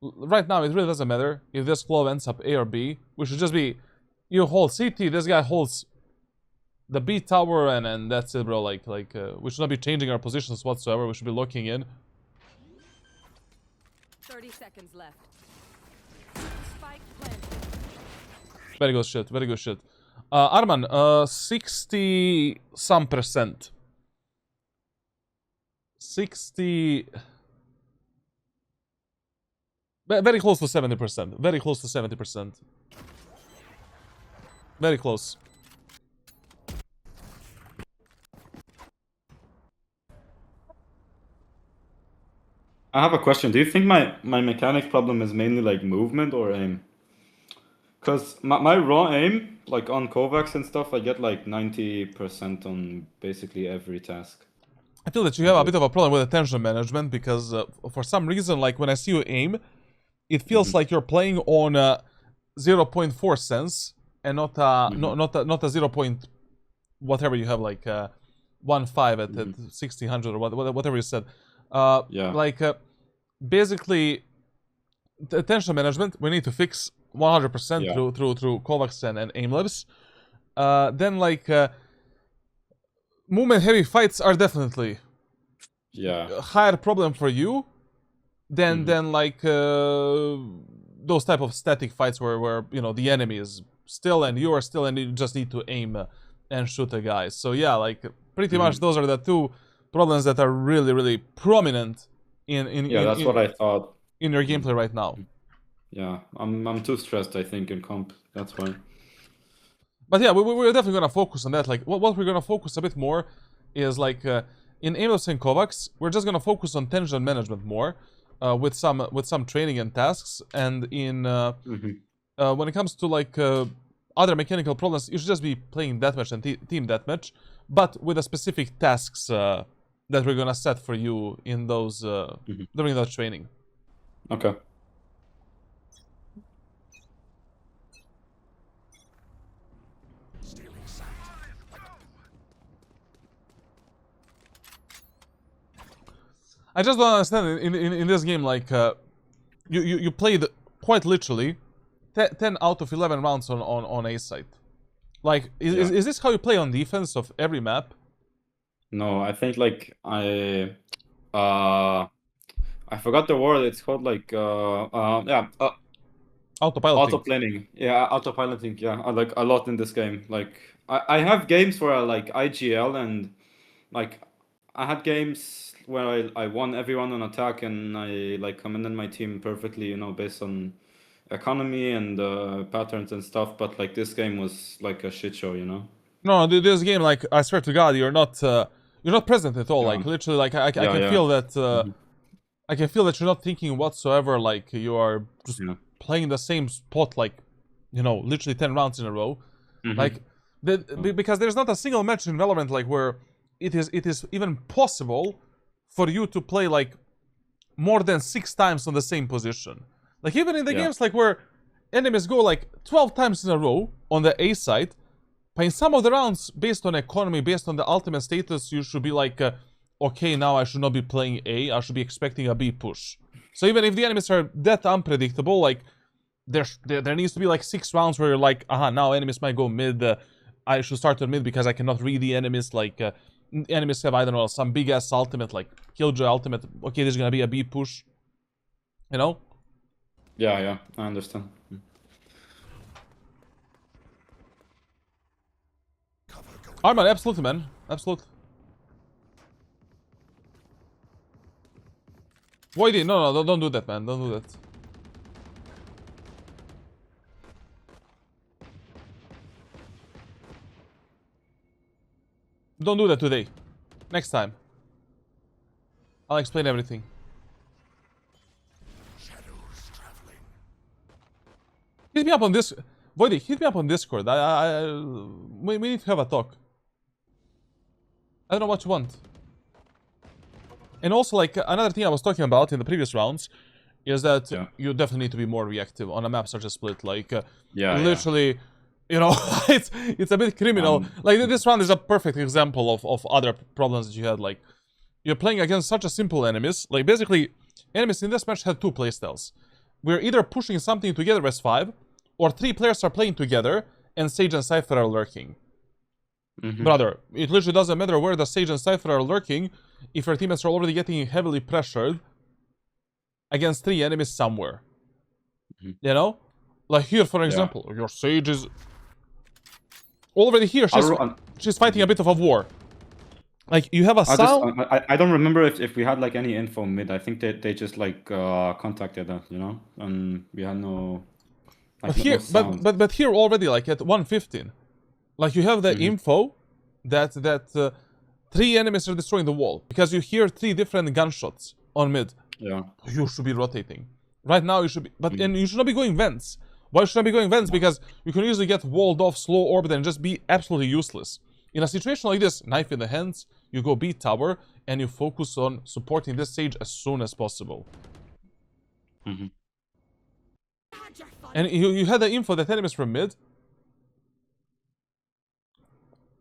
right now it really doesn't matter if this clove ends up A or B. We should just be, you hold CT, this guy holds the B tower, and that's it, bro. Like we should not be changing our positions whatsoever. We should be locking in. 30 seconds left. Spike planted. Very good shit. Very good shit. Arman, 60 some percent. 60. Very close to 70%. Very close to 70%. Very close. I have a question. Do you think my mechanic problem is mainly like movement or aim? Because my raw aim, like on Kovacs and stuff, I get like 90% on basically every task. I feel that you have a bit of a problem with attention management because for some reason, like when I see you aim, it feels like you're playing on 0.4 sense and not a 0. Whatever you have, like 1.5 at 1600 or whatever you said. Yeah. Like basically, the attention management we need to fix 100% through Kovacs and aim labs. Then like movement heavy fights are definitely a higher problem for you than like those type of static fights where you know the enemy is still and you are still and you just need to aim and shoot a guy. So yeah, like pretty much those are the two problems that are really prominent in that's what I thought in your gameplay right now. Yeah, I'm too stressed, I think, in comp. That's why. But yeah, we're definitely gonna focus on that. Like what we're gonna focus a bit more is like in Amos and Kovacs, we're just gonna focus on tension management more with some training and tasks. And in when it comes to like other mechanical problems, you should just be playing deathmatch and team deathmatch, but with the specific tasks that we're gonna set for you in those during that training. Okay. I just don't understand in this game, like you played quite literally 10 out of 11 rounds on A site. Like is this how you play on defense of every map? No, I think like I forgot the word. It's called like autopiloting. Yeah, autopiloting. Yeah, I like a lot in this game. Like I have games where I like IGL and like I had games where I won everyone on attack and I like commanded my team perfectly, you know, based on economy and patterns and stuff. But like this game was like a shit show, you know. No, this game, like I swear to God, you're not present at all. Like literally, like I can feel that. I can feel that you're not thinking whatsoever. Like you are just playing the same spot, like you know, literally 10 rounds in a row. Like because there's not a single match in Valorant like where it is even possible for you to play like more than 6 times on the same position. Like even in the games like where enemies go like 12 times in a row on the A side, but in some of the rounds, based on economy, based on the ultimate status, you should be like, okay, now I should not be playing A, I should be expecting a B push. So even if the enemies are that unpredictable, like there needs to be like 6 rounds where you're like, aha, now enemies might go mid, I should start on mid because I cannot read the enemies, like enemies have, I don't know, some big ass ultimate, like Killjoy ultimate, okay, there's gonna be a B push, you know? Yeah, I understand. Arman, absolutely, man. Absolutely. Voidy, no, don't do that, man. Don't do that. Don't do that today. Next time. I'll explain everything. Shadows traveling. Hit me up on this. Voidy, hit me up on Discord. We need to have a talk. I don't know what you want. And also, like, another thing I was talking about in the previous rounds is that you definitely need to be more reactive on a map such as Split. Like, literally, you know, it's a bit criminal. Like, this round is a perfect example of other problems that you had. Like, you're playing against such a simple enemies. Like, basically, enemies in this match had two playstyles. We're either pushing something together as 5, or 3 players are playing together, and Sage and Cypher are lurking. Brother, it literally doesn't matter where the Sage and Cypher are lurking if your teammates are already getting heavily pressured against 3 enemies somewhere. You know? Like here, for example, your Sage is already here. She's fighting a bit of a war. Like, you have a sound... I don't remember if we had, like, any info mid. I think they just, like, contacted us, you know? And we had no... Like, But here, but here already, like, at 1:15, like, you have the info that 3 enemies are destroying the wall. Because you hear 3 different gunshots on mid. Yeah. You should be rotating. Right now you should be... But and you should not be going vents. Why should I be going vents? Because you can easily get walled off, slow orbit, and just be absolutely useless. In a situation like this, knife in the hands, you go B tower, and you focus on supporting this Sage as soon as possible. And you had the info that enemies from mid.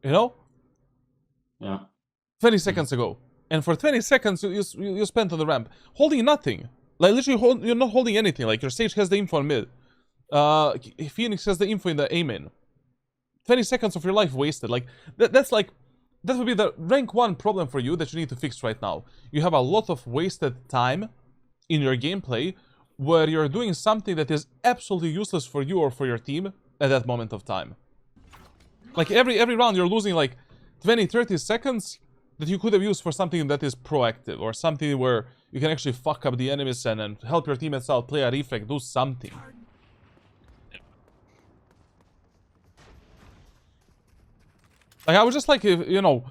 You know? Yeah. 20 seconds ago. And for 20 seconds, you spent on the ramp. Holding nothing. Like, literally, you're not holding anything. Like, your Sage has the info on mid. Phoenix has the info in the Omen. 20 seconds of your life wasted. Like, that's like... That would be the rank 1 problem for you that you need to fix right now. You have a lot of wasted time in your gameplay where you're doing something that is absolutely useless for you or for your team at that moment of time. Like, every round you're losing like 20-30 seconds that you could have used for something that is proactive, or something where you can actually fuck up the enemies and help your teammates out, play a reflect, do something. Like, I was just like, you know,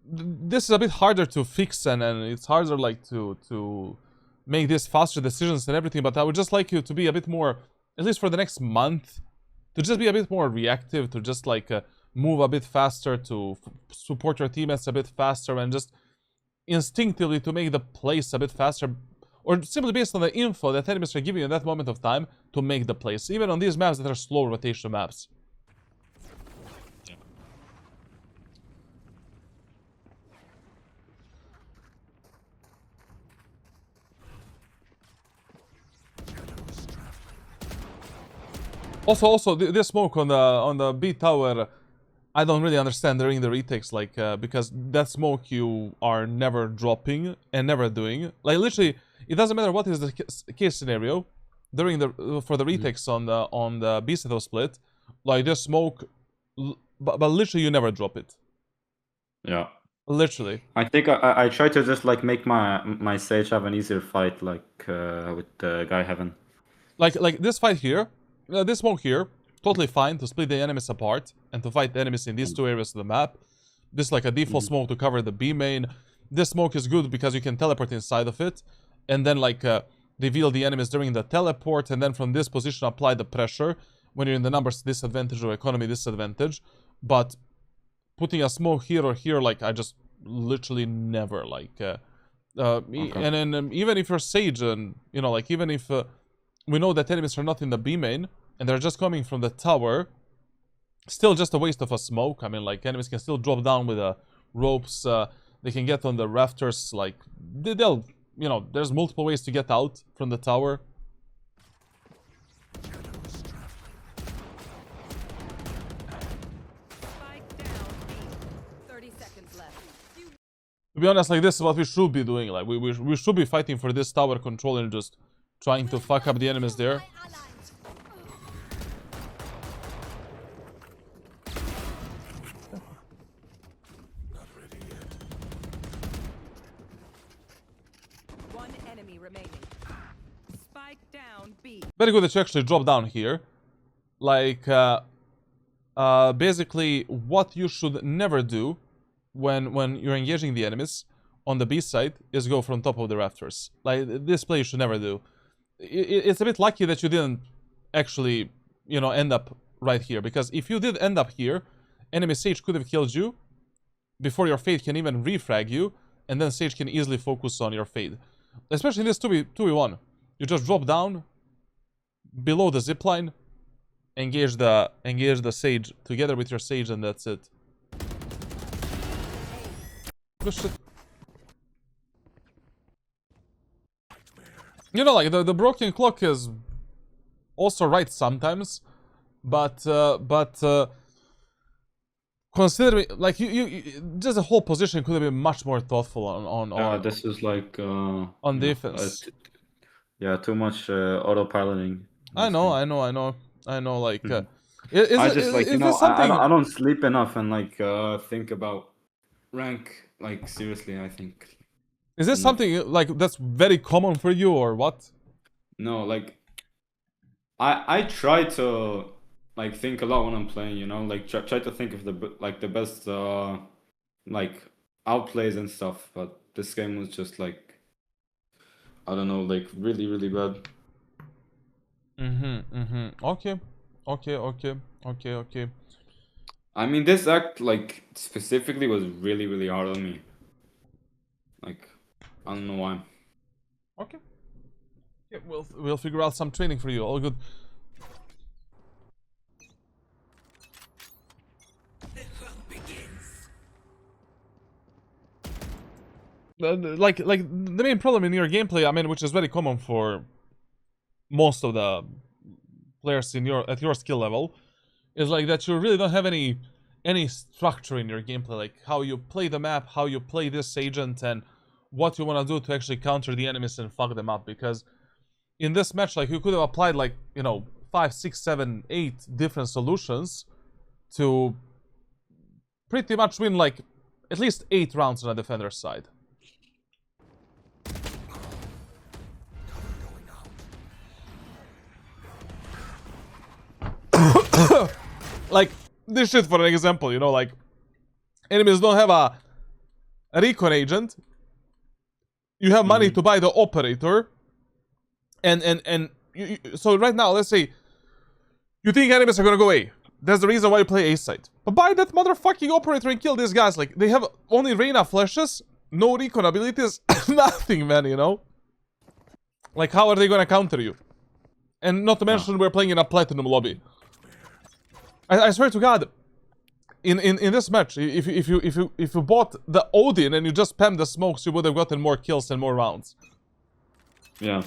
this is a bit harder to fix, and it's harder, like, to make these faster decisions and everything, but I would just like you to be a bit more, at least for the next month, to just be a bit more reactive, to just, like, move a bit faster, to support your teammates a bit faster, and just instinctively to make the plays a bit faster, or simply based on the info that enemies are giving you in that moment of time, to make the plays, even on these maps that are slow rotation maps. Also, this smoke on the B tower, I don't really understand during the retakes, like, because that smoke you are never dropping and never doing. Like, literally, it doesn't matter what is the case scenario during for the retakes on the B set of split. Like, this smoke, but literally you never drop it. Yeah. Literally. I think I try to just, like, make my Sage have an easier fight, like, with Guy Heaven. Like this fight here. This smoke here, totally fine to split the enemies apart and to fight the enemies in these 2 areas of the map. This is like a default smoke to cover the B main. This smoke is good because you can teleport inside of it, and then, like, reveal the enemies during the teleport, and then from this position apply the pressure when you're in the numbers disadvantage or economy disadvantage. But putting a smoke here or here, like, I just literally never, like, and then even if you're Sage, and, you know, like, even if we know that enemies are not in the B main, and they're just coming from the tower, still just a waste of a smoke. I mean, like, enemies can still drop down with ropes, they can get on the rafters, like, they'll, you know, there's multiple ways to get out from the tower. Spike down B. 30 seconds left. To be honest, like, this is what we should be doing. Like, we should be fighting for this tower control and just trying to fuck up the enemies there. One enemy enemy remaining. Spike down B. Very good that you actually drop down here. Like, basically, what you should never do when you're engaging the enemies on the B side is go from top of the rafters. Like, this play you should never do. It's a bit lucky that you didn't actually, you know, end up right here. Because if you did end up here, enemy Sage could have killed you before your Fade can even refrag you, and then Sage can easily focus on your Fade. Especially in this 2v1. You just drop down below the zipline, engage the Sage together with your Sage, and that's it. Good shit. You know, like, the broken clock is also right sometimes, but considering, like, you just the whole position could have been much more thoughtful on this is like on defense. Yeah, too much autopiloting. I know. Like, I don't sleep enough and like think about rank. Like, seriously, I think. Is this something like that's very common for you or what? No, like, I try to like think a lot when I'm playing. You know, like try to think of the best like outplays and stuff. But this game was just like, I don't know, like really bad. Okay. I mean, this act, like, specifically was really hard on me. Like, I don't know why. Okay. Yeah, we'll figure out some training for you. All good. Like the main problem in your gameplay, I mean, which is very common for most of the players in at your skill level, is like that you really don't have any structure in your gameplay, like how you play the map, how you play this agent, and what you want to do to actually counter the enemies and fuck them up. Because in this match, like, you could have applied, like, you know, 5, 6, 7, 8 different solutions to pretty much win, like, at least 8 rounds on the defender's side. Like, this shit, for an example, you know, like, enemies don't have a recon agent. You have money to buy the operator, so right now, let's say you think enemies are gonna go A. That's the reason why you play A side. But buy that motherfucking operator and kill these guys. Like, they have only Reyna flashes, no recon abilities, nothing, man. You know, like, how are they gonna counter you? And not to mention, we're playing in a platinum lobby. I swear to God, in this match, if you bought the Odin and you just spammed the smokes, you would have gotten more kills and more rounds. Yeah.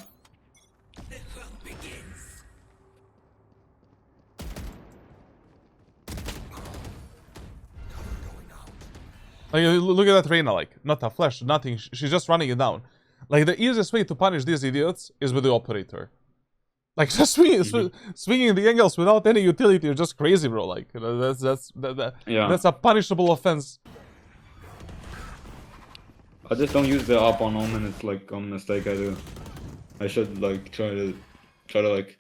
Like, look at that Reyna, like, not a flash, nothing. She's just running it down. Like, the easiest way to punish these idiots is with the operator. Like, just swinging the angles without any utility is just crazy, bro. Like, you know, that's a punishable offense. I just don't use the up on Omen. It's like a mistake I do. I should like try to like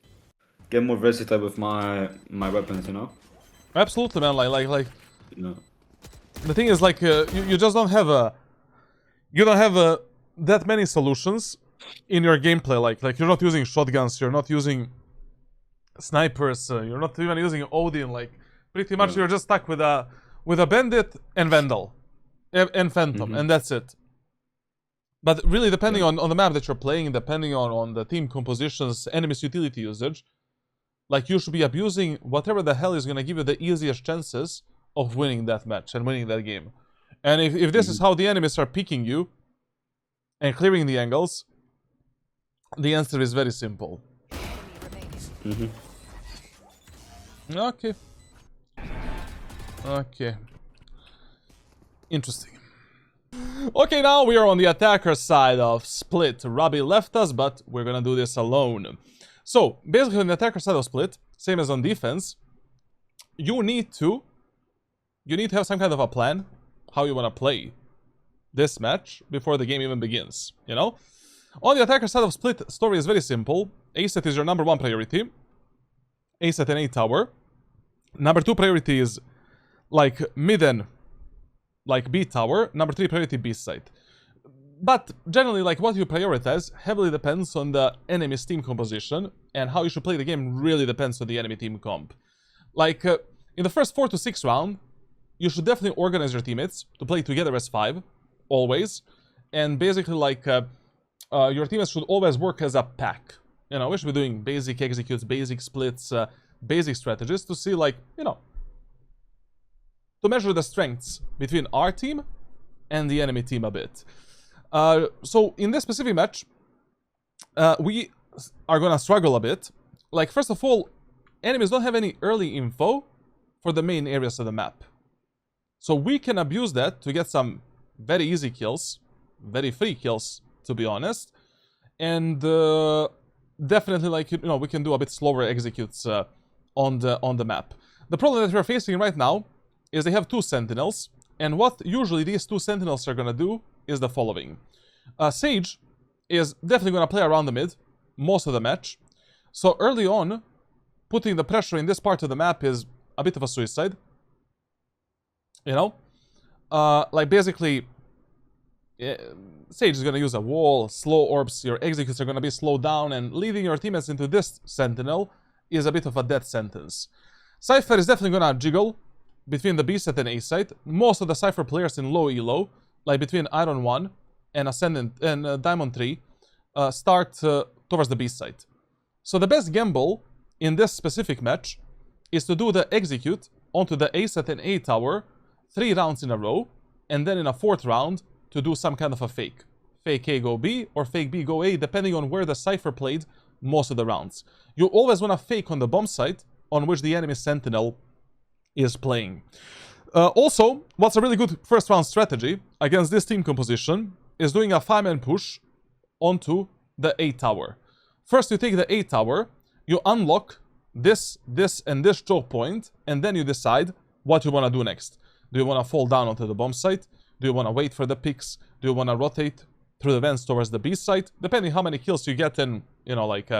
get more versatile with my weapons, you know? Absolutely, man. Like. You know. The thing is, like, you just don't have that many solutions in your gameplay. Like, you're not using shotguns, you're not using snipers, you're not even using Odin. Like, pretty much you're just stuck with a bandit and Vandal and Phantom, and that's it. But really, depending on the map that you're playing, depending on the team compositions, enemies utility usage, like, you should be abusing whatever the hell is gonna give you the easiest chances of winning that match and winning that game. And if this is how the enemies are picking you and clearing the angles, the answer is very simple. Okay. Interesting. Okay, now we are on the attacker side of Split. Robbie left us, but we're gonna do this alone. So, basically on the attacker side of Split, same as on defense, you need to have some kind of a plan how you want to play this match before the game even begins, you know? On the attacker side of Split, story is very simple. A set is your number 1 priority. A set and A tower. Number 2 priority is like mid and like B tower. Number 3 priority B site. But generally, like what you prioritize heavily depends on the enemy's team composition, and how you should play the game really depends on the enemy team comp. Like in the first 4 to 6 round, you should definitely organize your teammates to play together as 5, always, and basically like your teammates should always work as a pack. You know, we should be doing basic executes, basic splits, basic strategies to see, like, you know, to measure the strengths between our team and the enemy team a bit. So in this specific match, we are gonna struggle a bit. Like, first of all, enemies don't have any early info for the main areas of the map. So we can abuse that to get some very easy kills, very free kills, to be honest. And definitely, like, you know, we can do a bit slower executes on the map. The problem that we're facing right now is they have 2 sentinels, and what usually these 2 sentinels are gonna do is the following. Sage is definitely gonna play around the mid most of the match. So early on, putting the pressure in this part of the map is a bit of a suicide. You know? Like, basically, Sage is gonna use a wall, slow orbs, your executes are gonna be slowed down, and leading your teammates into this sentinel is a bit of a death sentence. Cypher is definitely gonna jiggle between the B site and A site. Most of the Cypher players in low elo, like between Iron 1 and Ascendant and Diamond 3, start towards the B site. So the best gamble in this specific match is to do the execute onto the A site and A tower 3 rounds in a row, and then in a 4th round to do some kind of a fake. Fake A go B or fake B go A, depending on where the Cypher played most of the rounds. You always want to fake on the bomb site on which the enemy sentinel is playing. Also, what's a really good first round strategy against this team composition is doing a 5-man push onto the A tower. First, you take the A tower, you unlock this, and this choke point, and then you decide what you want to do next. Do you want to fall down onto the bomb site? Do you want to wait for the picks? Do you want to rotate through the vents towards the B site? Depending how many kills you get and, you know, like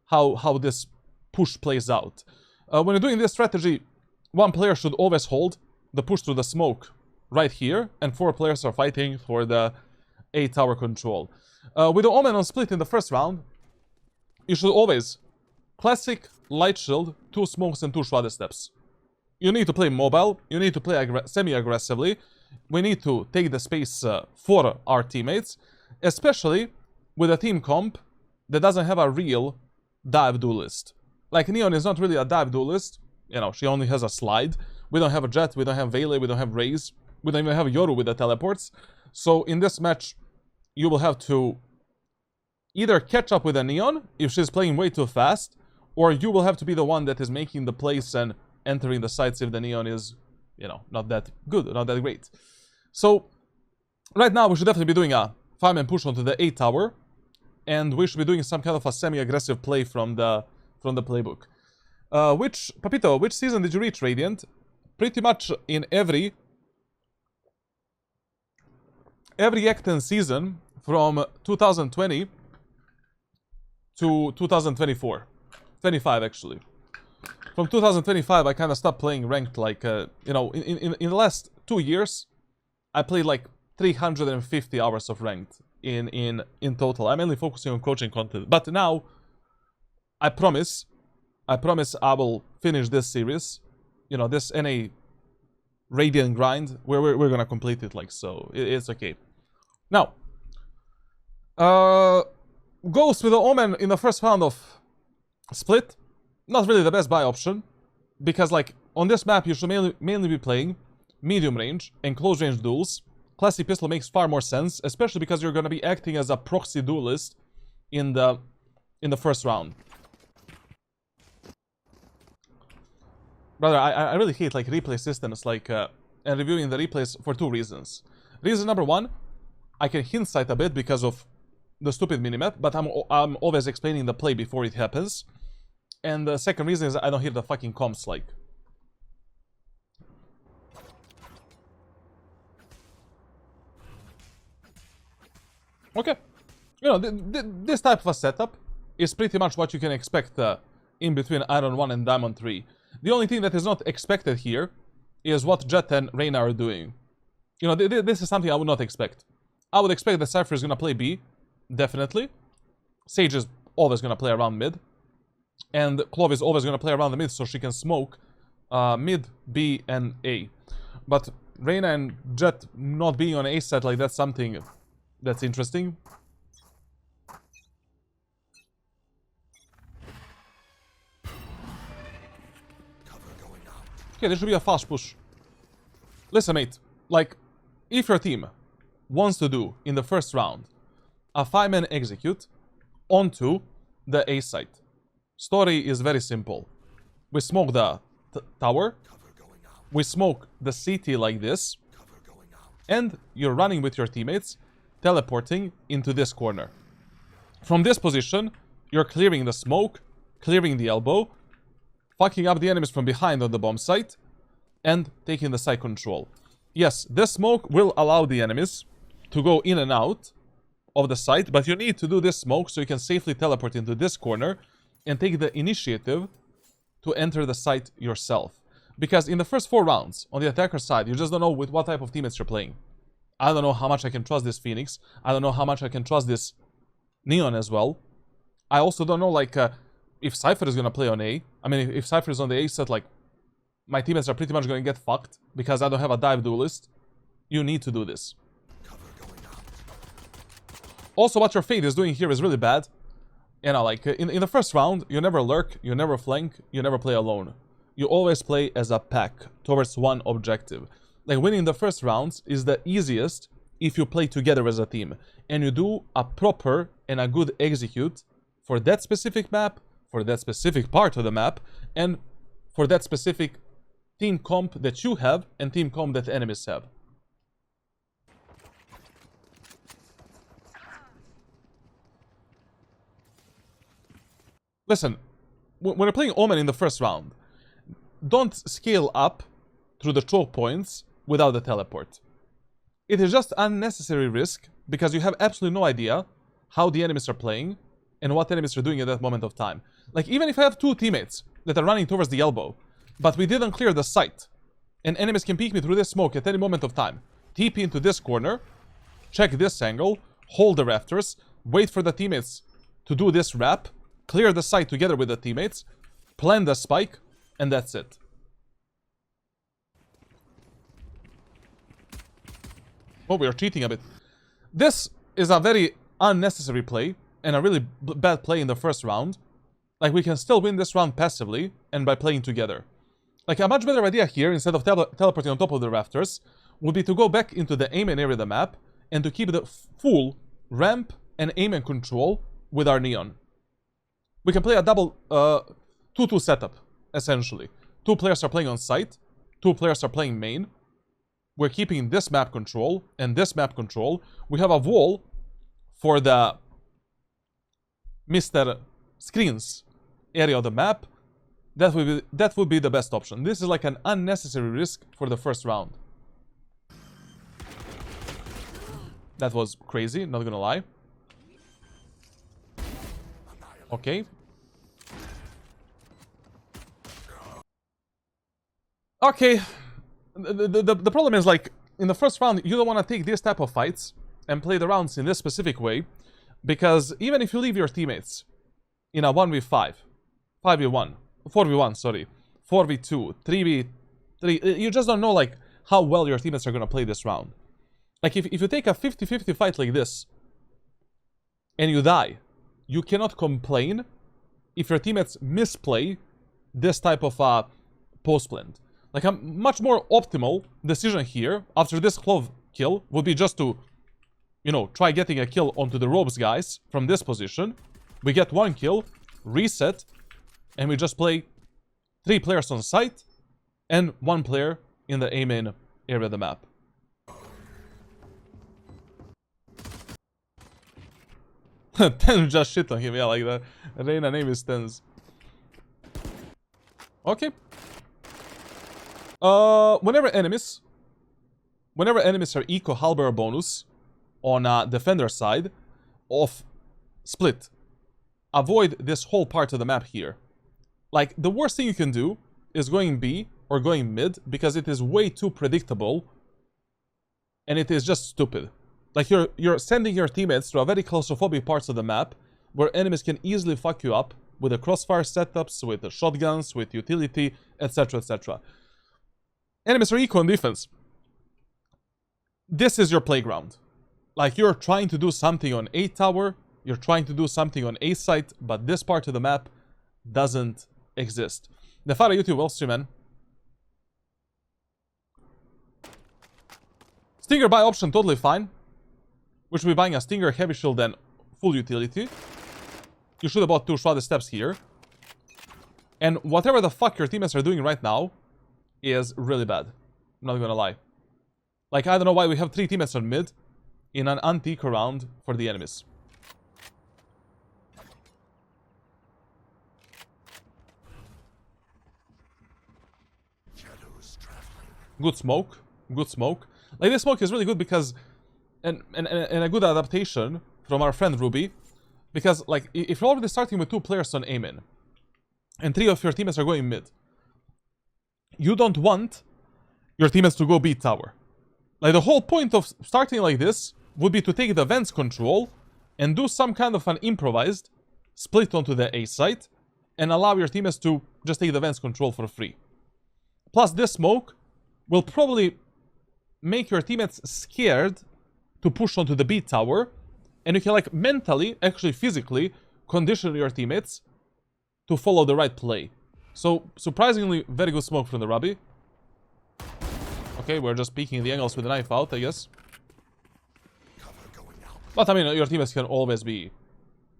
how this push plays out. When you're doing this strategy, 1 player should always hold the push through the smoke right here, and 4 players are fighting for the A tower control. With the Omen on split in the first round, you should always classic light shield, 2 smokes and 2 shrouded steps. You need to play mobile, you need to play semi-aggressively. We need to take the space for our teammates, especially with a team comp that doesn't have a real dive duelist. Like, Neon is not really a dive duelist. You know, she only has a slide. We don't have a Jet, we don't have Vele, we don't have Raze, we don't even have Yoru with the teleports. So in this match, you will have to either catch up with a Neon if she's playing way too fast, or you will have to be the one that is making the plays and entering the sites if the Neon is, you know, not that good, not that great. So right now we should definitely be doing a 5-man push onto the A tower, and we should be doing some kind of a semi-aggressive play from the playbook. Papito, which season did you reach Radiant? Pretty much in every Acton season from 2020 to 2024. 25 actually. From 2025 I kind of stopped playing ranked, like, you know, in the last 2 years I played like 350 hours of ranked in total. I'm mainly focusing on coaching content, but now I promise I will finish this series, you know, this NA Radiant grind, where we're gonna complete it, like, so it's okay. Now, Ghost with the Omen in the first round of split, not really the best buy option, because, like, on this map you should mainly be playing medium range and close range duels. Classic pistol makes far more sense, especially because you're gonna be acting as a proxy duelist in the first round. Brother, I really hate, like, replay systems, like, and reviewing the replays for 2 reasons. Reason number 1, I can hindsight a bit because of the stupid minimap, but I'm always explaining the play before it happens. And the second reason is I don't hear the fucking comms, like. Okay. You know, this type of a setup is pretty much what you can expect in between Iron 1 and Diamond 3. The only thing that is not expected here is what Jett and Reyna are doing. You know, this is something I would not expect. I would expect that Cypher is going to play B, definitely. Sage is always going to play around mid. And Clove is always going to play around the mid so she can smoke mid, B, and A. But Reyna and Jett not being on A set, like, that's something that's interesting. Okay, there should be a fast push. Listen, mate. Like, if your team wants to do, in the first round, a 5-man execute onto the A site, story is very simple. We smoke the tower, we smoke the CT like this, and you're running with your teammates, teleporting into this corner. From this position, you're clearing the smoke, clearing the elbow, fucking up the enemies from behind on the bomb site, and taking the site control. Yes, this smoke will allow the enemies to go in and out of the site, but you need to do this smoke so you can safely teleport into this corner and take the initiative to enter the site yourself. Because in the first 4 rounds, on the attacker side, you just don't know with what type of teammates you're playing. I don't know how much I can trust this Phoenix. I don't know how much I can trust this Neon as well. I also don't know, like, if Cypher is going to play on A. I mean, if Cypher is on the A set, like, my teammates are pretty much going to get fucked because I don't have a dive duelist. You need to do this. Also, what your Fade is doing here is really bad. You know, like, in the first round, you never lurk, you never flank, you never play alone. You always play as a pack towards one objective. Like, winning the first rounds is the easiest if you play together as a team. And you do a proper and a good execute for that specific map, for that specific part of the map, and for that specific team comp that you have and team comp that enemies have. Listen, when you're playing Omen in the first round, don't scale up through the choke points without the teleport. It is just unnecessary risk because you have absolutely no idea how the enemies are playing and what enemies are doing at that moment of time. Like, even if I have 2 teammates that are running towards the elbow, but we didn't clear the site, and enemies can peek me through this smoke at any moment of time, TP into this corner, check this angle, hold the rafters, wait for the teammates to do this wrap, clear the site together with the teammates, plant the spike, and that's it. Oh, we are cheating a bit. This is a very unnecessary play, and a really bad play in the first round. Like, we can still win this round passively, and by playing together. Like, a much better idea here, instead of teleporting on top of the rafters, would be to go back into the aim and area of the map, and to keep the full ramp and aim and control with our Neon. We can play a double 2-2 setup, essentially. 2 players are playing on site, 2 players are playing main. We're keeping this map control and this map control. We have a wall for the Mr. Screens area of the map. That would be the best option. This is like an unnecessary risk for the first round. That was crazy, not gonna lie. Okay. Okay. The problem is, like, in the first round, you don't want to take this type of fights and play the rounds in this specific way, because even if you leave your teammates in a 1v5, 5v1, 4v1, sorry, 4v2, 3v3, you just don't know, like, how well your teammates are going to play this round. Like, if you take a 50-50 fight like this, and you die, you cannot complain if your teammates misplay this type of post plant. Like, a much more optimal decision here, after this Clove kill, would be just to, you know, try getting a kill onto the ropes guys from this position. We get 1 kill, reset, and we just play 3 players on site, and 1 player in the A-main area of the map. Ten just shit on him, yeah, like the Reyna name is Tens. Okay. Whenever enemies are eco halberd bonus on defender side of split. Avoid this whole part of the map here. Like, the worst thing you can do is going B or going mid, because it is way too predictable, and it is just stupid. Like, you're sending your teammates to a very claustrophobic parts of the map, where enemies can easily fuck you up with the crossfire setups, with the shotguns, with utility, etc, etc. Enemies are eco in defense. This is your playground. Like, you're trying to do something on A tower, you're trying to do something on A site, but this part of the map doesn't exist. Nefara YouTube, well stream, man. Stinger buy option, totally fine. We should be buying a Stinger, Heavy Shield, and full utility. You should have bought 2 shrouded steps here. And whatever the fuck your teammates are doing right now is really bad. I'm not gonna lie. Like, I don't know why we have 3 teammates on mid in an anti-eco round for the enemies. Shadows traveling. Good smoke. Good smoke. Like, this smoke is really good because... And a good adaptation from our friend Ruby. Because, like, if you're already starting with 2 players on Omen, and 3 of your teammates are going mid, you don't want your teammates to go B tower. Like, the whole point of starting like this would be to take the vents control and do some kind of an improvised split onto the A site and allow your teammates to just take the vents control for free. Plus, this smoke will probably make your teammates scared to push onto the B tower, and you can, like, mentally, actually physically, condition your teammates to follow the right play. So, surprisingly, very good smoke from the Rabbi. Okay, we're just peeking the angles with the knife out, I guess. Cover going out. But, I mean, your teammates can always be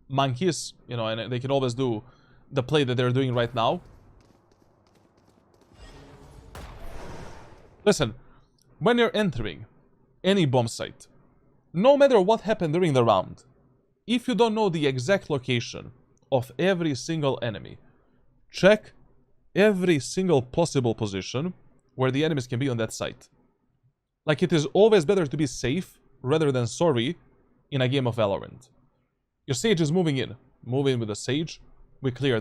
monkeys, you know, and they can always do the play that they're doing right now. Listen, when you're entering any bomb site, no matter what happened during the round, if you don't know the exact location of every single enemy, check every single possible position where the enemies can be on that site. Like, it is always better to be safe rather than sorry in a game of Valorant. Your Sage is moving in. Move in with the Sage. We clear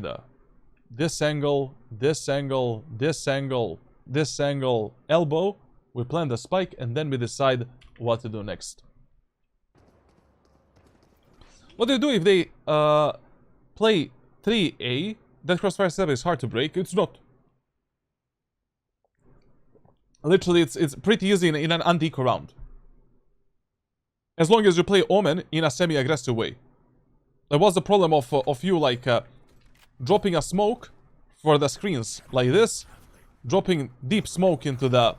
this angle, this angle, this angle, this angle, elbow. We plant the spike, and then we decide what to do next. What do you do if they play 3A? That crossfire setup is hard to break. It's not. Literally, it's pretty easy in an anti-eco round. As long as you play Omen in a semi-aggressive way. Like, what's the problem of you, like, dropping a smoke for the screens like this, dropping deep smoke into the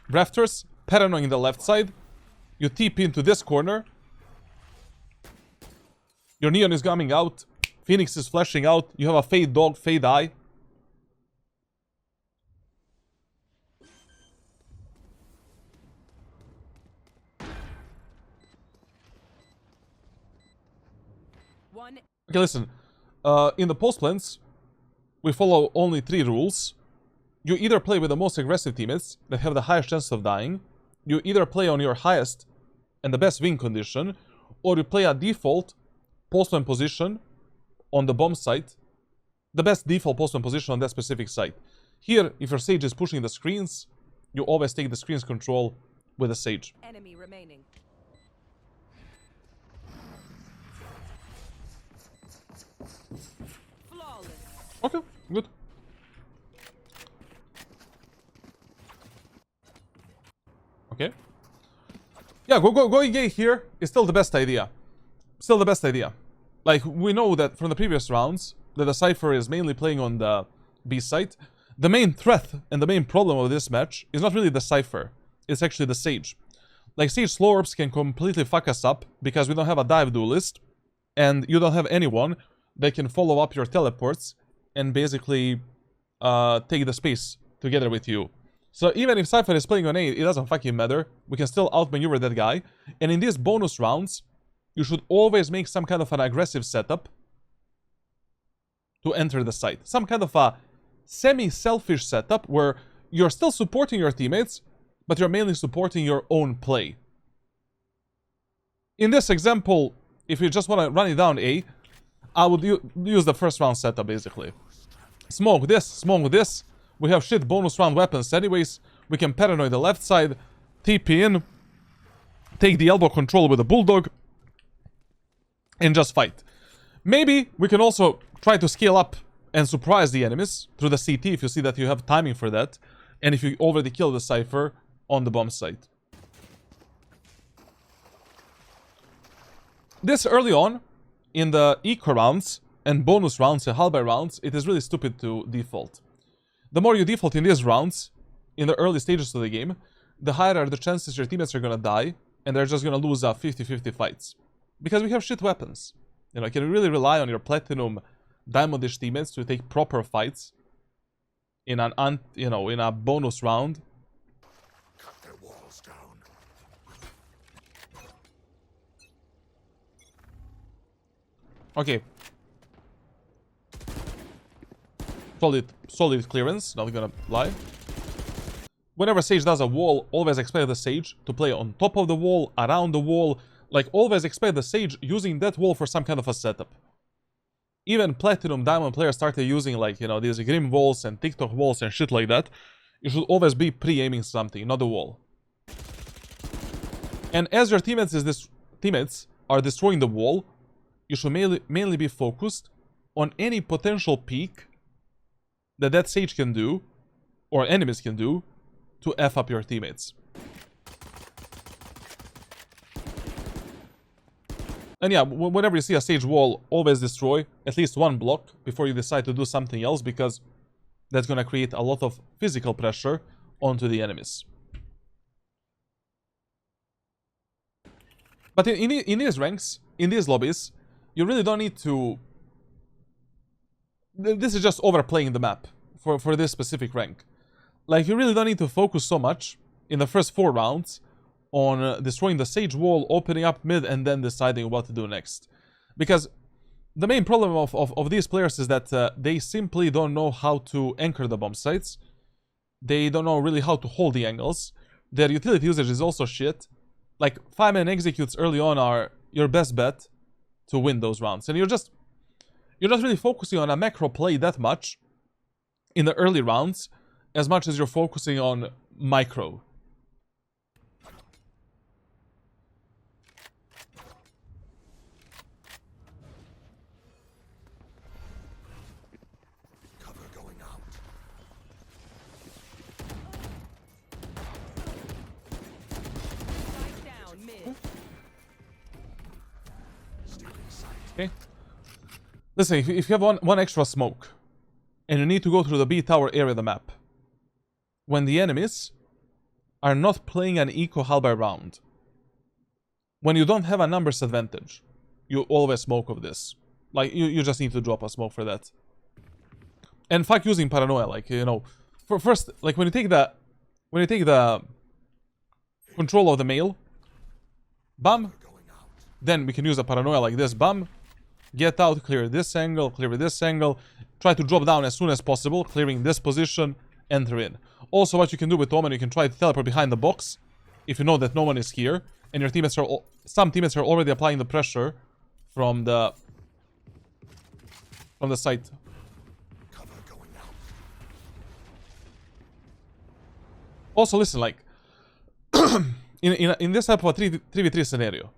rafters, paranoing the left side, you TP into this corner, your neon is coming out, Phoenix is flashing out, you have a fade dog, fade eye. Okay, listen. In the post plans, we follow only 3 rules. You either play with the most aggressive teammates that have the highest chance of dying, you either play on your highest and the best win condition, or you play a default postman position on the bomb site, the best default postman position on that specific site. Here, if your Sage is pushing the screens, you always take the screens control with the Sage. Enemy remaining. Flawless. Okay, good. Okay. Yeah, going gay here is still the best idea. Still the best idea. Like, we know that from the previous rounds, that the Cypher is mainly playing on the B site. The main threat and the main problem of this match is not really the Cypher. It's actually the Sage. Like, Sage slow orbs can completely fuck us up because we don't have a dive duelist. And you don't have anyone that can follow up your teleports and basically take the space together with you. So even if Cypher is playing on A, it doesn't fucking matter. We can still outmaneuver that guy. And in these bonus rounds, you should always make some kind of an aggressive setup to enter the site. Some kind of a semi-selfish setup where you're still supporting your teammates, but you're mainly supporting your own play. In this example, if you just want to run it down A, I would use the first round setup, basically. Smoke this. We have shit bonus round weapons anyways. We can paranoid the left side, TP in, take the elbow control with the bulldog, and just fight. Maybe we can also try to scale up and surprise the enemies through the CT if you see that you have timing for that, and if you already kill the Cypher on the bomb site. This early on, in the eco rounds and bonus rounds and halberd rounds, it is really stupid to default. The more you default in these rounds, in the early stages of the game, the higher are the chances your teammates are gonna die, and they're just gonna lose 50-50 fights. Because we have shit weapons. You know, can you really rely on your platinum diamondish teammates to take proper fights in an in a bonus round? Cut their walls down. Okay. Solid clearance, not gonna lie. Whenever Sage does a wall, always expect the Sage to play on top of the wall, around the wall. Like, always expect the Sage using that wall for some kind of a setup. Even Platinum Diamond players started using, like, you know, these Grim walls and TikTok walls and shit like that. You should always be pre-aiming something, not the wall. And as your teammates are destroying the wall, you should mainly be focused on any potential peek that Sage can do, or enemies can do, to F up your teammates. And yeah, whenever you see a Sage wall, always destroy at least one block before you decide to do something else, because that's gonna create a lot of physical pressure onto the enemies. But in these ranks, in these lobbies, you really don't need to... This is just overplaying the map for this specific rank. Like, you really don't need to focus so much in the first 4 rounds on destroying the Sage wall, opening up mid, and then deciding what to do next. Because the main problem of these players is that they simply don't know how to anchor the bomb sites. They don't know really how to hold the angles. Their utility usage is also shit. Like, 5-man executes early on are your best bet to win those rounds. And you're just really focusing on a macro play that much in the early rounds, as much as you're focusing on micro. Cover going out. Spike down mid. Stealing sight. Okay. Listen, if you have one extra smoke, and you need to go through the B tower area of the map, when the enemies are not playing an eco halberd round, when you don't have a numbers advantage, you always smoke of this. Like, you just need to drop a smoke for that. And fuck using paranoia, like, you know, for first, like, when you take the control of the mail, bam, Going out. then we can use a paranoia like this, bam, get out, clear this angle, try to drop down as soon as possible, clearing this position, enter in. Also, what you can do with Omen, you can try to teleport behind the box if you know that no one is here, and your teammates are some teammates are already applying the pressure from the site. Cover going out. Also, listen, like in this type of a 3v3 scenario,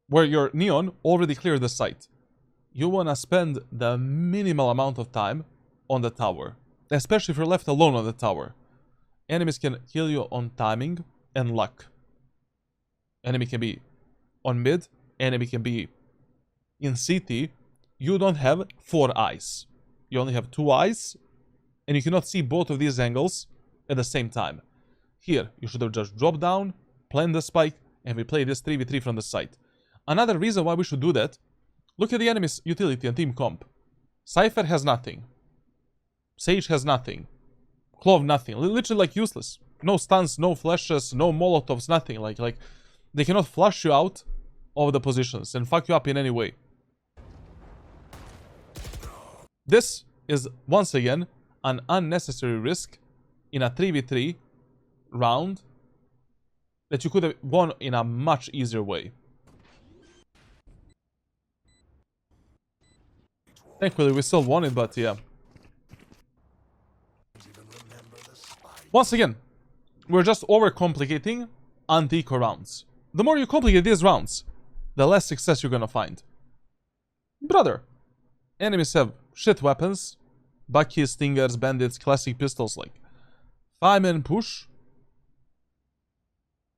where your Neon already cleared the site, you wanna spend the minimal amount of time on the tower. Especially if you're left alone on the tower. Enemies can kill you on timing and luck. Enemy can be on mid, enemy can be in CT. You don't have 4 eyes. You only have 2 eyes, and you cannot see both of these angles at the same time. Here, you should have just dropped down, plant the spike, and we play this 3v3 from the site. Another reason why we should do that, look at the enemy's utility and team comp. Cypher has nothing. Sage has nothing. Clove nothing. Literally, like, useless. No stuns, no flashes, no molotovs, nothing. Like they cannot flush you out of the positions and fuck you up in any way. This is, once again, an unnecessary risk in a 3v3 round that you could have won in a much easier way. Thankfully, we still won it, but yeah. Even remember the spike. Once again, we're just overcomplicating anti-eco rounds. The more you complicate these rounds, the less success you're gonna find. Brother, enemies have shit weapons, Bucky, Stingers, Bandits, classic pistols, like 5-man push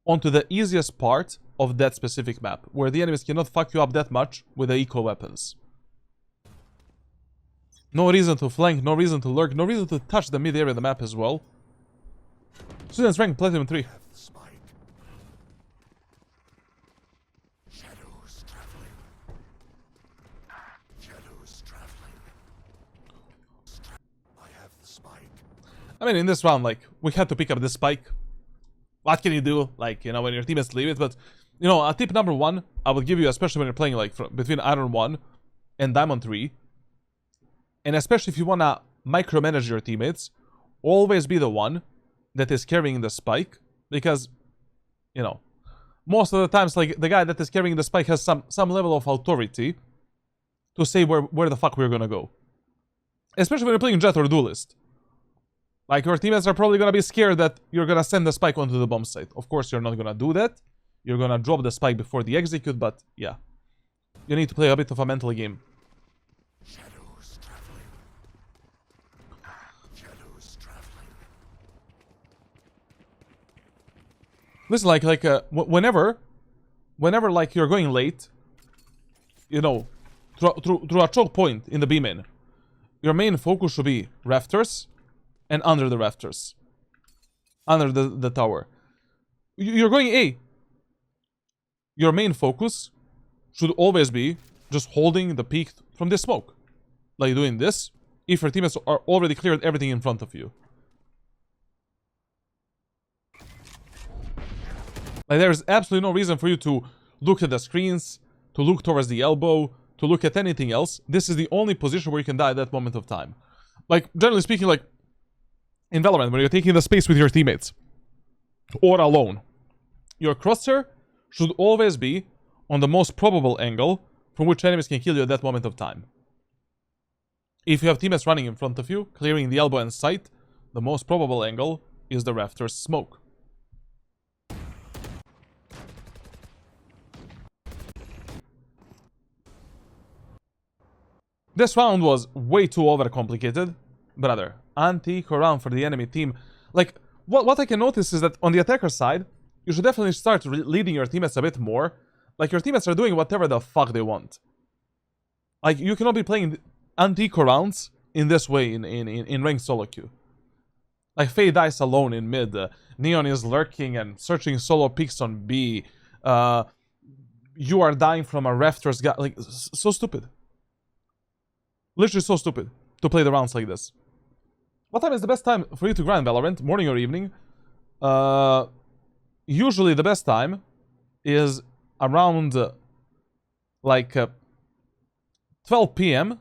onto the easiest part of that specific map, where the enemies cannot fuck you up that much with the eco weapons. No reason to flank, no reason to lurk, no reason to touch the mid area of the map as well. Students rank Platinum 3. Have the spike. Shadows traveling. Shadows traveling. I have the spike. I mean, in this round, like, we had to pick up this spike. What can you do? Like, you know, when your teammates leave it. But, you know, a tip number one, I would give you, especially when you're playing, like, between Iron 1 and Diamond 3. And especially if you want to micromanage your teammates, always be the one that is carrying the spike. Because, you know, most of the times, like, the guy that is carrying the spike has some level of authority to say where the fuck we're gonna go. Especially when you're playing Jet or Duelist. Like, your teammates are probably gonna be scared that you're gonna send the spike onto the bomb site. Of course, you're not gonna do that. You're gonna drop the spike before the execute, but yeah. You need to play a bit of a mental game. Shadows traveling. Shadows traveling. Listen, whenever, like, you're going late, you know, through a choke point in the B-main, your main focus should be rafters and under the rafters. Under the tower. You're going A. Your main focus should always be just holding the peak from this smoke. Like doing this, if your teammates are already cleared everything in front of you. Like, there's absolutely no reason for you to look at the screens, to look towards the elbow, to look at anything else. This is the only position where you can die at that moment of time. Like, generally speaking, like, in Valorant, when you're taking the space with your teammates, or alone, your crosshair should always be on the most probable angle from which enemies can kill you at that moment of time. If you have teammates running in front of you, clearing the elbow and sight, the most probable angle is the rafters smoke. This round was way too overcomplicated. Brother, anti-eco round for the enemy team. Like, what I can notice is that on the attacker side, you should definitely start leading your teammates a bit more. Like, your teammates are doing whatever the fuck they want. Like, you cannot be playing anti-eco rounds in this way in ranked solo queue. Like, Faye dies alone in mid. Neon is lurking and searching solo picks on B. You are dying from a rafters guy. Like, so stupid. Literally so stupid to play the rounds like this. What time is the best time for you to grind Valorant? Morning or evening? Usually the best time is around 12 p.m.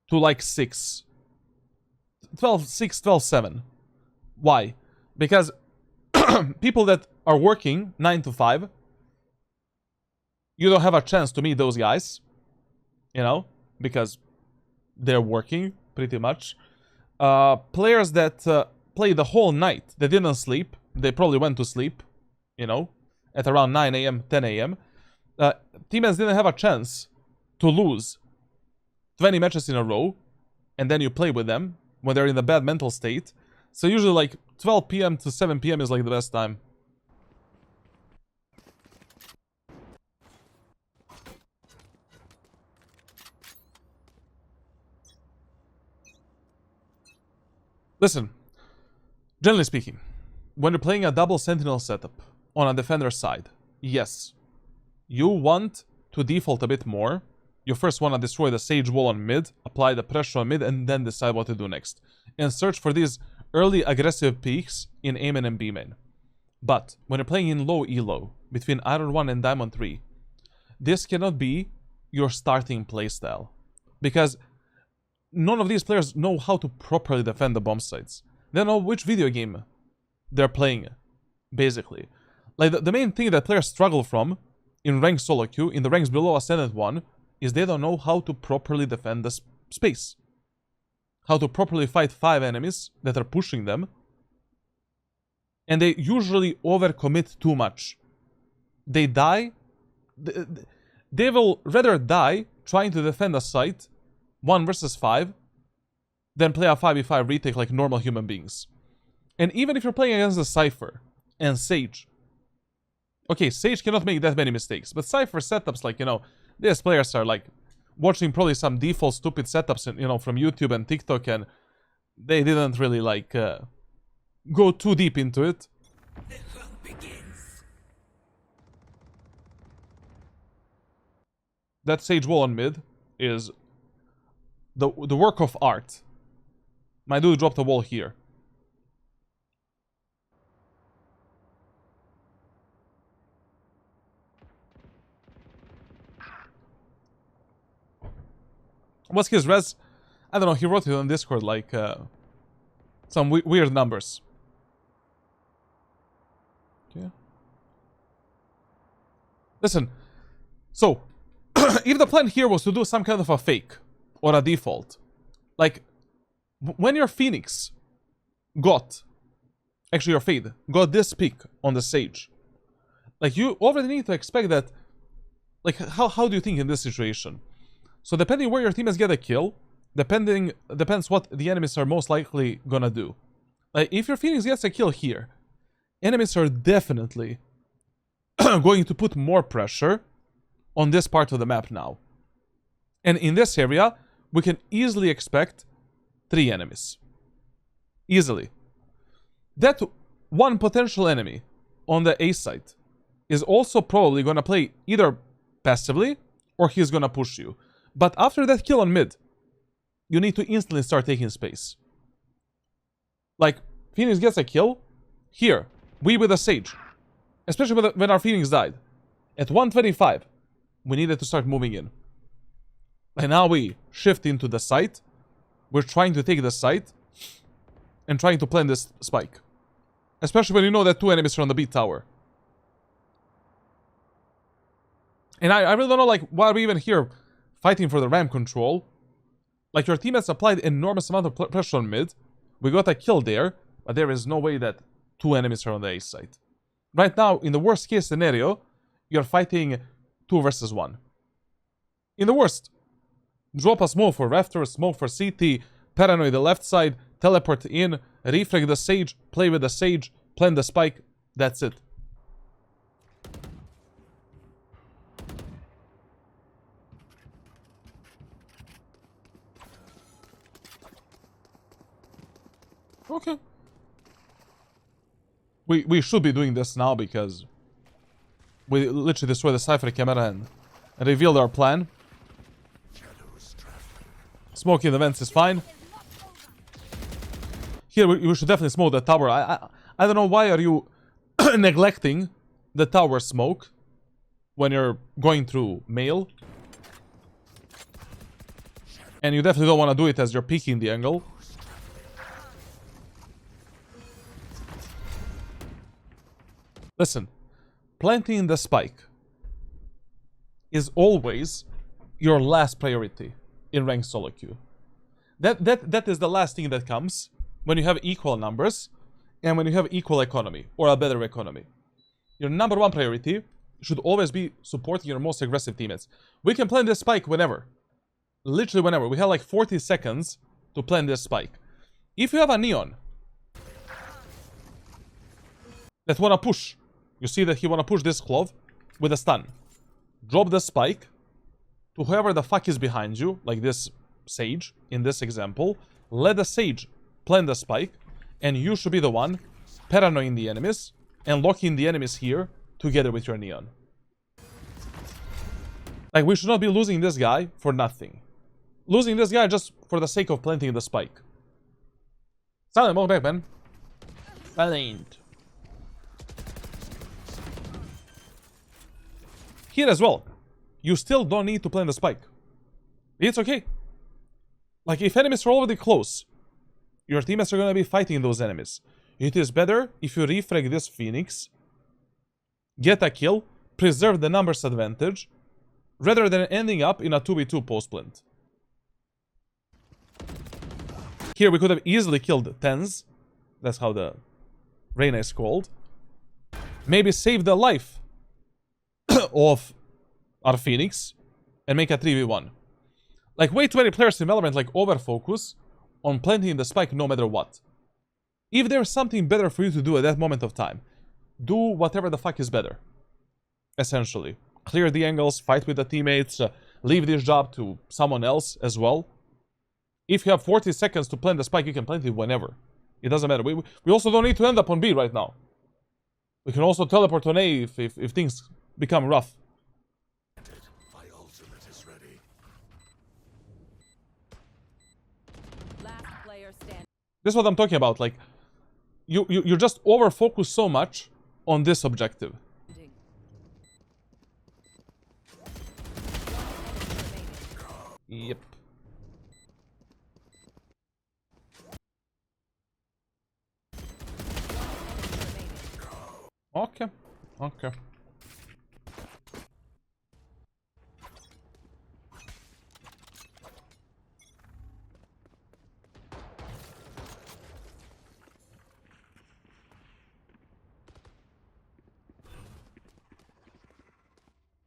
to like 6. 12 7. Why? Because people that are working 9 to 5, you don't have a chance to meet those guys, you know, because they're working pretty much. Players that play the whole night, they didn't sleep, they probably went to sleep, you know, at around 9 a.m., 10 a.m. Teammates didn't have a chance to lose 20 matches in a row, and then you play with them when they're in a bad mental state. So usually like 12 p.m. to 7 p.m. is like the best time. Listen, generally speaking, when you're playing a double sentinel setup on a defender side, yes, you want to default a bit more. You first want to destroy the sage wall on mid, apply the pressure on mid, and then decide what to do next. And search for these early aggressive peaks in A main and B main. But when you're playing in low elo, between Iron 1 and Diamond 3, this cannot be your starting playstyle. Because none of these players know how to properly defend the bomb sites. They don't know which video game they're playing, basically. Like, the main thing that players struggle from in ranked solo queue, in the ranks below Ascendant 1, is they don't know how to properly defend the space. How to properly fight 5 enemies that are pushing them. And they usually overcommit too much. They die. They will rather die trying to defend a site 1 versus 5 than play a 5v5 retake like normal human beings. And even if you're playing against the Cypher and Sage, okay, Sage cannot make that many mistakes, but Cypher setups, like, you know, these players are like watching probably some default stupid setups, you know, from YouTube and TikTok, and they didn't really like go too deep into it. The hunt begins. That Sage wall on mid is the work of art. My dude dropped a wall here. What's his res? I don't know, he wrote it on Discord, like, some weird numbers. Okay. Listen, so, if the plan here was to do some kind of a fake, or a default, like, when your Phoenix got, actually your Fade, got this pick on the Sage, like, you already need to expect that, like, how do you think in this situation? So depending where your teammates get a kill, depends what the enemies are most likely gonna do. Like, if your Phoenix gets a kill here, enemies are definitely going to put more pressure on this part of the map now. And in this area, we can easily expect 3 enemies. Easily. That one potential enemy on the A site is also probably gonna play either passively or he's gonna push you. But after that kill on mid, you need to instantly start taking space. Like, Phoenix gets a kill. Here, we with a Sage. Especially when our Phoenix died. At 125, we needed to start moving in. And now we shift into the site. We're trying to take the site. And trying to plant this spike. Especially when you know that 2 enemies are on the B tower. And I really don't know, like, why are we even here fighting for the ramp control. Like, your teammates applied enormous amount of pressure on mid. We got a kill there, but there is no way that 2 enemies are on the A site. Right now, in the worst case scenario, you're fighting 2 versus 1. In the worst, drop a smoke for Raptor, smoke for CT, paranoid the left side, teleport in, refrag the Sage, play with the Sage, plant the spike. That's it. Okay. We should be doing this now because we literally destroyed the Cypher camera and revealed our plan. Smoking the vents is fine. Here we should definitely smoke the tower. I don't know why are you neglecting the tower smoke when you're going through mail. And you definitely don't want to do it as you're peeking the angle. Listen, planting the spike is always your last priority in ranked solo queue. That is the last thing that comes when you have equal numbers and when you have equal economy or a better economy. Your number 1 priority should always be supporting your most aggressive teammates. We can plant this spike whenever. Literally whenever. We have like 40 seconds to plant this spike. If you have a Neon that wanna push, you see that he wanna push this Clove with a stun. Drop the spike to whoever the fuck is behind you, like this Sage, in this example. Let the Sage plant the spike, and you should be the one paranoiding the enemies and locking the enemies here together with your Neon. Like, we should not be losing this guy for nothing. Losing this guy just for the sake of planting the spike. Silent, welcome back, man. Silent. Here as well, you still don't need to plant the spike. It's okay. Like, if enemies are already close, your teammates are gonna be fighting those enemies. It is better if you refrag this Phoenix, get a kill, preserve the numbers advantage, rather than ending up in a 2v2 post plant. Here we could have easily killed Tens. That's how the Reyna is called. Maybe save the life of our Phoenix and make a 3v1. Like, way too many players in Valorant like over-focus on planting the spike no matter what. If there's something better for you to do at that moment of time, do whatever the fuck is better. Essentially. Clear the angles, fight with the teammates, leave this job to someone else as well. If you have 40 seconds to plant the spike, you can plant it whenever. It doesn't matter. We also don't need to end up on B right now. We can also teleport on A if things become rough. My ultimate is ready. Last player standing. This is what I'm talking about. Like, you just over-focus so much on this objective. Yep. Okay. Okay.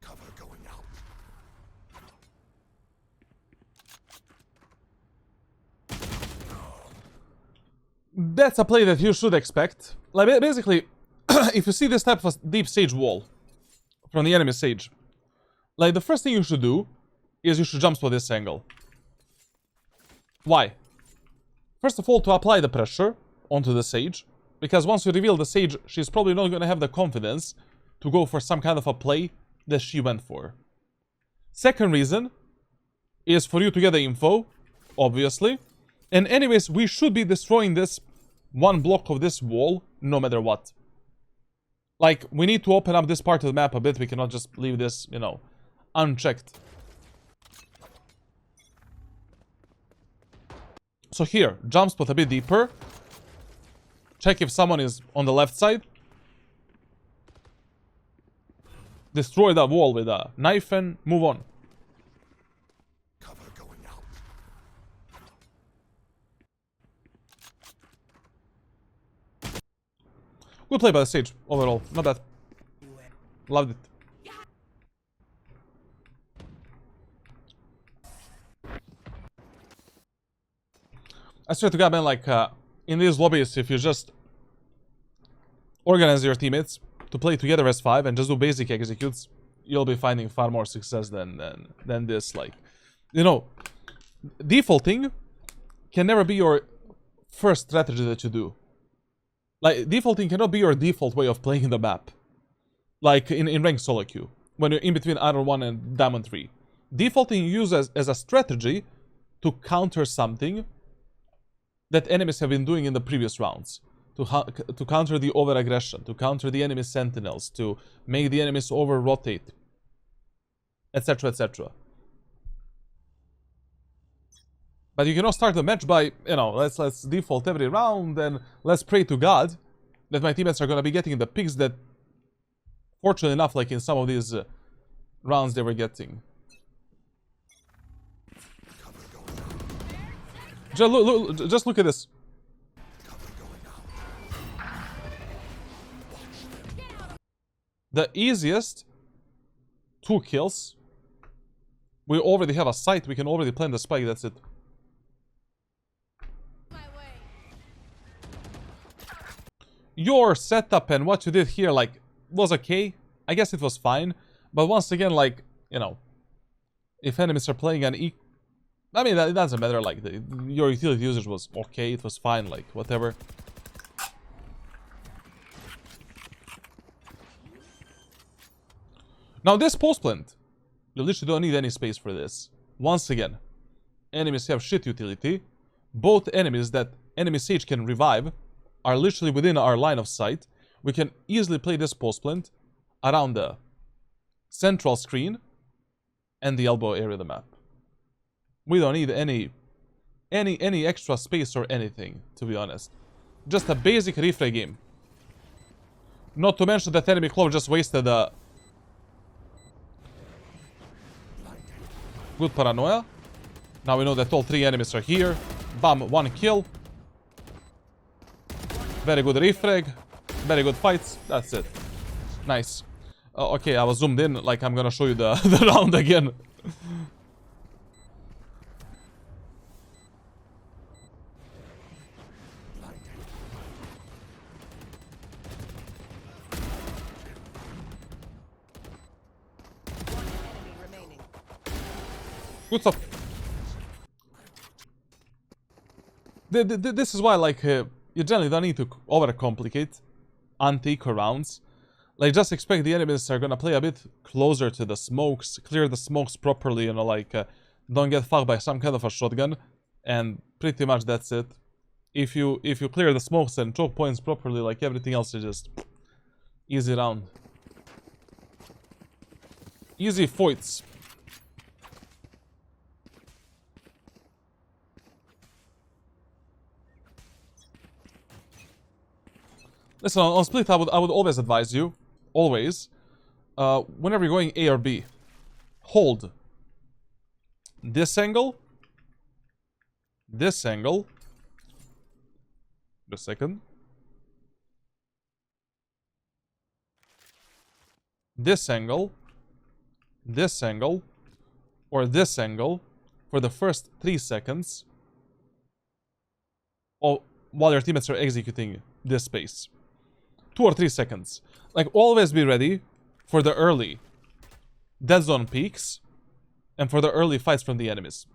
Cover going out. That's a play that you should expect. Like, basically, if you see this type of deep sage wall from the enemy sage, like, the first thing you should do is you should jump to this angle. Why? First of all, to apply the pressure onto the sage, because once you reveal the sage, she's probably not going to have the confidence to go for some kind of a play that she went for. Second reason is for you to get the info, obviously. And anyways, we should be destroying this one block of this wall no matter what. Like, we need to open up this part of the map a bit. We cannot just leave this, you know, unchecked. So here, jump spot a bit deeper. Check if someone is on the left side. Destroy that wall with a knife and move on. Cover going out. Good play by the stage, overall. Not bad. Loved it. I swear to God, man, like, in these lobbies, if you just organize your teammates to play together as 5 and just do basic executes, you'll be finding far more success than this. Like, you know, defaulting can never be your first strategy that you do. Like, defaulting cannot be your default way of playing the map. Like, in ranked solo queue, when you're in between Iron 1 and Diamond 3. Defaulting you use as a strategy to counter something that enemies have been doing in the previous rounds. To counter the over-aggression, to counter the enemy sentinels, to make the enemies over-rotate, etc, etc. But you cannot start the match by, you know, let's default every round and let's pray to God that my teammates are going to be getting the picks that, fortunately enough, like in some of these rounds they were getting. Just look at this. The easiest 2 kills. We already have a site. We can already plant the spike. That's it. Your setup and what you did here, like, was okay. I guess it was fine. But once again, like, you know, if enemies are playing an I mean, it doesn't matter, like, your utility usage was okay, it was fine, like, whatever. Now, this post plant, you literally don't need any space for this. Once again, enemies have shit utility. Both enemies that enemy Sage can revive are literally within our line of sight. We can easily play this post plant around the central screen and the elbow area of the map. We don't need any extra space or anything, to be honest. Just a basic replay game. Not to mention that enemy Clove just wasted a Good paranoia. Now we know that all 3 enemies are here. Bam, 1 kill. Very good refrag. Very good fights. That's it. Nice. Okay, I was zoomed in. Like, I'm gonna show you the, the round again. Enemy remaining. Good stuff. This is why, like, you generally don't need to overcomplicate anti-eco rounds. Like, just expect the enemies are gonna play a bit closer to the smokes, clear the smokes properly, you know, like, don't get fucked by some kind of a shotgun, and pretty much that's it. If you clear the smokes and choke points properly, like, everything else is just easy round. Easy fights. Listen, on split, I would always advise you, always, whenever you're going A or B, hold this angle, just a second, this angle, or this angle for the first 3 seconds, or while your teammates are executing this space. 2 or 3 seconds. Like, always be ready for the early dead zone peaks and for the early fights from the enemies.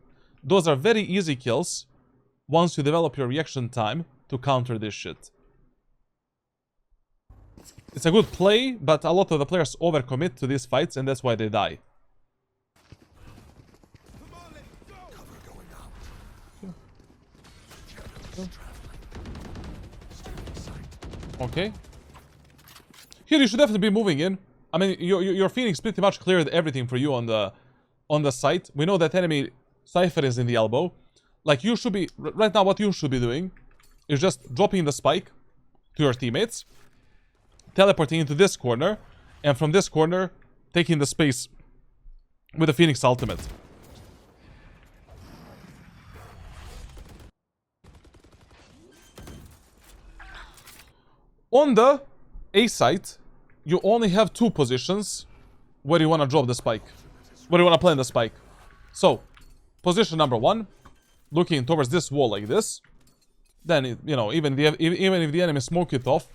Those are very easy kills once you develop your reaction time to counter this shit. It's a good play, but a lot of the players overcommit to these fights and that's why they die. Cover going out. Okay. Here you should definitely be moving in. I mean, your Phoenix pretty much cleared everything for you on the site. We know that enemy Cypher is in the elbow. Like, you should be... Right now, what you should be doing is just dropping the spike to your teammates, teleporting into this corner, and from this corner, taking the space with the Phoenix ultimate. On the A site, you only have 2 positions where you want to drop the spike, where you want to plant the spike. So, position number 1, looking towards this wall like this. Then, you know, even if the enemy smoke it off,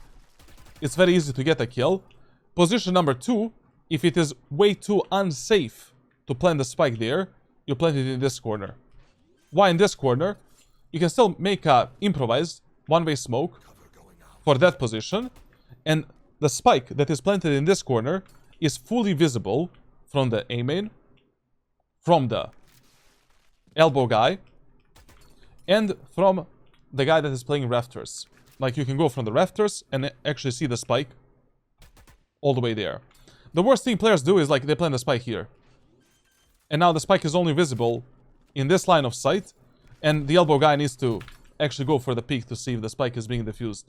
it's very easy to get a kill. Position number 2, if it is way too unsafe to plant the spike there, you plant it in this corner. Why in this corner? You can still make a improvised one-way smoke for that position, and the spike that is planted in this corner is fully visible from the A main, from the elbow guy, and from the guy that is playing rafters. Like, you can go from the rafters and actually see the spike all the way there. The worst thing players do is, like, they plant the spike here. And now the spike is only visible in this line of sight, and the elbow guy needs to actually go for the peek to see if the spike is being defused.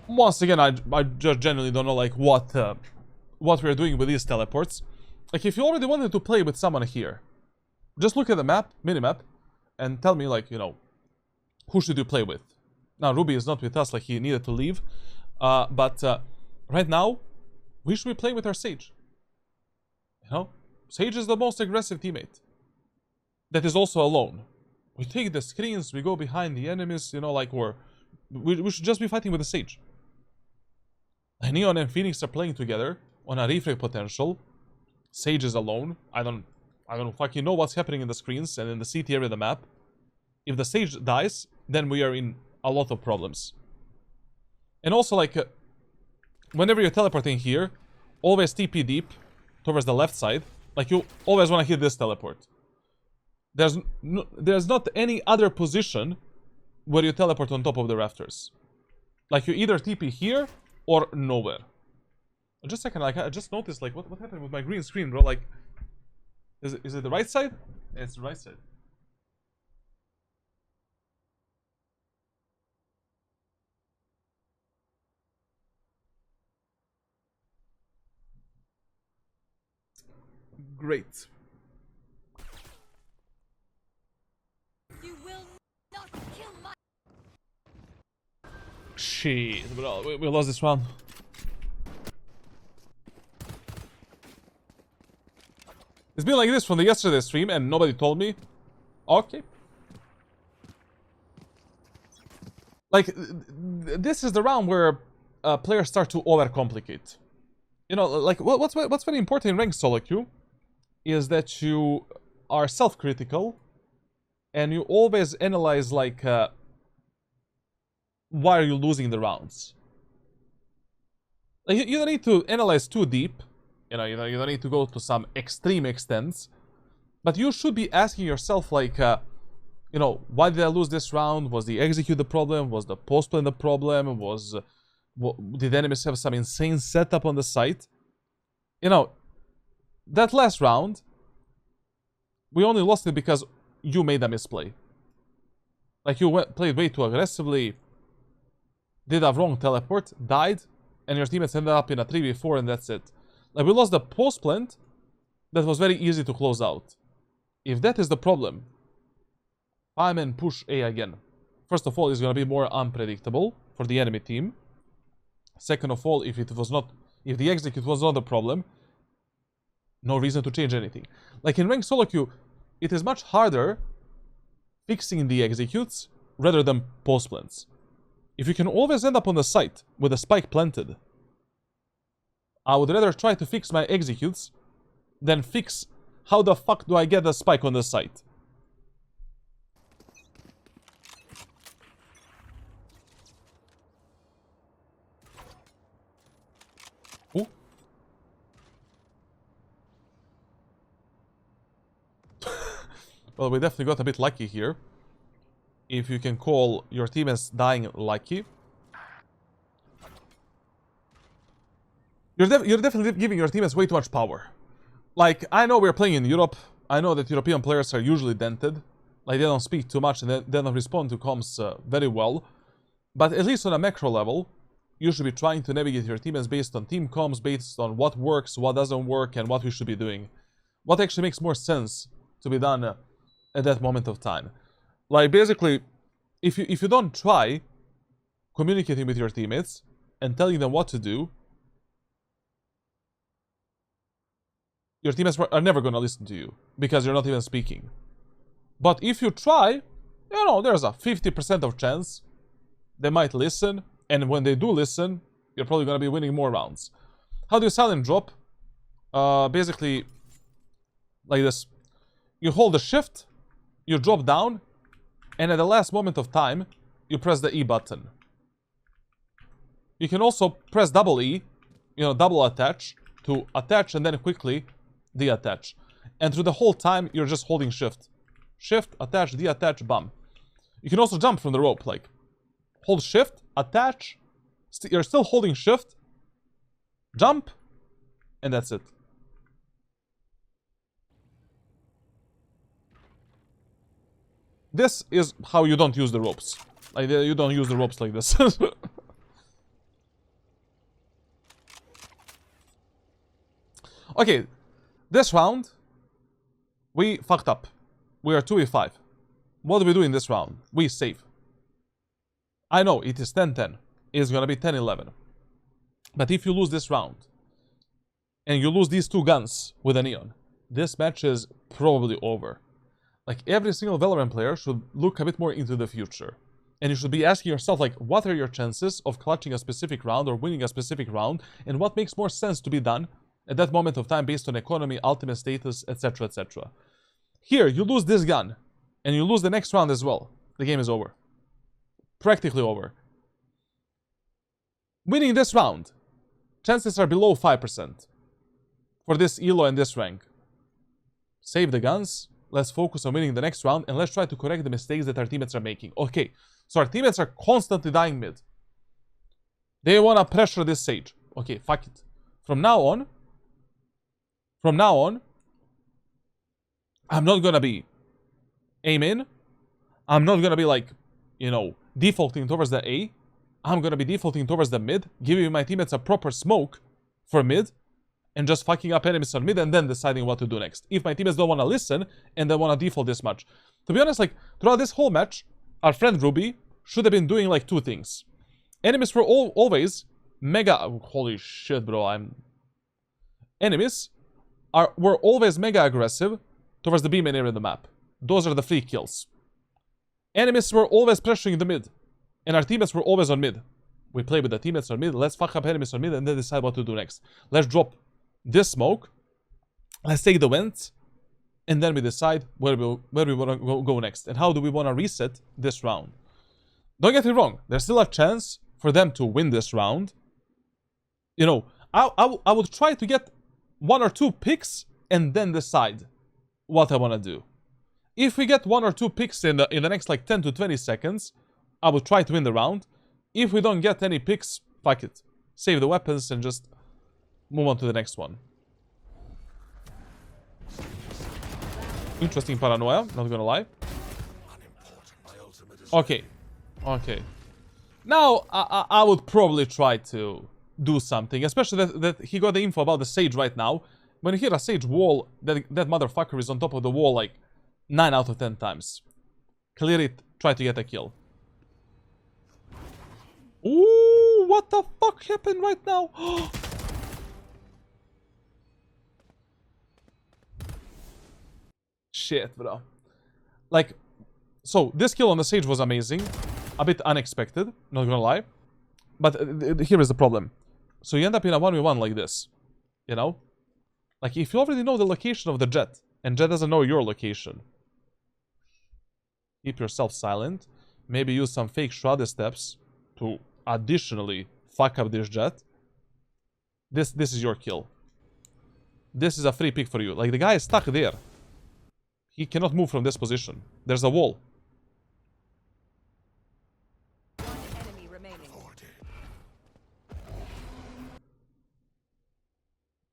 Once again, I just genuinely don't know, like, what we're doing with these teleports. Like, if you already wanted to play with someone here, just look at the map, minimap, and tell me, like, you know, who should you play with? Now, Ruby is not with us, like, he needed to leave. But right now, we should be playing with our Sage. You know? Sage is the most aggressive teammate. That is also alone. We take the screens, we go behind the enemies, you know, like, we should just be fighting with the Sage. Neon and Phoenix are playing together on a refrag potential. Sage is alone. I don't fucking know what's happening in the screens and in the CT area of the map. If the Sage dies, then we are in a lot of problems. And also, like, whenever you're teleporting here, always TP deep towards the left side. Like, you always want to hit this teleport. There's not any other position where you teleport on top of the rafters. Like, you either TP here or nowhere. Just a second, like, I just noticed, like, what happened with my green screen, bro? Like, is it the right side? Yeah, it's the right side. Great. You will not kill my. Shit, bro, we lost this round. It's been like this from the yesterday stream and nobody told me. Okay. Like, this is the round where players start to overcomplicate. You know, like, what's very important in ranked solo queue is that you are self-critical and you always analyze, like, why are you losing the rounds? Like, you don't need to analyze too deep. You don't need to go to some extreme extents. But you should be asking yourself, like, you know, why did I lose this round? Was the execute the problem? Was the post plan the problem? Did enemies have some insane setup on the site? You know, that last round, we only lost it because you made a misplay. Like, you played way too aggressively, did a wrong teleport, died, and your teammates ended up in a 3v4 and that's it. Like, we lost the post plant that was very easy to close out. If that is the problem, I'm in push A again. First of all, it's gonna be more unpredictable for the enemy team. Second of all, if the execute was not the problem, no reason to change anything. Like in ranked solo queue, it is much harder fixing the executes rather than post plants. If you can always end up on the site with a spike planted, I would rather try to fix my executes than fix how the fuck do I get the spike on the site. Ooh. Well, we definitely got a bit lucky here. If you can call your teammates dying lucky. You're definitely giving your teammates way too much power. Like, I know we're playing in Europe. I know that European players are usually dented. Like, they don't speak too much and they don't respond to comms very well. But at least on a macro level, you should be trying to navigate your teammates based on team comms, based on what works, what doesn't work, and what we should be doing. What actually makes more sense to be done at that moment of time. Like, basically, if you don't try communicating with your teammates and telling them what to do, your teammates are never going to listen to you because you're not even speaking. But if you try, you know, there's a 50% of chance they might listen, and when they do listen, you're probably going to be winning more rounds. How do you silent drop? Basically, like this. You hold the shift, you drop down, and at the last moment of time, you press the E button. You can also press double E, you know, double attach, to attach and then quickly deattach. And through the whole time, you're just holding shift. Shift, attach, deattach, bam. You can also jump from the rope, like, hold shift, attach, you're still holding shift, jump, and that's it. This is how you don't use the ropes. Like, you don't use the ropes like this. Okay, this round, we fucked up. We are 2v5. What do we do in this round? We save. I know, it is 10-10. It's gonna be 10-11. But if you lose this round, and you lose these two guns with a neon, this match is probably over. Like, every single Valorant player should look a bit more into the future. And you should be asking yourself, like, what are your chances of clutching a specific round or winning a specific round, and what makes more sense to be done at that moment of time based on economy, ultimate status, etc, etc. Here, you lose this gun, and you lose the next round as well. The game is over. Practically over. Winning this round, chances are below 5% for this elo and this rank. Save the guns. Let's focus on winning the next round, and let's try to correct the mistakes that our teammates are making. Okay, so our teammates are constantly dying mid. They want to pressure this Sage. Okay, fuck it. From now on, I'm not gonna be aim in. I'm not gonna be, like, you know, defaulting towards the A. I'm gonna be defaulting towards the mid, giving my teammates a proper smoke for mid, and just fucking up enemies on mid and then deciding what to do next. If my teammates don't want to listen and they want to default this much. To be honest, like, throughout this whole match, our friend Ruby should have been doing like two things. Enemies were always mega... Holy shit, bro, Enemies were always mega aggressive towards the B main area of the map. Those are the free kills. Enemies were always pressuring the mid. And our teammates were always on mid. We play with the teammates on mid. Let's fuck up enemies on mid and then decide what to do next. Let's drop this smoke. Let's take the vent. And then we decide where we want to go next. And how do we want to reset this round. Don't get me wrong. There's still a chance for them to win this round. You know, I would try to get 1 or 2 picks and then decide what I want to do. If we get 1 or 2 picks in the next like 10 to 20 seconds, I would try to win the round. If we don't get any picks, fuck it. Save the weapons and just move on to the next one. Interesting paranoia, not gonna lie. Okay. Okay. Now, I would probably try to do something. Especially that he got the info about the Sage right now. When you hear a Sage wall, that motherfucker is on top of the wall like 9 out of 10 times. Clear it, try to get a kill. Ooh, what the fuck happened right now? Shit, bro. Like, so this kill on the Sage was amazing. A bit unexpected, not gonna lie. But here is the problem. So you end up in a 1v1 like this. You know? Like, if you already know the location of the Jet, and Jet doesn't know your location, keep yourself silent. Maybe use some fake shrouded steps to additionally fuck up this Jet. This is your kill. This is a free pick for you. Like, the guy is stuck there. He cannot move from this position. There's a wall. One enemy remaining.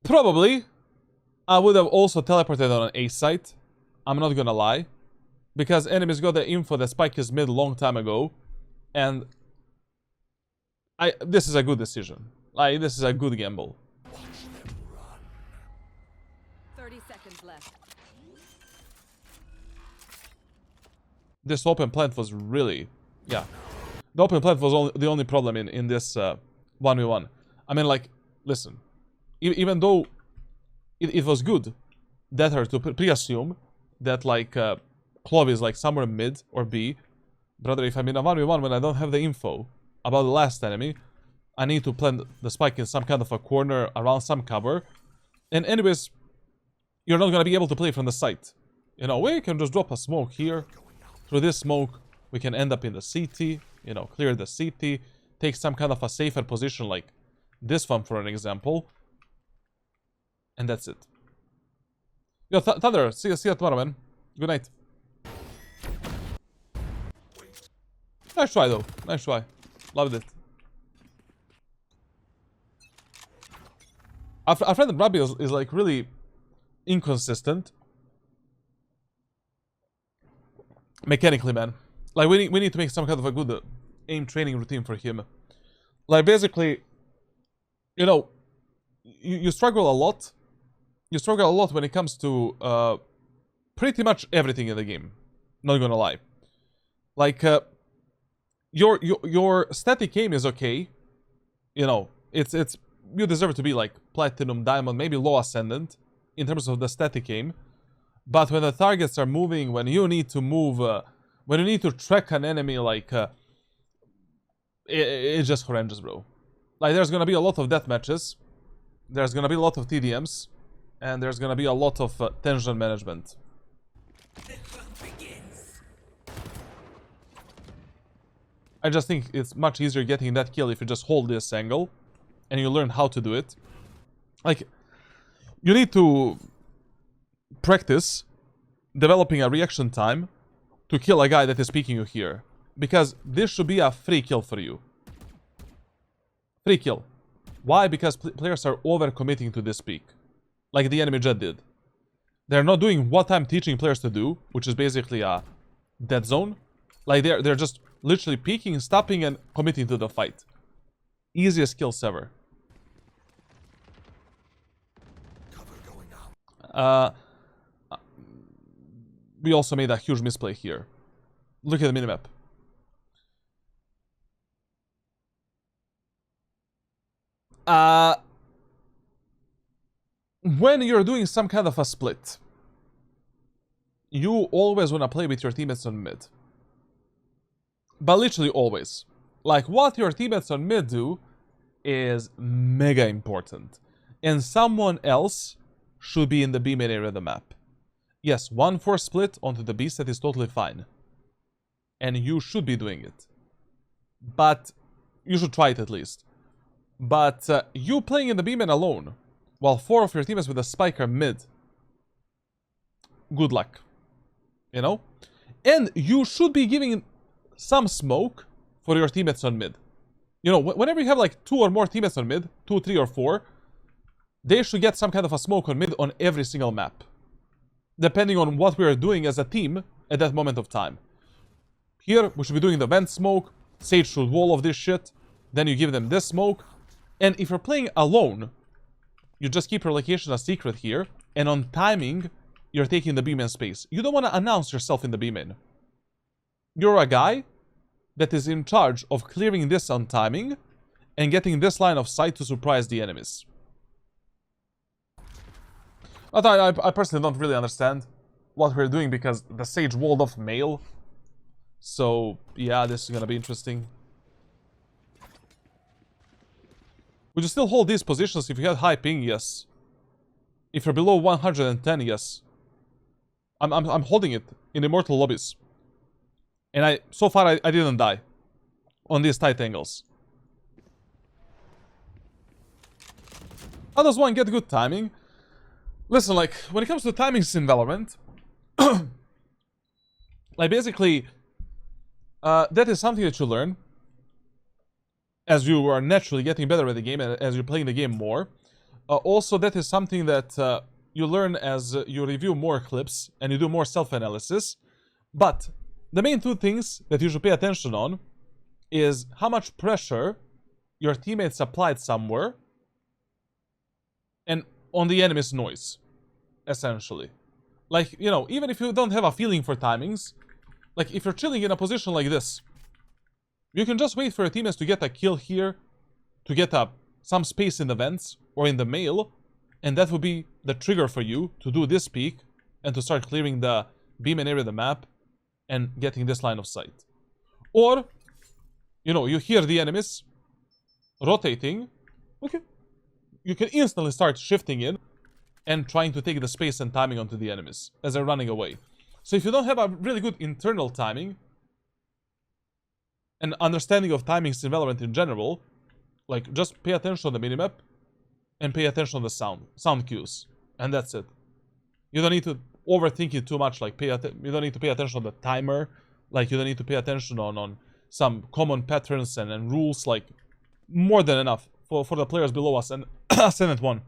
Probably, I would have also teleported on an A site. I'm not gonna lie. Because enemies got the info that Spike is mid long time ago. And this is a good decision. Like, this is a good gamble. 30 seconds left. This open plant was really... Yeah. The open plant was the only problem in this 1v1. I mean, like, listen. Even though it was good, that her to pre-assume that, like, Clove is, like, somewhere mid or B. Brother, if I'm in a 1v1 when I don't have the info about the last enemy, I need to plant the Spike in some kind of a corner around some cover. And anyways, you're not gonna be able to play from the site. You know, we can just drop a smoke here. Through this smoke, we can end up in the CT. You know, clear the CT. Take some kind of a safer position like this one, for an example. And that's it. Yo, Thunder, see you tomorrow, man. Good night. Nice try, though. Nice try. Loved it. Our friend Rabbi is like really inconsistent. Mechanically, man. Like, we need to make some kind of a good aim training routine for him. Like, basically, you know, you struggle a lot. You struggle a lot when it comes to pretty much everything in the game. Not gonna lie. Like, your static aim is okay. You know, it's you deserve to be like platinum, diamond, maybe low ascendant in terms of the static aim. But when the targets are moving, when you need to move, when you need to track an enemy, like, it's just horrendous, bro. Like, there's gonna be a lot of death matches, there's gonna be a lot of TDMs, and there's gonna be a lot of tension management. I just think it's much easier getting that kill if you just hold this angle, and you learn how to do it. Like, you need to practice developing a reaction time to kill a guy that is peeking you here. Because this should be a free kill for you. Free kill. Why? Because players are over-committing to this peek. Like the enemy Jet did. They're not doing what I'm teaching players to do, which is basically a dead zone. Like, they're just literally peeking, stopping, and committing to the fight. Easiest kills ever. we also made a huge misplay here. Look at the minimap. When you're doing some kind of a split, you always want to play with your teammates on mid. But literally always. Like, what your teammates on mid do is mega important. And someone else should be in the B main area of the map. Yes, 1-4 split onto the B set is totally fine. And you should be doing it. But you should try it at least. But you playing in the B main alone, while 4 of your teammates with a spike are mid, good luck. You know? And you should be giving some smoke for your teammates on mid. You know, whenever you have like 2 or more teammates on mid, 2, 3, or 4, they should get some kind of a smoke on mid on every single map. Depending on what we are doing as a team at that moment of time. Here, we should be doing the vent smoke. Sage should wall of this shit. Then you give them this smoke. And if you're playing alone, you just keep your location a secret here. And on timing, you're taking the B-main space. You don't want to announce yourself in the B-main. You're a guy that is in charge of clearing this on timing and getting this line of sight to surprise the enemies. But I personally don't really understand what we're doing because the Sage walled off male. So, yeah, this is gonna be interesting. Would you still hold these positions if you had high ping? Yes. If you're below 110, yes. I'm holding it in immortal lobbies. And so far I didn't die on these tight angles. How does one get good timing? Listen, like, when it comes to timings in Valorant, like, basically, that is something that you learn as you are naturally getting better at the game and as you're playing the game more. Also, that is something that you learn as you review more clips and you do more self-analysis. But the main 2 things that you should pay attention on is how much pressure your teammates applied somewhere and on the enemy's noise, essentially. Like, you know, even if you don't have a feeling for timings, like, if you're chilling in a position like this, you can just wait for your teammates to get a kill here, to get some space in the vents, or in the mail, and that would be the trigger for you to do this peek, and to start clearing the B-main area of the map, and getting this line of sight. Or, you know, you hear the enemies rotating, okay, you can instantly start shifting in and trying to take the space and timing onto the enemies as they're running away. So if you don't have a really good internal timing and understanding of timings in Valorant in general, like, just pay attention on the minimap and pay attention on the sound cues, and that's it. You don't need to overthink it too much. Like, you don't need to pay attention on the timer. Like, you don't need to pay attention on some common patterns and rules. Like, more than enough for the players below us and Ascendant 1.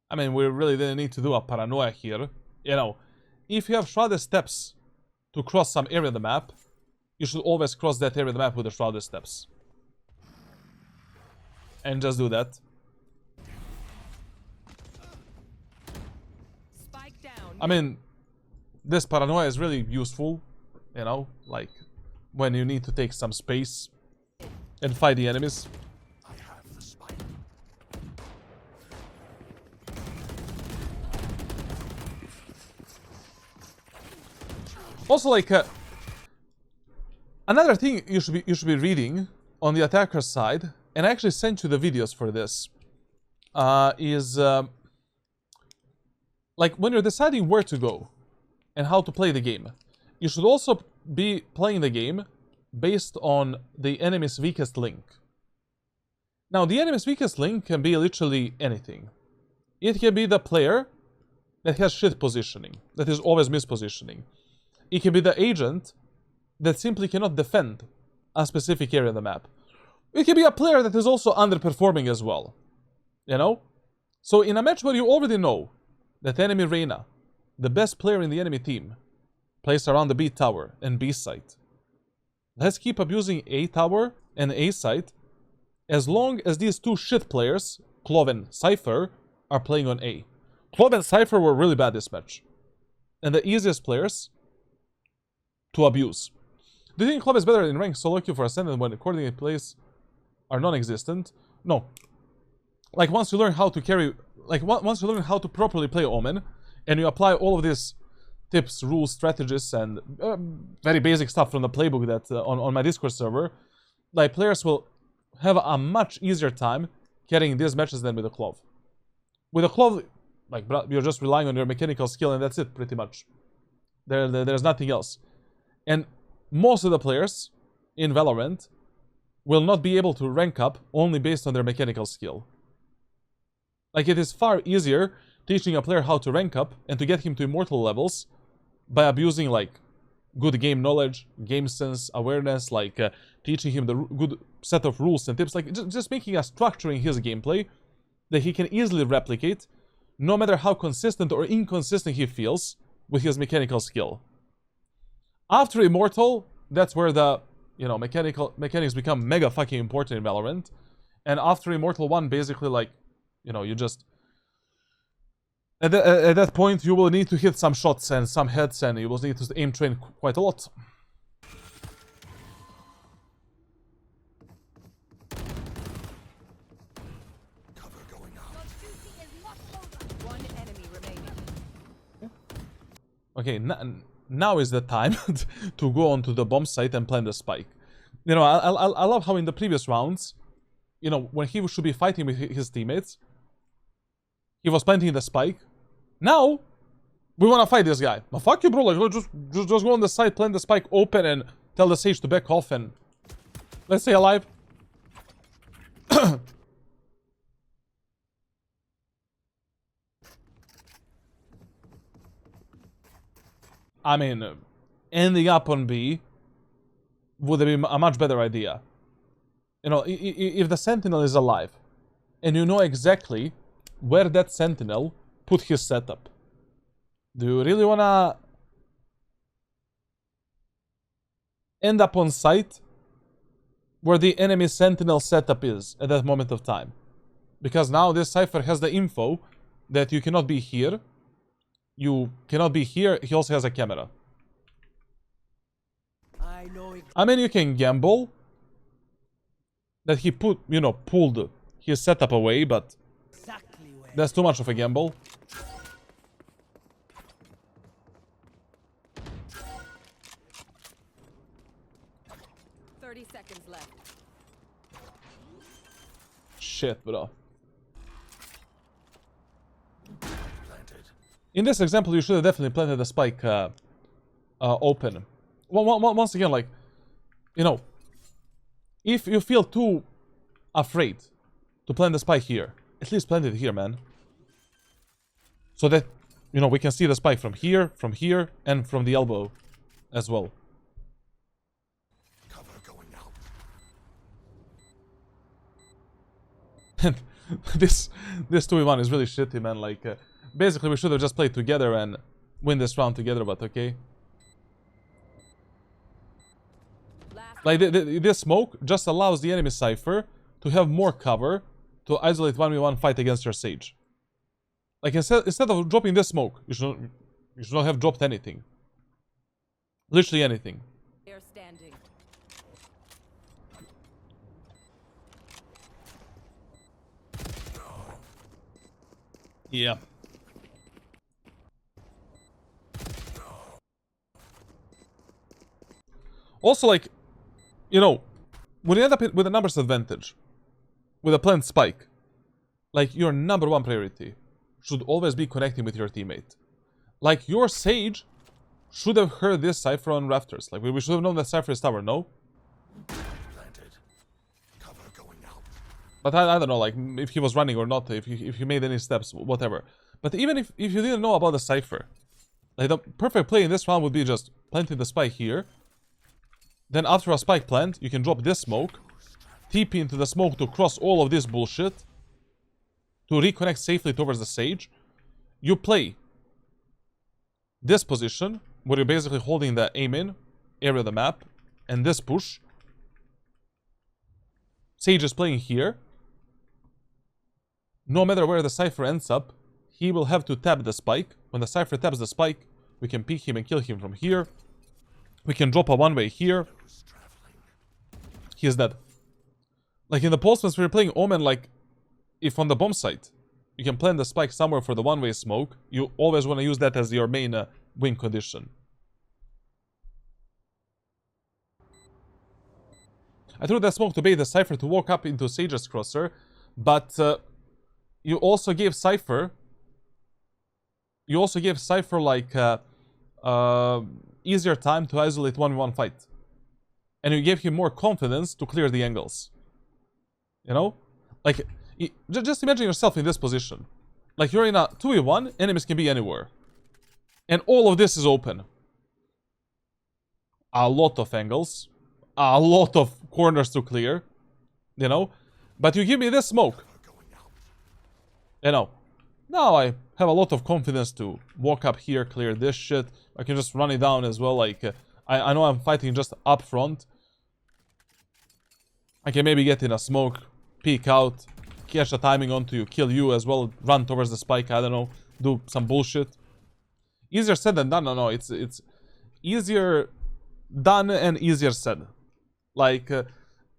I mean, we really didn't need to do a paranoia here. You know, if you have shrouded steps to cross some area of the map, you should always cross that area of the map with the shrouded steps. And just do that. Spike down. I mean, this paranoia is really useful, you know, like when you need to take some space and fight the enemies. I have the spike. Also, like, another thing you should be reading on the attacker side, and I actually sent you the videos for this, is like, when you're deciding where to go and how to play the game, you should also be playing the game based on the enemy's weakest link. Now, the enemy's weakest link can be literally anything. It can be the player that has shit positioning, that is always mispositioning. It can be the agent that simply cannot defend a specific area of the map. It can be a player that is also underperforming as well. You know? So in a match where you already know that enemy Reyna, the best player in the enemy team, plays around the B tower and B site, let's keep abusing A tower and A site as long as these two shit players, Clove and Cypher, are playing on A. Clove and Cypher were really bad this match. And the easiest players to abuse. Do you think Clove is better in rank solo queue for Ascendant when coordinate plays are non-existent? No. Like once you learn how to carry, like once you learn how to properly play Omen, and you apply all of these tips, rules, strategies, and very basic stuff from the playbook that on my Discord server, like players will have a much easier time carrying these matches than with a Clove. With a Clove, like you're just relying on your mechanical skill and that's it, pretty much. There's nothing else. And most of the players in Valorant will not be able to rank up only based on their mechanical skill. Like it is far easier teaching a player how to rank up and to get him to immortal levels by abusing like good game knowledge, game sense, awareness, like teaching him the good set of rules and tips, like just making a structure in his gameplay that he can easily replicate, no matter how consistent or inconsistent he feels with his mechanical skill. After Immortal, that's where the, you know, mechanics become mega fucking important in Valorant. And after Immortal 1, basically, like, you know, you just... At that point, you will need to hit some shots and some heads, and you will need to aim train quite a lot. Cover going out. Your duty is not over. One enemy remaining. Okay, now is the time to go onto the bomb site and plant the spike. You know, I love how in the previous rounds, you know, when he should be fighting with his teammates, he was planting the spike. Now, we want to fight this guy. Well, fuck you, bro. Like, just go on the side, plant the spike open, and tell the Sage to back off, and let's stay alive. I mean, ending up on B would have been a much better idea. You know, if the Sentinel is alive, and you know exactly where that Sentinel put his setup, do you really wanna end up on site where the enemy Sentinel setup is at that moment of time? Because now this Cypher has the info that you cannot be here, you cannot be here, he also has a camera. I mean, you can gamble that he pulled his setup away, but that's too much of a gamble. Seconds left. Shit, bro. Planted. In this example, you should have definitely planted the spike open. Once again, like, you know, if you feel too afraid to plant the spike here, at least plant it here, man. So that, you know, we can see the spike from here, and from the elbow as well. Cover going out. And this 2v1 is really shitty, man. Like, basically, we should have just played together and win this round together, but okay. Like, this smoke just allows the enemy Cypher to have more cover to isolate 1v1 fight against your Sage. Like, instead of dropping this smoke, you should not have dropped anything. Literally anything. They're standing. Yeah. Also, like, you know, when you end up with a numbers advantage, with a planned spike, like, your number one priority should always be connecting with your teammate. Like, your Sage should have heard this Cypher on Rafters. Like, we should have known that Cypher is tower, no? Planted. Cover going out. But I don't know, like, if he was running or not, if he made any steps, whatever. But even if you didn't know about the Cypher, like, the perfect play in this round would be just planting the spike here. Then after a spike plant, you can drop this smoke, TP into the smoke to cross all of this bullshit, to reconnect safely towards the Sage. You play this position, where you're basically holding the aim in area of the map, and this push. Sage is playing here. No matter where the Cypher ends up, he will have to tap the spike. When the Cypher taps the spike, we can pick him and kill him from here. We can drop a one-way here. He is dead. Like in the postmans, we're playing Omen, like, if on the bomb site, you can plant the spike somewhere for the one-way smoke, you always want to use that as your main win condition. I threw that smoke to bait the Cypher to walk up into Sage's crosser, but you also gave Cypher... You also gave Cypher, like, easier time to isolate 1v1 fight. And you gave him more confidence to clear the angles. You know? Like, just imagine yourself in this position. Like, you're in a 2v1, enemies can be anywhere. And all of this is open. A lot of angles. A lot of corners to clear. You know? But you give me this smoke. You know? Now I have a lot of confidence to walk up here, clear this shit. I can just run it down as well. Like, I know I'm fighting just up front. I can maybe get in a smoke, peek out, catch the timing onto you, kill you as well, run towards the spike, I don't know, do some bullshit. Easier said than done. No, it's easier done and easier said. Like,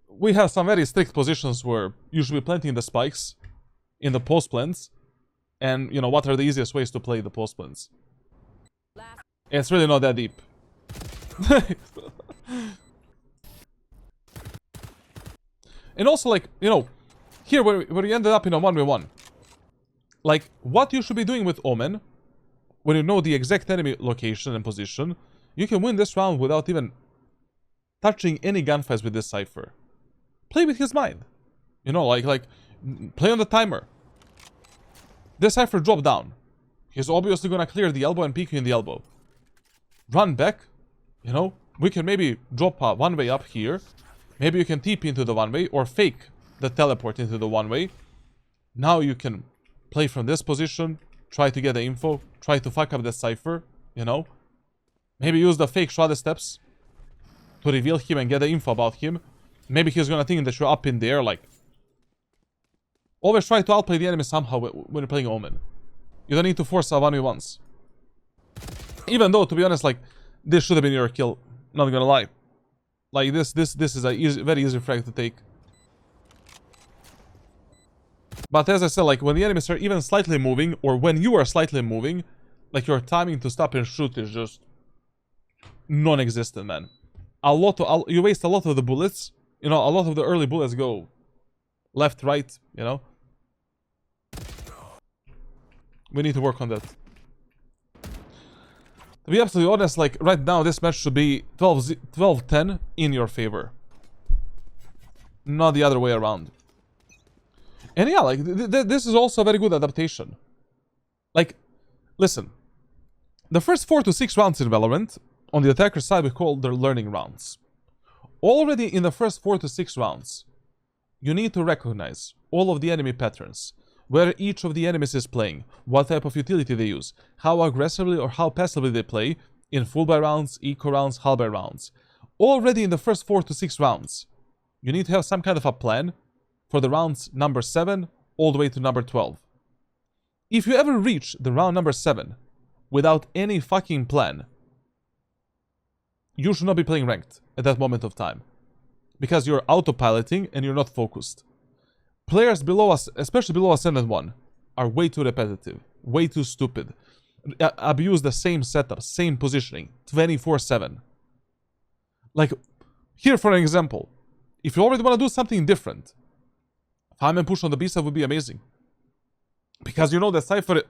we have some very strict positions where you should be planting the spikes in the post plants. And, you know, what are the easiest ways to play the post plants? It's really not that deep. And also, like, you know, here where you ended up in a 1v1. Like, what you should be doing with Omen, when you know the exact enemy location and position, you can win this round without even touching any gunfights with this Cypher. Play with his mind. You know, like, play on the timer. This Cypher drop down. He's obviously gonna clear the elbow and peek you in the elbow. Run back. You know, we can maybe drop a one-way up here. Maybe you can TP into the one-way or fake the teleport into the one-way. Now you can play from this position, try to get the info, try to fuck up the Cypher, you know. Maybe use the fake Shrouded Steps to reveal him and get the info about him. Maybe he's gonna think that you're up in there, like... Always try to outplay the enemy somehow when you're playing Omen. You don't need to force a 1v1s. Even though, to be honest, like, this should have been your kill. Not gonna lie. Like, this is a very easy frag to take. But as I said, like, when the enemies are even slightly moving, or when you are slightly moving, like, your timing to stop and shoot is just non-existent, man. You waste a lot of the bullets. You know, a lot of the early bullets go left, right, you know. We need to work on that. To be absolutely honest, like, right now, this match should be 12-10 in your favor. Not the other way around. And yeah, like, this is also a very good adaptation. Like, listen. The first 4 to 6 rounds in Valorant, on the attacker side, we call them learning rounds. Already in the first 4 to 6 rounds, you need to recognize all of the enemy patterns, where each of the enemies is playing, what type of utility they use, how aggressively or how passively they play, in full buy rounds, eco rounds, half buy rounds. Already in the first 4 to 6 rounds, you need to have some kind of a plan for the rounds number 7 all the way to number 12. If you ever reach the round number 7 without any fucking plan, you should not be playing ranked at that moment of time. Because you're autopiloting and you're not focused. Players below us, especially below Ascendant 1, are way too repetitive, way too stupid. Abuse the same setup, same positioning, 24/7. Like, here for an example, if you already want to do something different, Fireman push on the B side would be amazing. Because you know that Cypher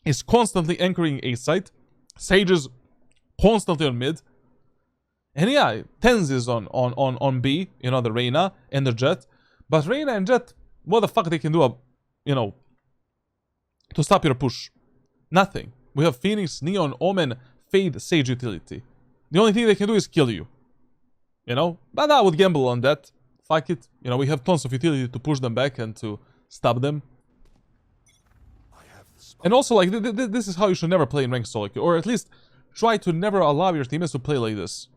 is constantly anchoring A side, Sage is constantly on mid, and yeah, Tenz is on B, you know, the Reyna and the Jet. But Reyna and Jet, what the fuck they can do, you know, to stop your push? Nothing. We have Phoenix, Neon, Omen, Fade, Sage utility. The only thing they can do is kill you. You know? But I would gamble on that. Fuck it. You know, we have tons of utility to push them back and to stop them. And also, like, this is how you should never play in ranked solo queue. Or at least, try to never allow your teammates to play like this.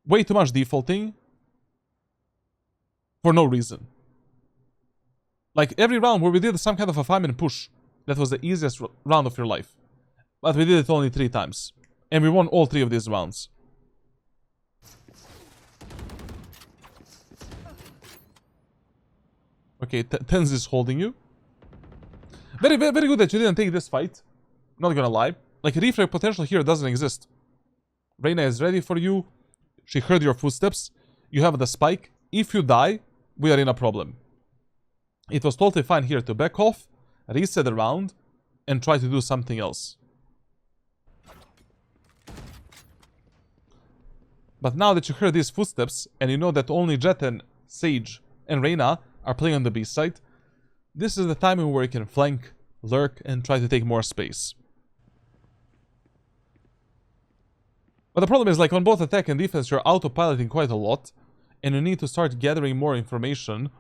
Way too much defaulting. For no reason. Like, every round where we did some kind of a 5-minute push, that was the easiest round of your life. But we did it only 3 times. And we won all 3 of these rounds. Okay, Tenz is holding you. Very good that you didn't take this fight. Not gonna lie. Like, refrag potential here doesn't exist. Reyna is ready for you. She heard your footsteps. You have the spike. If you die, we are in a problem. It was totally fine here to back off, reset the round, and try to do something else. But now that you heard these footsteps, and you know that only Jet and Sage and Reyna are playing on the B side, this is the time where you can flank, lurk, and try to take more space. But the problem is, like, on both attack and defense, you're autopiloting quite a lot, and you need to start gathering more information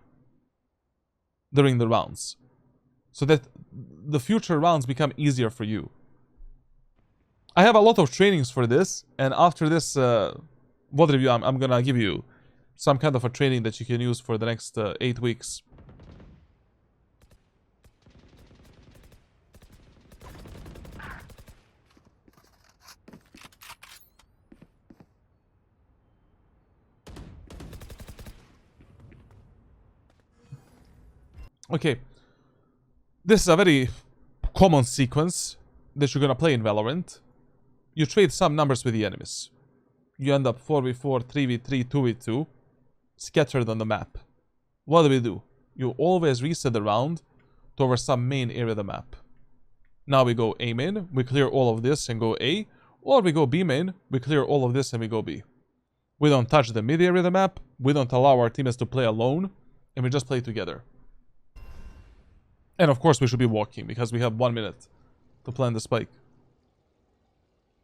during the rounds, so that the future rounds become easier for you. I have a lot of trainings for this, and after this VOD review, I'm gonna give you some kind of a training that you can use for the next 8 weeks. Okay, this is a very common sequence that you're gonna play in Valorant. You trade some numbers with the enemies. You end up 4v4, 3v3, 2v2, scattered on the map. What do? You always reset the round towards some main area of the map. Now we go A main, we clear all of this and go A, or we go B main, we clear all of this and we go B. We don't touch the mid area of the map, we don't allow our teammates to play alone, and we just play together. And of course we should be walking, because we have 1 minute to plant the spike.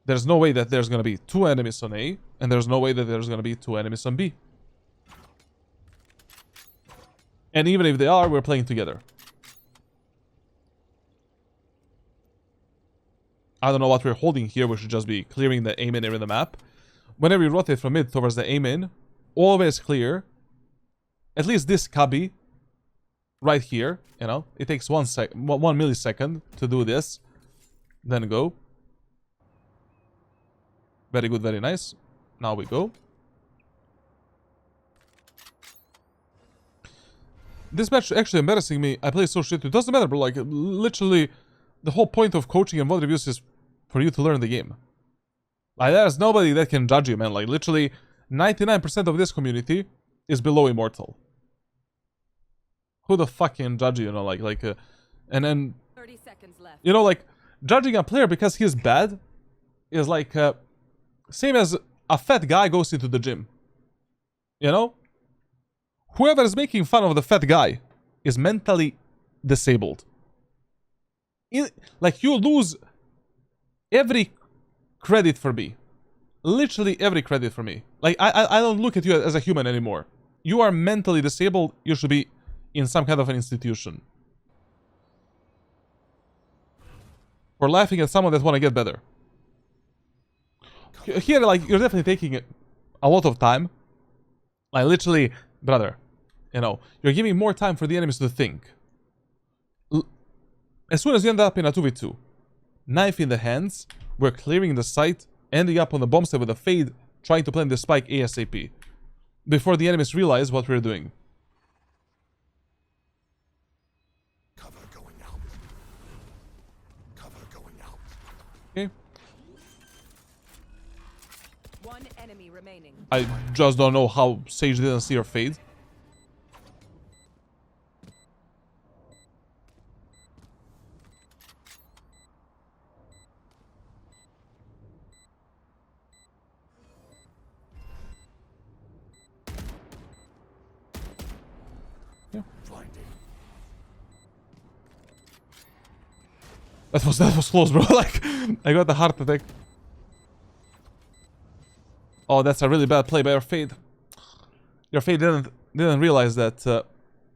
There's no way that there's gonna be 2 enemies on A, and there's no way that there's gonna be 2 enemies on B. And even if they are, we're playing together. I don't know what we're holding here, we should just be clearing the A main area of the map. Whenever you rotate from mid towards the A main, always clear at least this cubby right here, you know. It takes 1 millisecond to do this. Then go. Very good, very nice. Now we go. This match actually embarrassing me. I play so shit. It doesn't matter, bro. Like, literally, the whole point of coaching and VOD reviews is for you to learn the game. Like, there's nobody that can judge you, man. Like, literally, 99% of this community is below Immortal. Who the fuck can judge you, you know, and then, 30 seconds left. you know, like, judging a player because he's bad is like, same as a fat guy goes into the gym. You know? Whoever is making fun of the fat guy is mentally disabled. Like, you lose every credit for me. Literally every credit for me. Like, I don't look at you as a human anymore. You are mentally disabled. You should be in some kind of an institution. For laughing at someone that want to get better. Here, like, you're definitely taking a lot of time. Like, literally, brother, you know, you're giving more time for the enemies to think. As soon as you end up in a 2v2, knife in the hands, we're clearing the site, ending up on the bomb site with a fade, trying to plant the spike ASAP. Before the enemies realize what we're doing. Cover going out. Cover going out. Okay. One enemy remaining. I just don't know how Sage didn't see her fade. Blinding. That was close, bro. Like, I got the heart attack. Oh, that's a really bad play by your Fade. Your Fade didn't realize that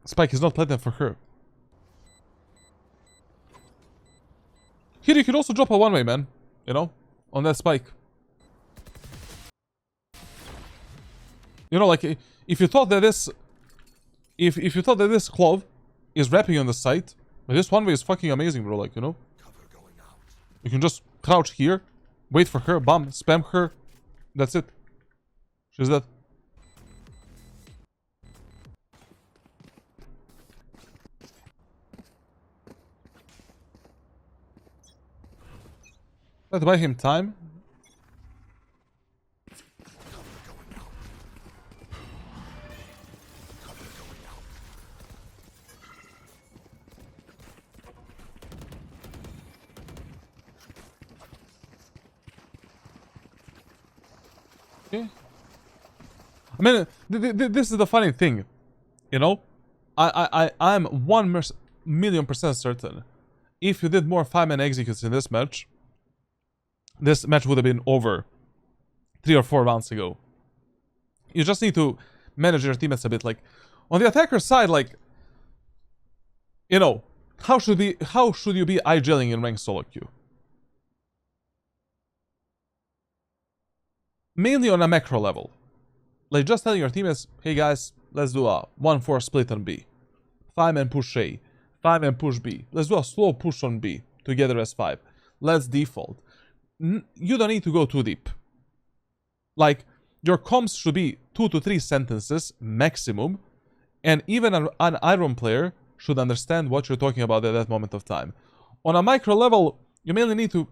Spike is not planted for her. Here you could also drop a one-way, man. You know, on that Spike. You know, like, if you thought that this if you thought that this Clove is wrapping on the site, but this one way is fucking amazing, bro. Like, you know, Cover going out. you can just crouch here, wait for her, bam, spam her. That's it. She's dead. Let's buy him time. Cover going out. Cover going out. Okay. I mean, this is the funny thing, you know. I'm 1,000,000% certain. If you did more 5-man executes in this match would have been over 3 or 4 rounds ago. You just need to manage your teammates a bit. Like, on the attacker side, like, you know, how should you be IGLing in ranked solo queue? Mainly on a macro level. Like, just telling your teammates, hey guys, let's do a 1-4 split on B. 5-man push A. 5-man push B. Let's do a slow push on B. Together as 5. Let's default. You don't need to go too deep. Like, your comms should be 2 to 3 sentences maximum, and even an Iron player should understand what you're talking about at that moment of time. On a micro level, you mainly need to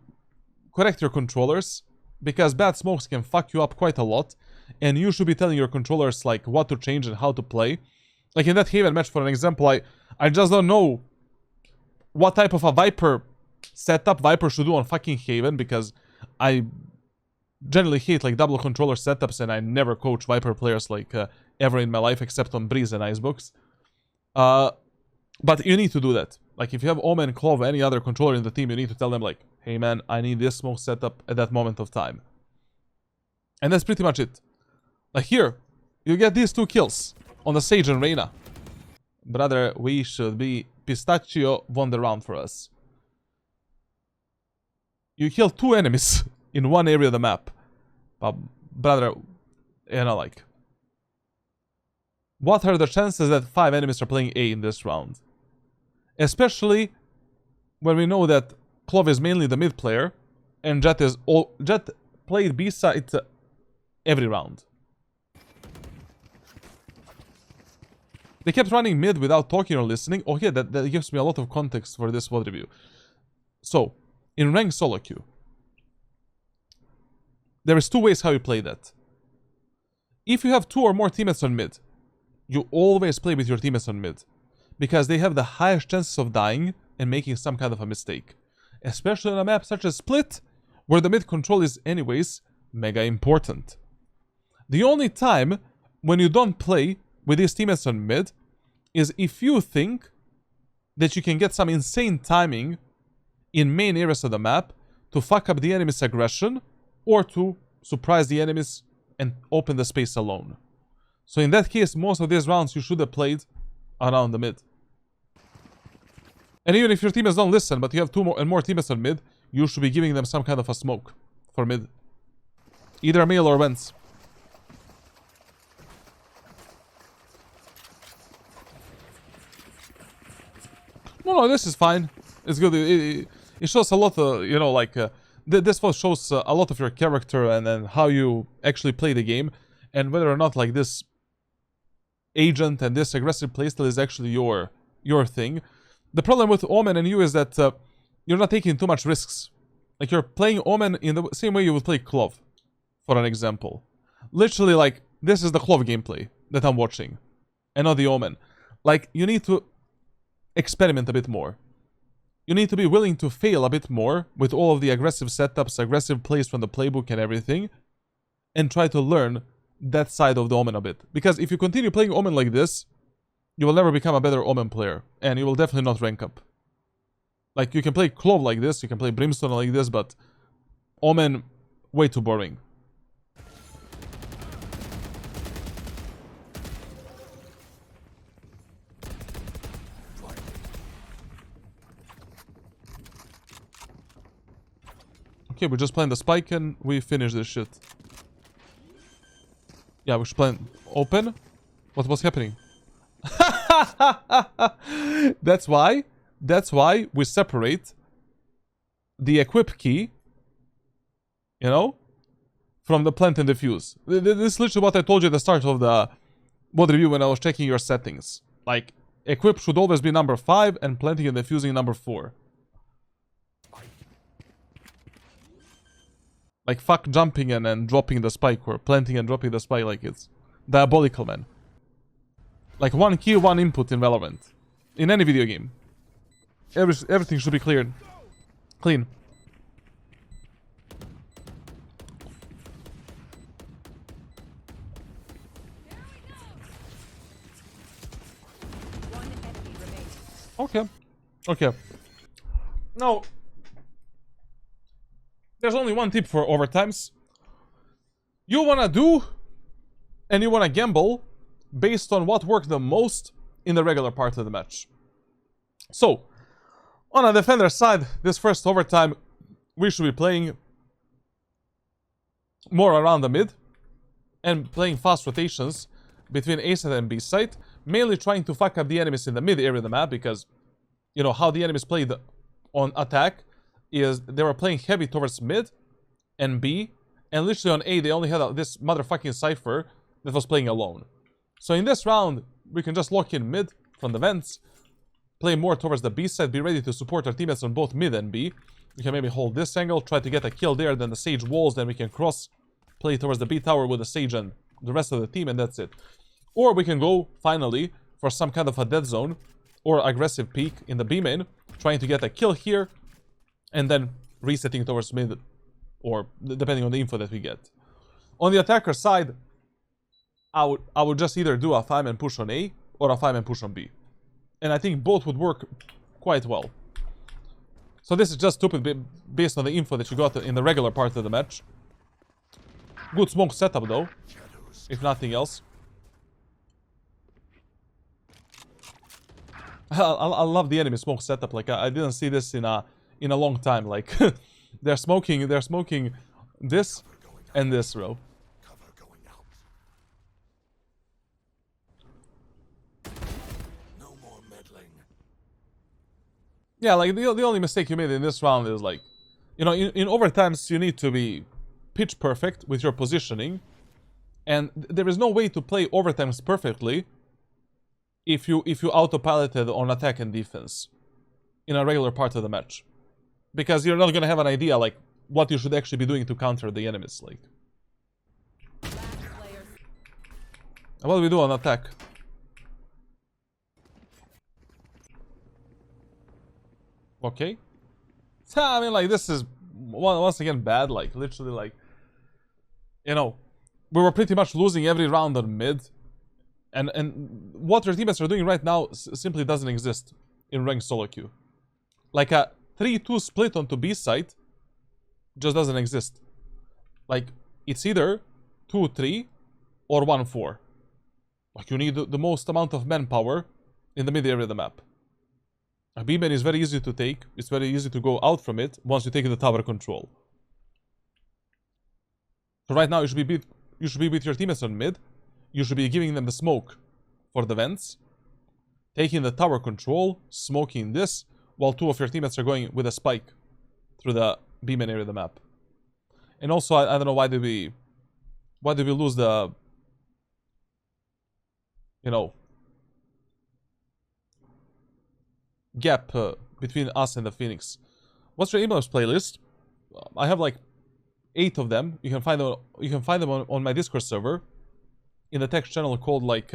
correct your controllers, because bad smokes can fuck you up quite a lot, and you should be telling your controllers like what to change and how to play. Like in that Haven match, for an example, I just don't know what type of a Viper setup Viper should do on fucking Haven, because I generally hate like double controller setups, and I never coach Viper players like ever in my life except on Breeze and Icebox. But you need to do that. Like if you have Omen, Clove, any other controller in the team, you need to tell them like, hey man, I need this smoke setup at that moment of time. And that's pretty much it. Like here, you get these 2 kills on the Sage and Reyna. Brother, we should be... Pistachio won the round for us. You kill 2 enemies in one area of the map. But, brother, you know, like... What are the chances that 5 enemies are playing A in this round? Especially when we know that Clove is mainly the mid player, and Jet played B side every round. They kept running mid without talking or listening. Okay, that gives me a lot of context for this VOD review. So, in ranked solo queue, there is 2 ways how you play that. If you have 2 or more teammates on mid, you always play with your teammates on mid, because they have the highest chances of dying and making some kind of a mistake. Especially on a map such as Split, where the mid control is anyways mega important. The only time when you don't play with these teammates on mid is if you think that you can get some insane timing in main areas of the map to fuck up the enemy's aggression, or to surprise the enemies and open the space alone. So in that case, most of these rounds you should have played around the mid. And even if your teammates don't listen, but you have 2 more teammates on mid, you should be giving them some kind of a smoke for mid. Either male or vents. No, this is fine. It's good. It shows a lot of, you know, like... this shows a lot of your character and then how you actually play the game. And whether or not, like, this agent and this aggressive playstyle is actually your thing. The problem with Omen and you is that you're not taking too much risks. Like, you're playing Omen in the same way you would play Clove, for an example. Literally, like, this is the Clove gameplay that I'm watching, and not the Omen. Like, you need to experiment a bit more. You need to be willing to fail a bit more with all of the aggressive setups, aggressive plays from the playbook and everything, and try to learn that side of the Omen a bit. Because if you continue playing Omen like this, you will never become a better Omen player, and you will definitely not rank up. Like, you can play Clove like this, you can play Brimstone like this, but Omen, way too boring. Okay, we're just playing the spike and we finish this shit. Yeah, we should play open. What was happening? That's why we separate the equip key, you know, from the plant and defuse. This is literally what I told you at the start of the VOD review when I was checking your settings. Like, equip should always be number 5 and planting and defusing number 4. Like, fuck jumping and then dropping the spike, or planting and dropping the spike, like it's diabolical, man. Like, one key, one input in Valorant. In any video game. Everything should be cleared. Clean. One enemy remaining. Okay. Okay. Now, there's only one tip for overtimes. You wanna do, and you wanna gamble, based on what worked the most in the regular part of the match. So, on a defender side, this first overtime, we should be playing more around the mid, and playing fast rotations between A side and B side, mainly trying to fuck up the enemies in the mid area of the map, because, you know, how the enemies played on attack is they were playing heavy towards mid and B, and literally on A they only had this motherfucking Cypher that was playing alone. So in this round, we can just lock in mid from the vents, play more towards the B side, be ready to support our teammates on both mid and B. We can maybe hold this angle, try to get a kill there, then the Sage walls, then we can cross, play towards the B tower with the Sage and the rest of the team, and that's it. Or we can go, finally, for some kind of a dead zone, or aggressive peek in the B main, trying to get a kill here, and then resetting towards mid, or depending on the info that we get. On the attacker side, I would just either do a 5-man push on A, or a 5-man push on B. And I think both would work quite well. So this is just stupid based on the info that you got in the regular part of the match. Good smoke setup though, if nothing else. I love the enemy smoke setup. Like I didn't see this in a long time. Like they're smoking this and this row. Cover going out. No more meddling. Yeah, like the only mistake you made in this round is like, you know, in overtimes you need to be pitch perfect with your positioning, and there is no way to play overtimes perfectly if you autopiloted on attack and defense in a regular part of the match, because you're not gonna have an idea like what you should actually be doing to counter the enemies. Like, Last players. what do we do on attack? Okay. So, I mean, like, this is once again bad. Like, literally, like, you know, we were pretty much losing every round on mid, and what our teammates are doing right now simply doesn't exist in ranked solo queue. Like a 3-2 split onto B side just doesn't exist. Like, it's either 2-3 or 1-4. Like, you need the most amount of manpower in the mid area of the map. A B-man is very easy to take. It's very easy to go out from it once you take the tower control. So right now you should be with your teammates on mid. You should be giving them the smoke for the vents, taking the tower control, smoking this, while two of your teammates are going with a spike through the B-man area of the map. And also, I don't know why did we lose the, you know, gap between us and the Phoenix. What's your emails playlist? I have like 8 of them. You can find them on my Discord server in the text channel called like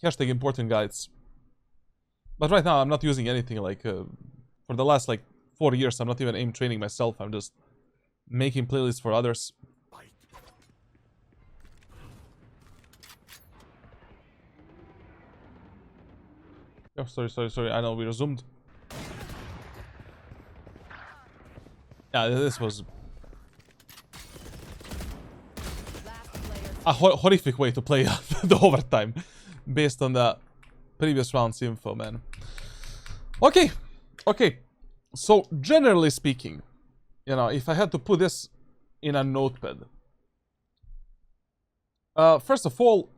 hashtag important guides. But right now I'm not using anything. Like for the last like 4 years I'm not even aim training myself. I'm just making playlists for others. Oh, sorry. I know we resumed. Yeah, this was a horrific way to play the overtime based on the previous round's info, man. Okay. So, generally speaking, you know, if I had to put this in a notepad, first of all,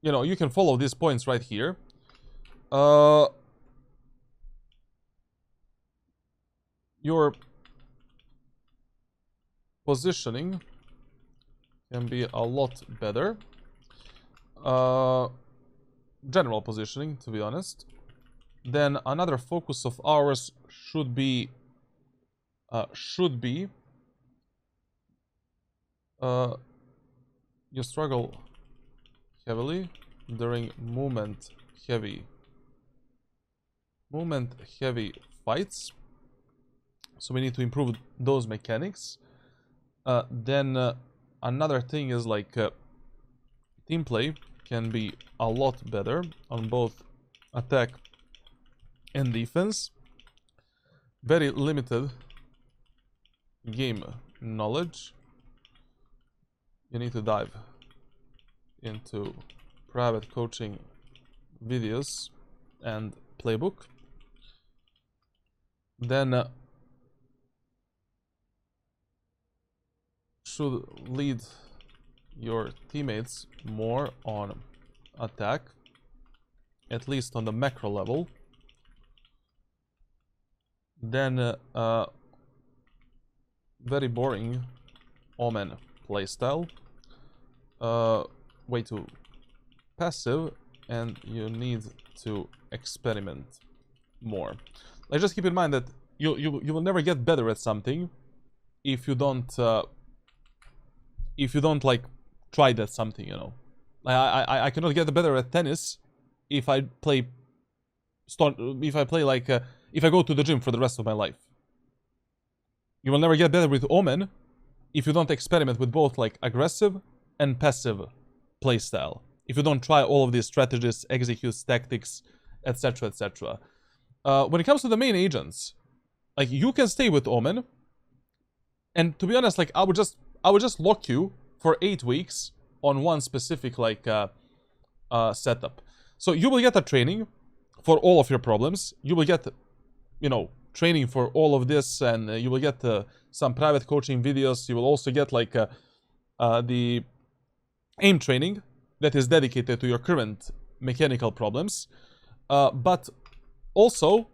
you know, you can follow these points right here. Your positioning can be a lot better. General positioning, to be honest. Then another focus of ours should be you struggle heavily during movement heavy fights, so we need to improve those mechanics. Then another thing is like team play can be a lot better on both attack and defense. Very limited game knowledge. You need to dive into private coaching videos and playbook. Then should lead your teammates more on attack, at least on the macro level. Then very boring Omen playstyle, way too passive, and you need to experiment more. Like, just keep in mind that you will never get better at something if you don't like try that something, you know. Like, I cannot get better at tennis if I play if I go to the gym for the rest of my life. You will never get better with Omen if you don't experiment with both like aggressive and passive playstyle. If you don't try all of these strategies, executes, tactics, etc., etc. When it comes to the main agents, like, you can stay with Omen, and to be honest, like, I would just lock you for 8 weeks on one specific like setup. So you will get a training for all of your problems. You will get, you know, training for all of this, and you will get some private coaching videos. You will also get like the aim training that is dedicated to your current mechanical problems. But also,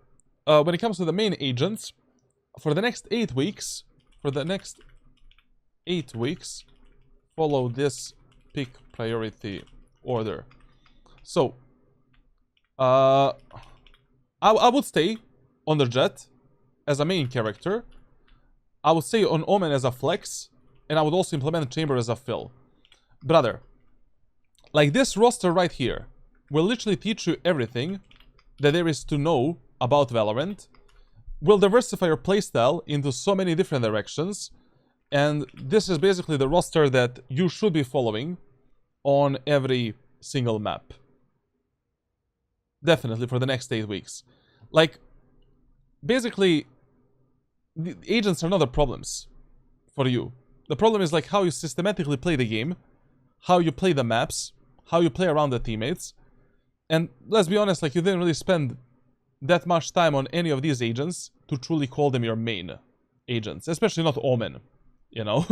when it comes to the main agents, for the next 8 weeks, follow this pick priority order. So, I would stay on the Jet as a main character. I would stay on Omen as a flex, and I would also implement Chamber as a fill. Brother, like, this roster right here will literally teach you everything that there is to know about Valorant, will diversify your playstyle into so many different directions, and this is basically the roster that you should be following on every single map. Definitely for the next 8 weeks. Like, basically, the agents are not the problems for you. The problem is like how you systematically play the game, how you play the maps, how you play around the teammates. And let's be honest, like, you didn't really spend that much time on any of these agents to truly call them your main agents, especially not Omen, you know.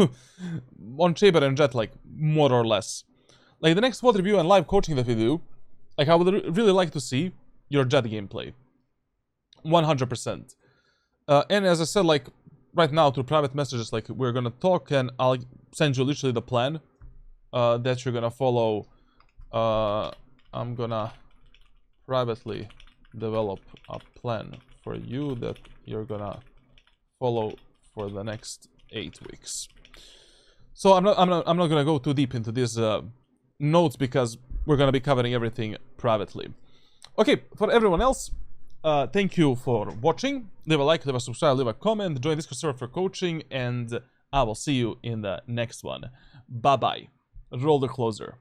On Chamber and Jet, like, more or less. Like, the next VOD review and live coaching that we do, like, I would really like to see your Jet gameplay. 100%. And as I said, like, right now through private messages, like, we're gonna talk, and I'll send you literally the plan that you're gonna follow. I'm gonna privately develop a plan for you that you're gonna follow for the next 8 weeks. So I'm not gonna go too deep into these notes because we're gonna be covering everything privately. Okay, for everyone else, thank you for watching. Leave a like, leave a subscribe, leave a comment, join Discord server for coaching, and I will see you in the next one. Bye bye. Roll the closer.